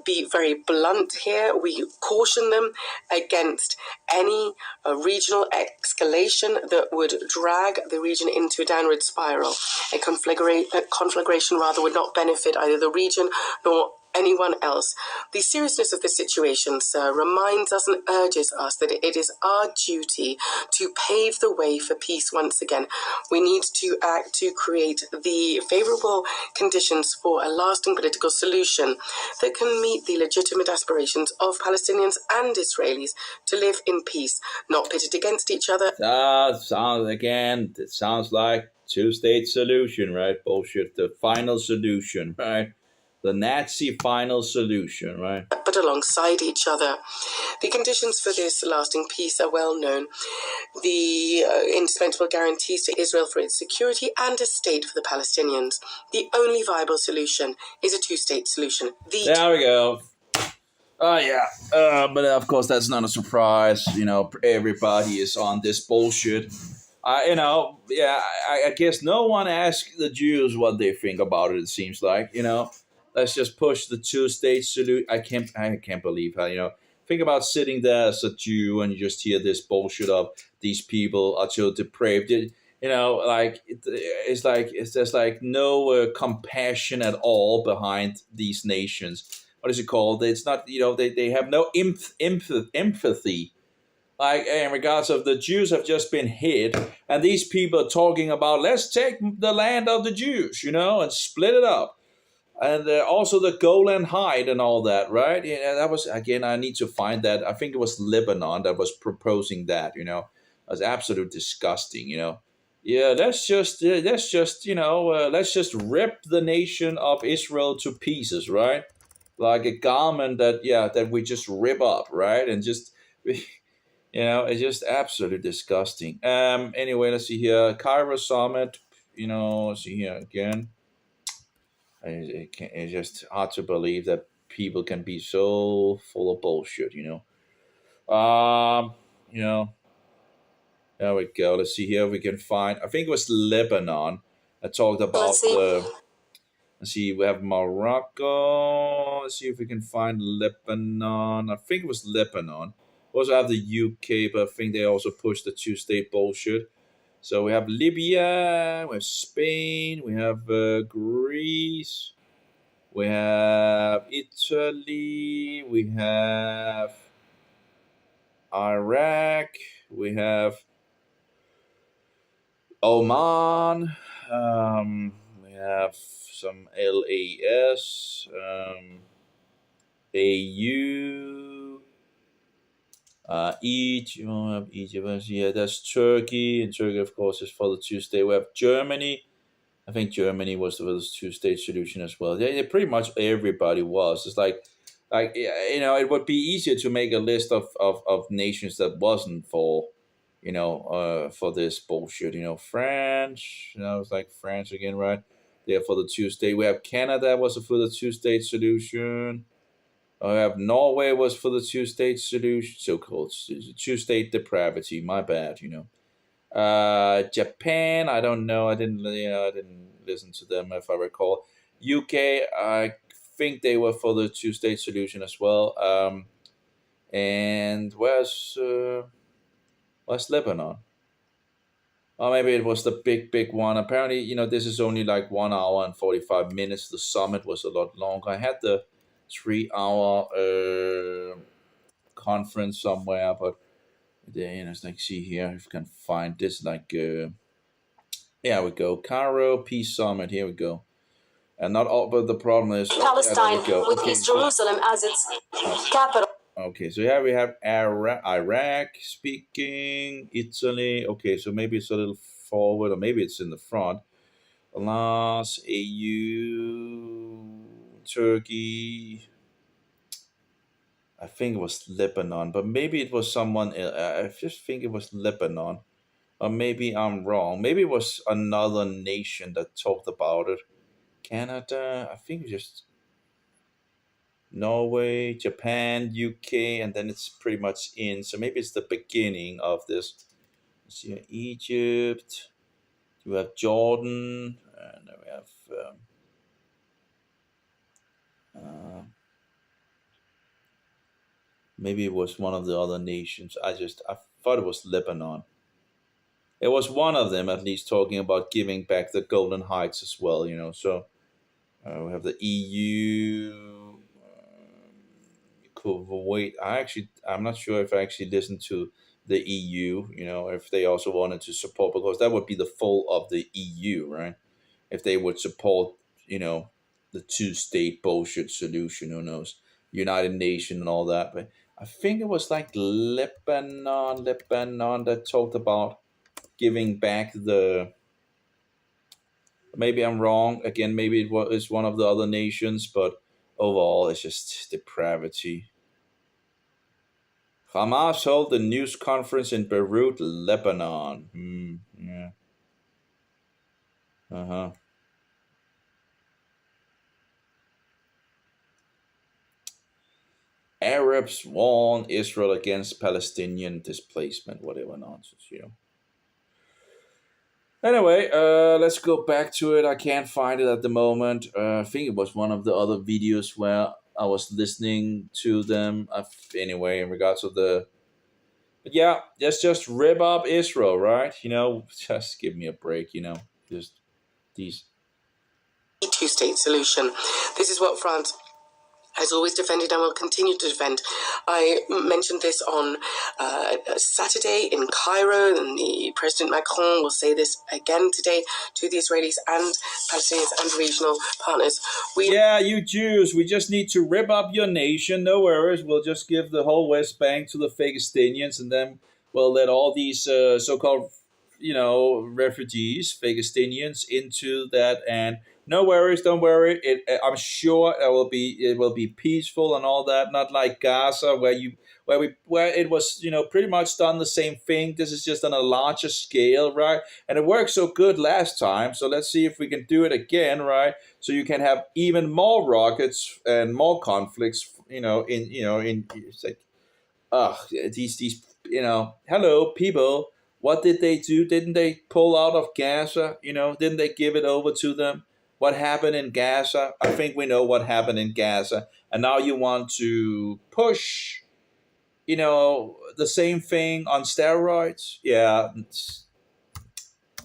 be very blunt here. We caution them against any regional escalation that would drag the region into a downward spiral. A conflagration rather would not benefit either the region nor anyone else. The seriousness of the situation, sir, reminds us and urges us that it is our duty to pave the way for peace once again. We need to act to create the favourable conditions for a lasting political solution that can meet the legitimate aspirations of Palestinians and Israelis to live in peace, not pitted against each other. It sounds like two-state solution, right? Bullshit. The final solution, right? The Nazi final solution, right? But alongside each other. The conditions for this lasting peace are well known. The indispensable guarantees to Israel for its security and a state for the Palestinians. The only viable solution is a two-state solution. There we go. Oh, yeah. But of course, that's not a surprise. Everybody is on this bullshit. I guess no one asked the Jews what they think about it, it seems like, Let's just push the two-state solution. I can't believe how, think about sitting there as a Jew and you just hear this bullshit of these people are so depraved. There's like no compassion at all behind these nations. What is it called? It's not, they have no empathy. Like in regards of the Jews have just been hit, and these people are talking about let's take the land of the Jews, and split it up. And also the Golan Heights and all that, right? Yeah, that was, again, I need to find that. I think it was Lebanon that was proposing that, It was absolutely disgusting, Yeah, let's just rip the nation of Israel to pieces, right? Like a garment that we just rip up, right? And just, it's just absolutely disgusting. Anyway, let's see here. Cairo Summit, let's see here again. It's just hard to believe that people can be so full of bullshit, There we go. Let's see here if we can find. I think it was Lebanon. I talked about let's see, we have Morocco. Let's see if we can find Lebanon. I think it was Lebanon. We also have the UK, but I think they also pushed the two-state bullshit. So we have Libya, we have Spain, we have Greece, we have Italy, we have Iraq, we have Oman, we have some LAS, AU, Egypt, yeah, that's Turkey, and Turkey, of course, is for the two-state. We have Germany. I think Germany was the two-state solution as well. Yeah, pretty much everybody was. It's like it would be easier to make a list of nations that wasn't for, for this bullshit. France. It's like France again, right? They're for the two-state. We have Canada was for the two-state solution. I have Norway was for the two-state solution, so-called two-state depravity. My bad, Japan, I don't know. I didn't listen to them if I recall. UK, I think they were for the two-state solution as well. And where's Lebanon? Or maybe it was the big one. Apparently, this is only like 1 hour and 45 minutes. The summit was a lot longer. I had the 3 hour conference somewhere, but it's like, see here if you can find this, like here we go, Cairo Peace Summit. Here we go. And not all, but the problem is Palestine with okay, East Jerusalem as its capital. Okay, so here we have Iraq speaking, Italy. Okay, so maybe it's a little forward, or maybe it's in the front. Alas, EU, Turkey. I think it was Lebanon, but maybe it was someone. I just think it was Lebanon, or maybe I'm wrong. Maybe it was another nation that talked about it. Canada. I think just Norway, Japan, UK, and then it's pretty much in. So maybe it's the beginning of this. Let's see, Egypt. We have Jordan, and then we have maybe it was one of the other nations. I thought it was Lebanon. It was one of them, at least, talking about giving back the Golden Heights as well. So we have the EU. Kuwait. I'm not sure if I actually listened to the EU. If they also wanted to support, because that would be the fault of the EU, right? If they would support, the two-state bullshit solution, who knows? United Nations and all that. But I think it was like Lebanon that talked about giving back the. Maybe I'm wrong. Again, maybe it was one of the other nations, but overall, it's just depravity. Hamas held a news conference in Beirut, Lebanon. Yeah. Arabs warn Israel against Palestinian displacement, whatever nonsense, Anyway, let's go back to it. I can't find it at the moment. I think it was one of the other videos where I was listening to them. Anyway, in regards to the... But yeah, just rip up Israel, right? Just give me a break, Just these... Two-state solution. This is what France has always defended and will continue to defend. I mentioned this on Saturday in Cairo, and the President Macron will say this again today to the Israelis and Palestinians and regional partners. Yeah, you Jews, we just need to rip up your nation. No worries. We'll just give the whole West Bank to the Philistinians, and then we'll let all these so-called, refugees, Philistinians, into that. And no worries, don't worry. I'm sure it will be peaceful and all that. Not like Gaza, where it was pretty much done the same thing. This is just on a larger scale, right? And it worked so good last time. So let's see if we can do it again, right? So you can have even more rockets and more conflicts. It's like, these hello people. What did they do? Didn't they pull out of Gaza? Didn't they give it over to them? What happened in Gaza? I think we know what happened in Gaza. And now you want to push, the same thing on steroids? Yeah.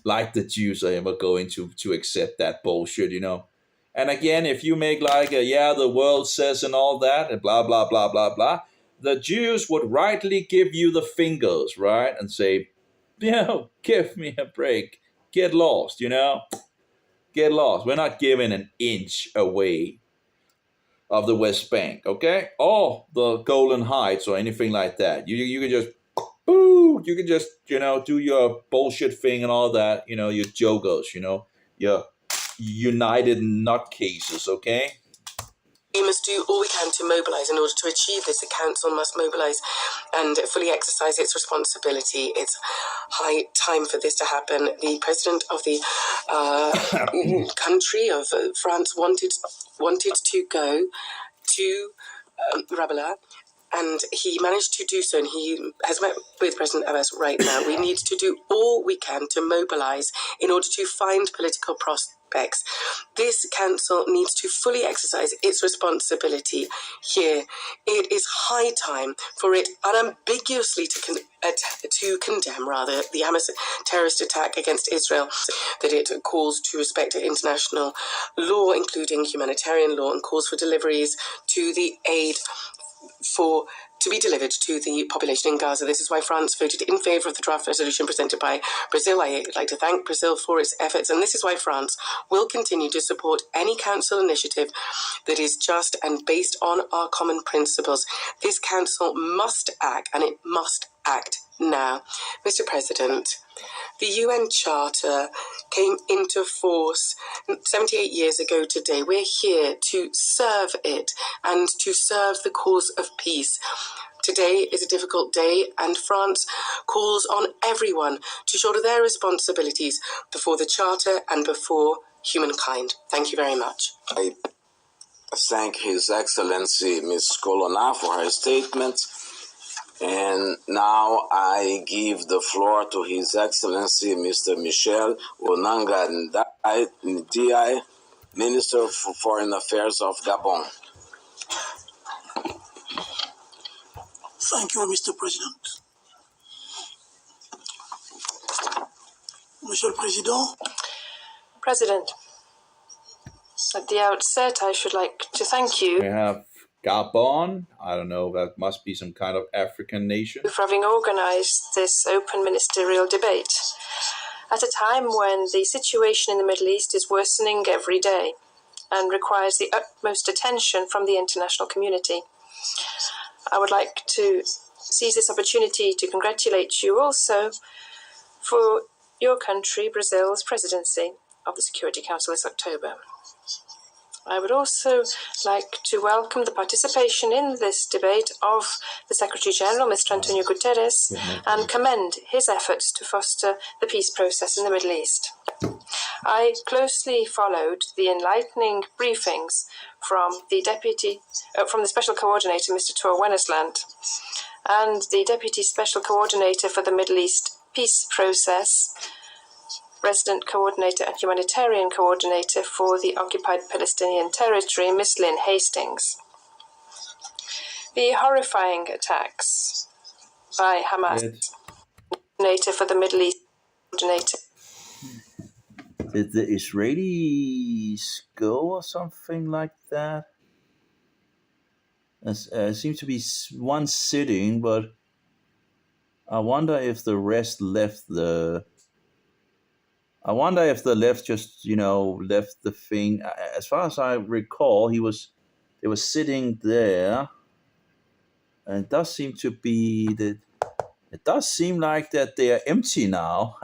Like the Jews are ever going to accept that bullshit, And again, if you make like the world says and all that, and blah, blah, blah, blah, blah, the Jews would rightly give you the fingers, right? And say, give me a break. Get lost, Get lost. We're not giving an inch away of the West Bank, okay? Or the Golden Heights or anything like that. You can just, you can just, do your bullshit thing and all that, your jogos, your united nutcases, okay? We must do all we can to mobilise in order to achieve this. The Council must mobilise and fully exercise its responsibility. It's high time for this to happen. The president of the country of France wanted to go to Rabelais, and he managed to do so, and he has met with President Abbas right now. We need to do all we can to mobilise in order to find political Bex. This council needs to fully exercise its responsibility here. It is high time for it unambiguously to condemn the Hamas terrorist attack against Israel, that it calls to respect international law, including humanitarian law, and calls for deliveries to the aid to be delivered to the population in Gaza. This is why France voted in favour of the draft resolution presented by Brazil. I would like to thank Brazil for its efforts, and this is why France will continue to support any council initiative that is just and based on our common principles. This council must act, and it must act now. Mr. President, the UN Charter came into force 78 years ago today. We're here to serve it and to serve the cause of peace. Today is a difficult day, and France calls on everyone to shoulder their responsibilities before the Charter and before humankind. Thank you very much. I thank His Excellency Ms. Colonna for her statement. And now I give the floor to His Excellency Mr. Michel Onanga Ndiaye, Minister for Foreign Affairs of Gabon. Thank you, Mr. President. Monsieur le Président. President, at the outset, I should like to thank you. We have Gabon. I don't know, that must be some kind of African nation. For having organised this open ministerial debate at a time when the situation in the Middle East is worsening every day and requires the utmost attention from the international community. I would like to seize this opportunity to congratulate you also for your country, Brazil's presidency of the Security Council this October. I would also like to welcome the participation in this debate of the Secretary-General, Mr. Antonio Guterres, and commend his efforts to foster the peace process in the Middle East. I closely followed the enlightening briefings from the Special Coordinator, Mr. Tor Wennesland, and the Deputy Special Coordinator for the Middle East Peace Process, Resident Coordinator and Humanitarian Coordinator for the Occupied Palestinian Territory, Ms. Lynn Hastings. The horrifying attacks by Hamas, coordinator for the Middle East, coordinator. Did the Israelis go or something like that? There seems to be one sitting, but I wonder if the rest left the... I wonder if the left just, left the thing. As far as I recall, they were sitting there, and it does seem to be that it does seem like that they are empty now.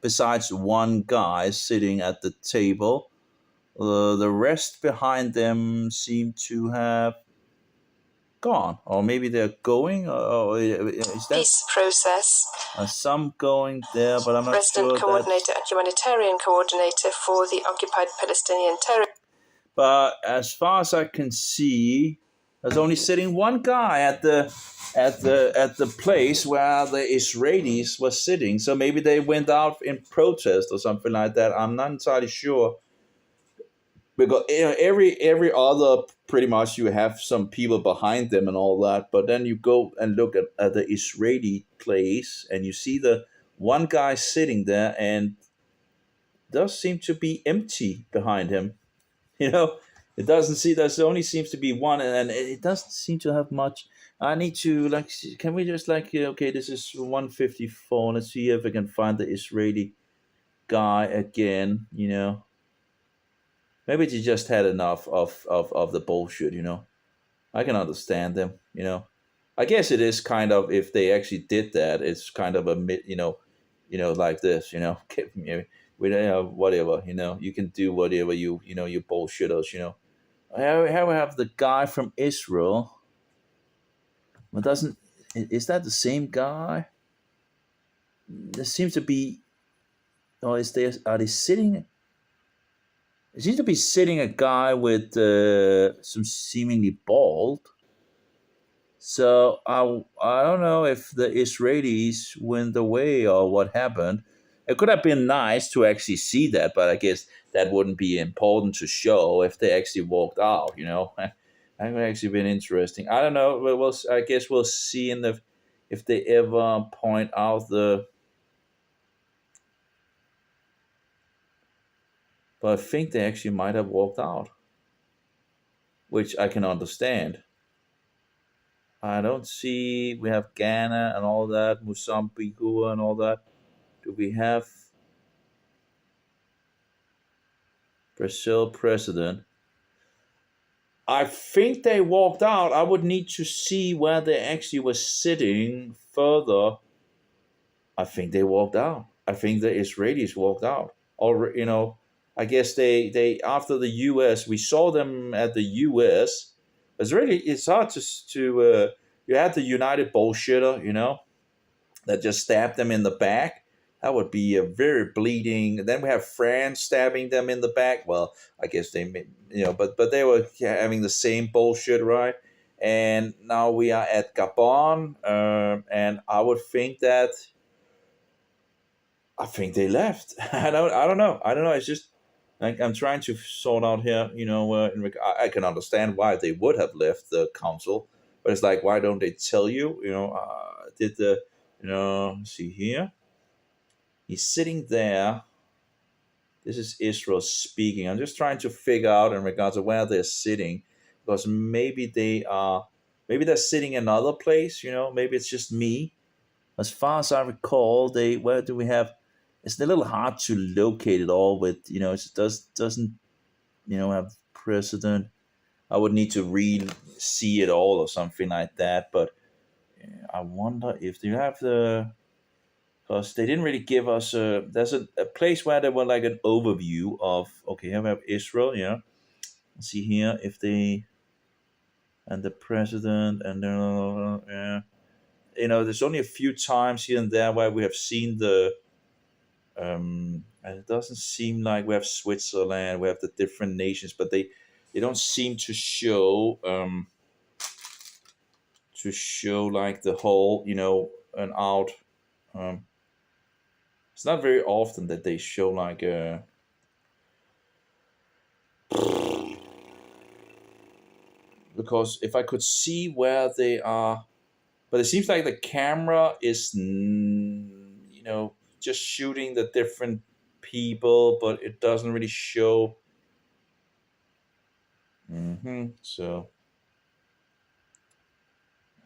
Besides one guy sitting at the table, the rest behind them seem to have gone, or maybe they're going, or is that peace process? Some going there, but I'm not Resident sure. Coordinator and Humanitarian Coordinator for the Occupied Palestinian Territory. But as far as I can see, there's only sitting one guy at the place where the Israelis were sitting. So maybe they went out in protest or something like that. I'm not entirely sure. Because every other, pretty much, you have some people behind them and all that, but then you go and look at the Israeli place and you see the one guy sitting there, and does seem to be empty behind him. It doesn't see. There only seems to be one, and it doesn't seem to have much. I need to can we just okay, this is 154. Let's see if I can find the Israeli guy again. Maybe they just had enough of the bullshit, I can understand them, I guess it is kind of, if they actually did that, it's kind of a, like this, whatever, you can do whatever you bullshitters, Here we have the guy from Israel. But is that the same guy? There seems to be, or are they sitting? It seems to be sitting a guy with some seemingly bald. So I don't know if the Israelis went away or what happened. it could have been nice to actually see that, but I guess that wouldn't be important to show if they actually walked out. That would actually been interesting. I don't know. I guess we'll see if they ever point out but I think they actually might have walked out, which I can understand. I don't see. We have Ghana and all that, Mozambique and all that. Do we have Brazil president? I think they walked out. I would need to see where they actually were sitting further. I think they walked out. I think the Israelis walked out. Or I guess they after the U.S. we saw them at the U.S. It's hard to you had the United bullshitter, that just stabbed them in the back. That would be a very bleeding. Then we have France stabbing them in the back. Well, I guess but they were having the same bullshit, right? And now we are at Gabon, and I would think that I think they left. I don't know. It's just like I'm trying to sort out here. I can understand why they would have left the council, but it's like, why don't they tell you? See here. He's sitting there. This is Israel speaking. I'm just trying to figure out in regards to where they're sitting, because maybe they're sitting in another place. Maybe it's just me. As far as I recall, where do we have? It's a little hard to locate it all with, it doesn't have president. I would need to see it all or something like that. But I wonder if they have because they didn't really give us there's a place where there were like an overview of, okay, here we have Israel, Let's see here if they, and the president, and there's only a few times here and there where we have seen and it doesn't seem like we have Switzerland, we have the different nations, but they don't seem to show like the whole, an out. It's not very often that they show like because if I could see where they are, but it seems like the camera is just shooting the different people, but it doesn't really show. So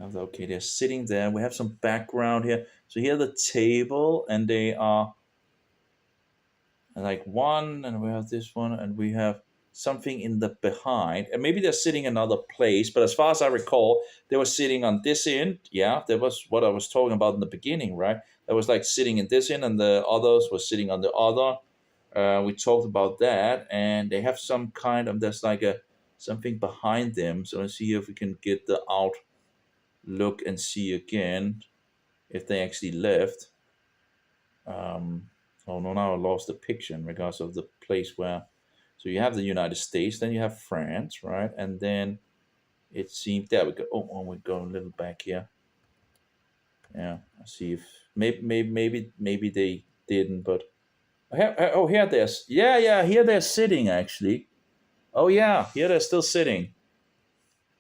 okay, they're sitting there. We have some background here. So here the table, and they are like one, and we have this one, and we have something in the behind, and maybe they're sitting another place. But as far as I recall, they were sitting on this end. Yeah, that was what I was talking about in the beginning, right? That was like sitting in this end, and the others were sitting on the other. We talked about that, and they have some kind of, there's like something behind them. So let's see if we can get the out look and see again if they actually left. Oh no, now I lost the picture in regards of the place where. So you have the United States, then you have France, right? And then it seems, there we go. Oh, we go a little back here. Yeah, I see if maybe they didn't, but here they're, here they're sitting actually. Oh yeah, here they're still sitting.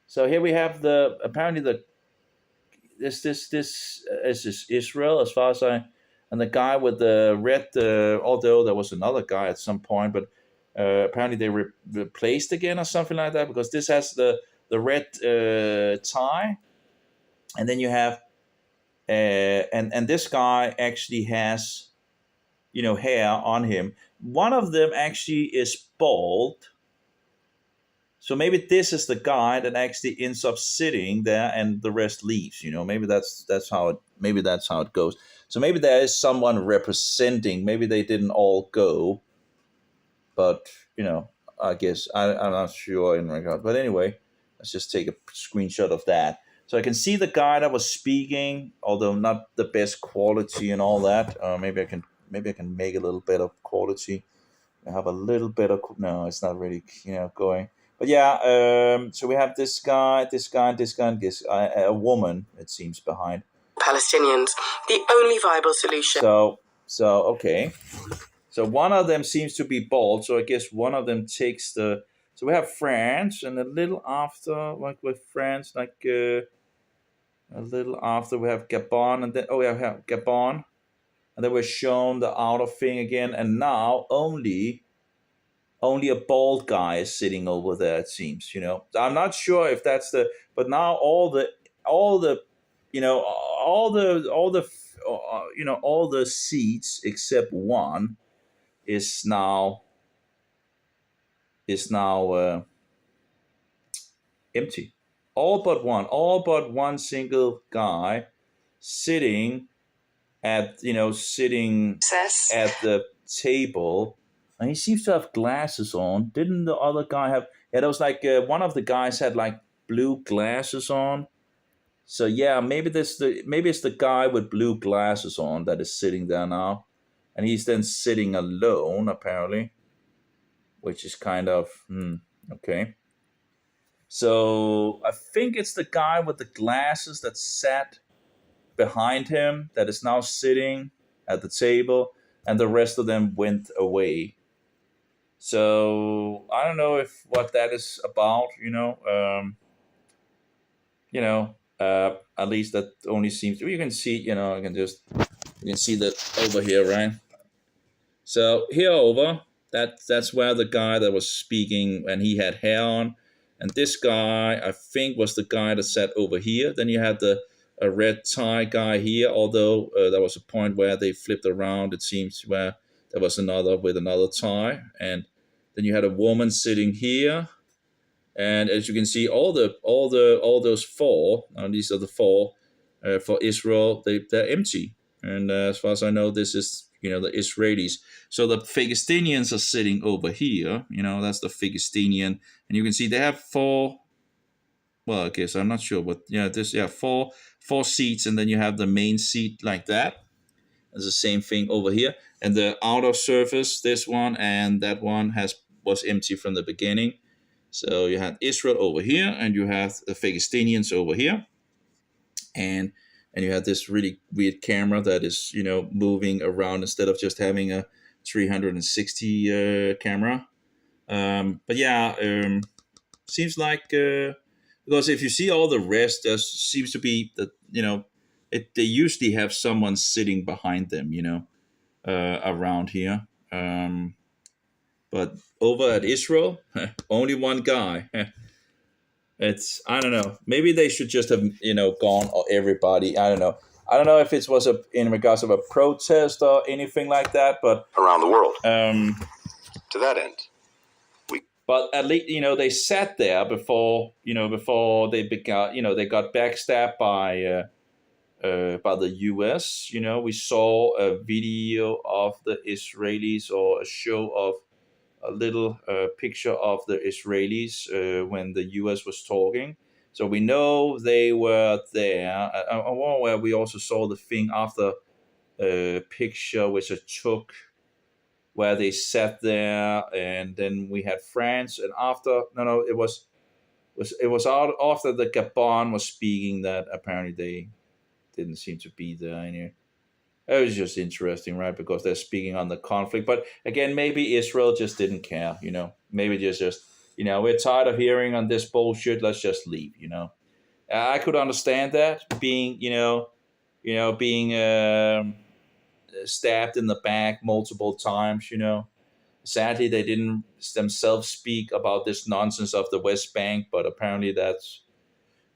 So here we have this is Israel, as far as and the guy with the red, although there was another guy at some point, but apparently they replaced again or something like that, because this has the red tie, and then you have and this guy actually has hair on him. One of them actually is bald. So maybe this is the guy that actually ends up sitting there, and the rest leaves. Maybe that's how it goes. So maybe there is someone representing. Maybe they didn't all go, but I guess I'm not sure in regard. But anyway, let's just take a screenshot of that. So I can see the guy that was speaking, although not the best quality and all that. Maybe I can make a little bit of quality. I have a little bit of, no, it's not really going. But yeah, so we have this guy, a woman, it seems, behind. Palestinians, the only viable solution. So So okay. So one of them seems to be bald. So I guess one of them takes the. So we have France, and a little after, like with France, like a little after we have Gabon, and then we have Gabon, and then we're shown the outer thing again, and now only a bald guy is sitting over there. It seems, I'm not sure if that's the, but now all the all the seats except one is now empty. All but one single guy sitting sitting at the table, and he seems to have glasses on. Didn't the other guy have? Yeah, there was like one of the guys had like blue glasses on. So yeah, maybe it's the guy with blue glasses on that is sitting there now, and he's then sitting alone apparently, which is kind of okay. So I think it's the guy with the glasses that sat behind him that is now sitting at the table, and the rest of them went away. So I don't know if what that is about. At least that only seems. You can see. You can see that over here, right? So here over, that's where the guy that was speaking, and he had hair on, and this guy I think was the guy that sat over here. Then you had a red tie guy here, although there was a point where they flipped around. It seems where there was another with another tie, and then you had a woman sitting here, and as you can see, all those four. These are the four for Israel. They're empty, and as far as I know, this is the Israelis. So the Philistinians are sitting over here. That's the Philistinian, and you can see they have four. Well, I guess I'm not sure, but four seats, and then you have the main seat like that. It's the same thing over here, and the outer surface, this one and that one was empty from the beginning. So you had Israel over here, and you have the Philistinians over here, and you have this really weird camera that is moving around instead of just having a 360 camera. But yeah, seems like because if you see all the rest, there seems to be that they usually have someone sitting behind them, around here. But over at Israel, only one guy. I don't know. Maybe they should just have gone or everybody. I don't know. I don't know if it was in regards of a protest or anything like that, but around the world. To that end, but at least they sat there before they got backstabbed by the U.S. We saw a video of the Israelis, or a show of a little picture of the Israelis when the U.S. was talking. So we know they were there. Where we also saw the thing after picture which I took where they sat there, and then we had France, and after it was out after the Gabon was speaking that apparently they didn't seem to be there anyway. It was just interesting, right? Because they're speaking on the conflict. But again, maybe Israel just didn't care, Maybe just we're tired of hearing on this bullshit. Let's just leave, I could understand that being, being stabbed in the back multiple times, Sadly, they didn't themselves speak about this nonsense of the West Bank, but apparently that's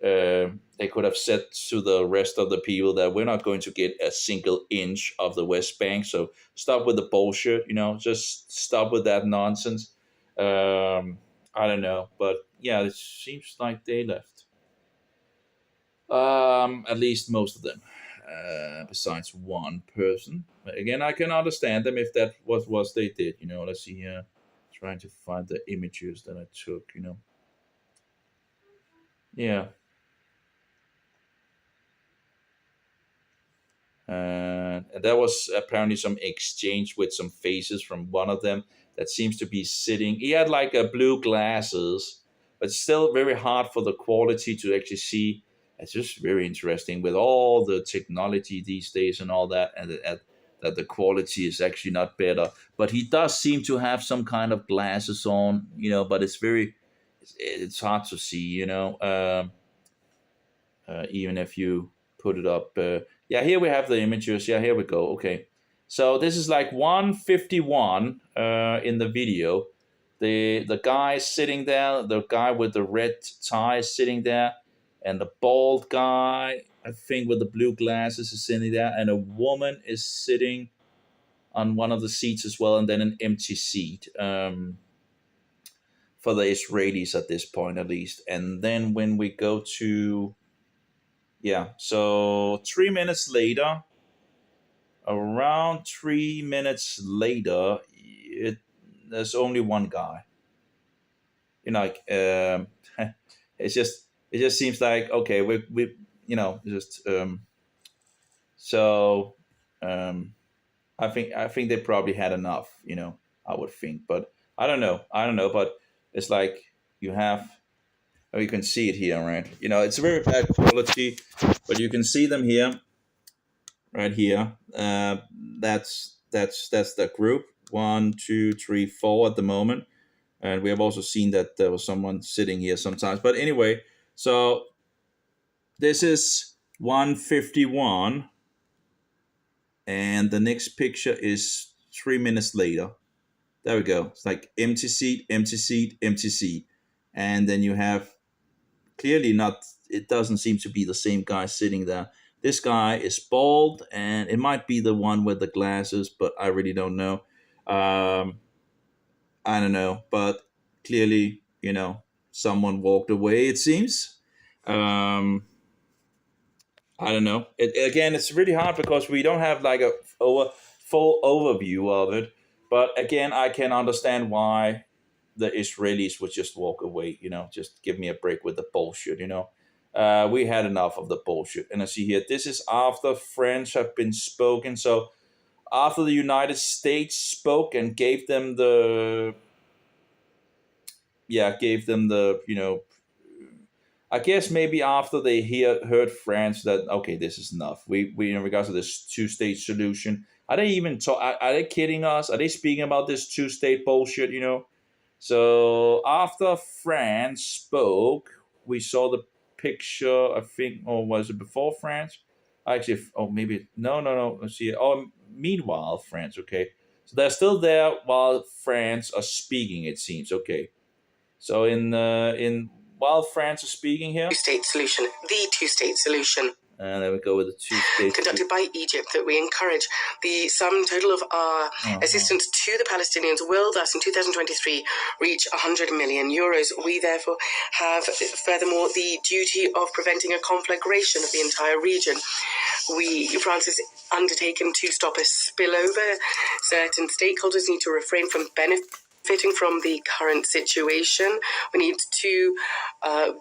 they could have said to the rest of the people that we're not going to get a single inch of the West Bank. So stop with the bullshit, just stop with that nonsense. I don't know, but yeah, it seems like they left. At least most of them, besides one person. Again, I can understand them if that was what they did. Let's see here, trying to find the images that I took. Yeah. And there was apparently some exchange with some faces from one of them that seems to be sitting. He had like a blue glasses, but still very hard for the quality to actually see. It's just very interesting with all the technology these days and all that, and that the quality is actually not better. But he does seem to have some kind of glasses on, but it's hard to see, even if you put it up. Yeah, here we have the images. Yeah, here we go. Okay. So this is like 151 in the video. The guy sitting there, the guy with the red tie is sitting there, and the bald guy, I think with the blue glasses, is sitting there, and a woman is sitting on one of the seats as well, and then an empty seat for the Israelis at this point, at least. And then when we go to, yeah, so 3 minutes later, around 3 minutes later, there's only one guy. Like it just seems like, okay, we just so I think they probably had enough, I would think, but I don't know, but it's like you can see it here, right? It's a very bad quality, but you can see them here, right here. That's the group 1, 2, 3, 4 at the moment, and we have also seen that there was someone sitting here sometimes. But anyway, so this is 151, and the next picture is 3 minutes later. There we go. It's like empty seat, empty seat, empty seat, and then you have clearly not. It doesn't seem to be the same guy sitting there. This guy is bald, and it might be the one with the glasses, but I really don't know. I don't know, but clearly, someone walked away, it seems. I don't know. Again, it's really hard because we don't have like a full overview of it. But again, I can understand why the Israelis would just walk away, just give me a break with the bullshit, we had enough of the bullshit. And I see here, this is after French have been spoken. So after the United States spoke and gave them the, I guess maybe after they heard France that, okay, this is enough. We in regards to this two-state solution, are they even are they kidding us? Are they speaking about this two-state bullshit, So after France spoke, we saw the picture, I think, or was it before France? Actually, maybe, no. Let's see. Meanwhile, France, okay. So they're still there while France are speaking, it seems, okay. So while France is speaking here, Two-state solution, the two-state solution. And there we go with the two-state conducted by Egypt, that we encourage. The sum total of our assistance to the Palestinians will thus in 2023 reach 100 million euros. We therefore have furthermore the duty of preventing a conflagration of the entire region. France has undertaken to stop a spillover. Certain stakeholders need to refrain from benefiting from the current situation. We need to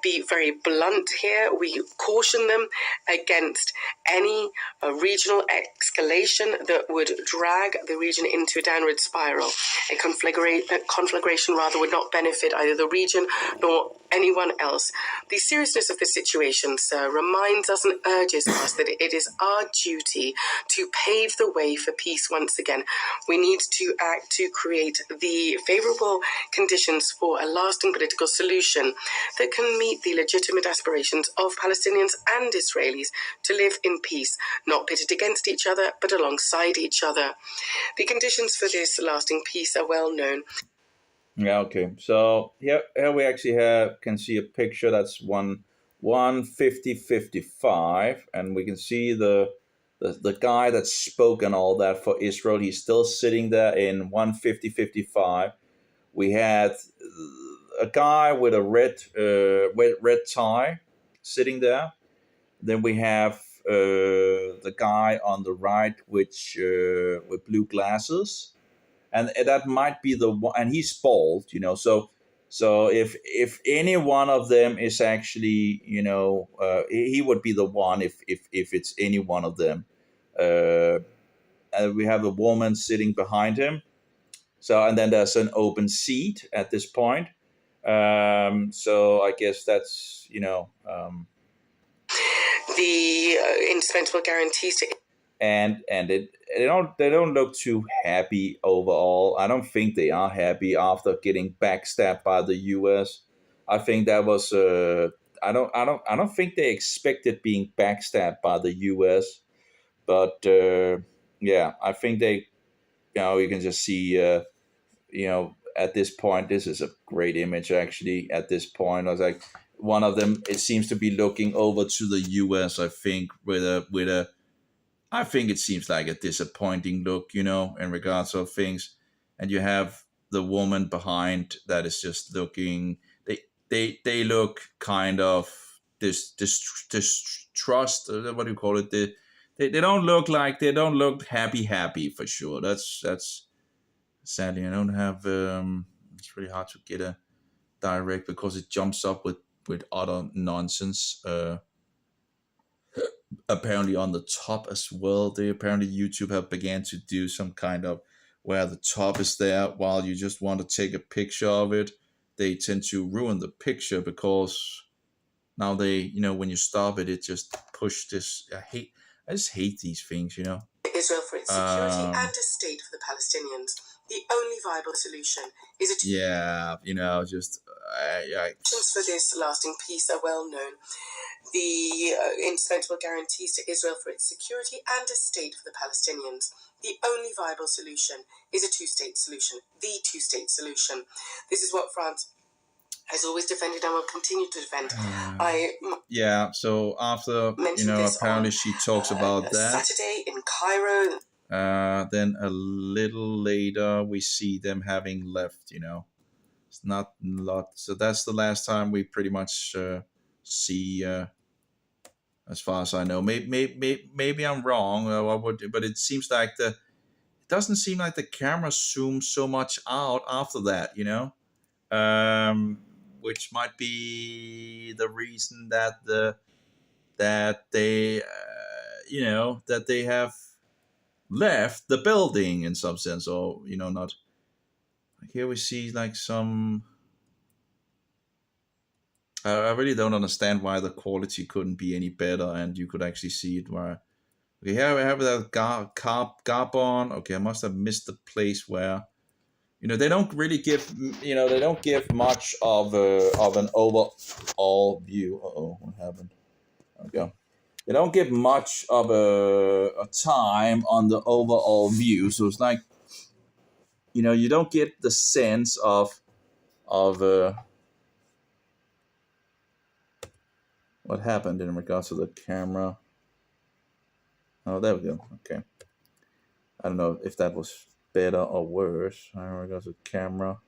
be very blunt here. We caution them against any regional escalation that would drag the region into a downward spiral. A conflagration rather would not benefit either the region nor anyone else. The seriousness of the situation, sir, reminds us and urges us that it is our duty to pave the way for peace once again. We need to act to create the favorable conditions for a lasting political solution that can meet the legitimate aspirations of Palestinians and Israelis to live in peace, not pitted against each other, but alongside each other. The conditions for this lasting peace are well known. Yeah, okay. So here we actually can see a picture that's 150-55, and we can see the guy that spoke and all that for Israel. He's still sitting there in 150-55. We had a guy with a red tie sitting there. Then we have the guy on the right, with blue glasses. And that might be the one, and he's bald, So if any one of them is actually, he would be the one if it's any one of them. And we have a woman sitting behind him. So, and then there's an open seat at this point. So I guess that's the indispensable guarantees to and they don't look too happy overall. I don't think they are happy after getting backstabbed by the U.S. I think that was I don't think they expected being backstabbed by the U.S. But yeah, I think they, you can just see, at this point, this is a great image actually. At this point, I was like, one of them, it seems to be looking over to the U.S. I think with a I think it seems like a disappointing look, in regards of things. And you have the woman behind that is just looking. They look kind of distrust. What do you call it? They don't look happy for sure. That's sadly I don't have. It's really hard to get a direct because it jumps up with other nonsense. Apparently on the top as well. They apparently YouTube have began to do some kind of where the top is there while you just want to take a picture of it. They tend to ruin the picture because now they, when you stop it, it just push this. I just hate these things. Israel for its security and a state for the Palestinians. The only viable solution is a just Solutions for this lasting peace are well known. The indispensable guarantees to Israel for its security and a state for the Palestinians. The only viable solution is a two-state solution. The two-state solution. This is what France has always defended and will continue to defend. So after, apparently she talks about that. Saturday in Cairo. Then a little later we see them having left, It's not a lot. So that's the last time we pretty much see, as far as I know. Maybe I'm wrong, but it seems like it doesn't seem like the camera zooms so much out after that, which might be the reason that they that they have left the building in some sense, or not. Like here we see like some. I really don't understand why the quality couldn't be any better, and you could actually see it where. Okay, here we have that Gabon. Okay, I must have missed the place where. They don't really give. They don't give much of an overall view. What happened? Okay. They don't give much of a time on the overall view, so it's like, you don't get the sense of what happened in regards to the camera. Oh, there we go. Okay. I don't know if that was better or worse in regards to camera.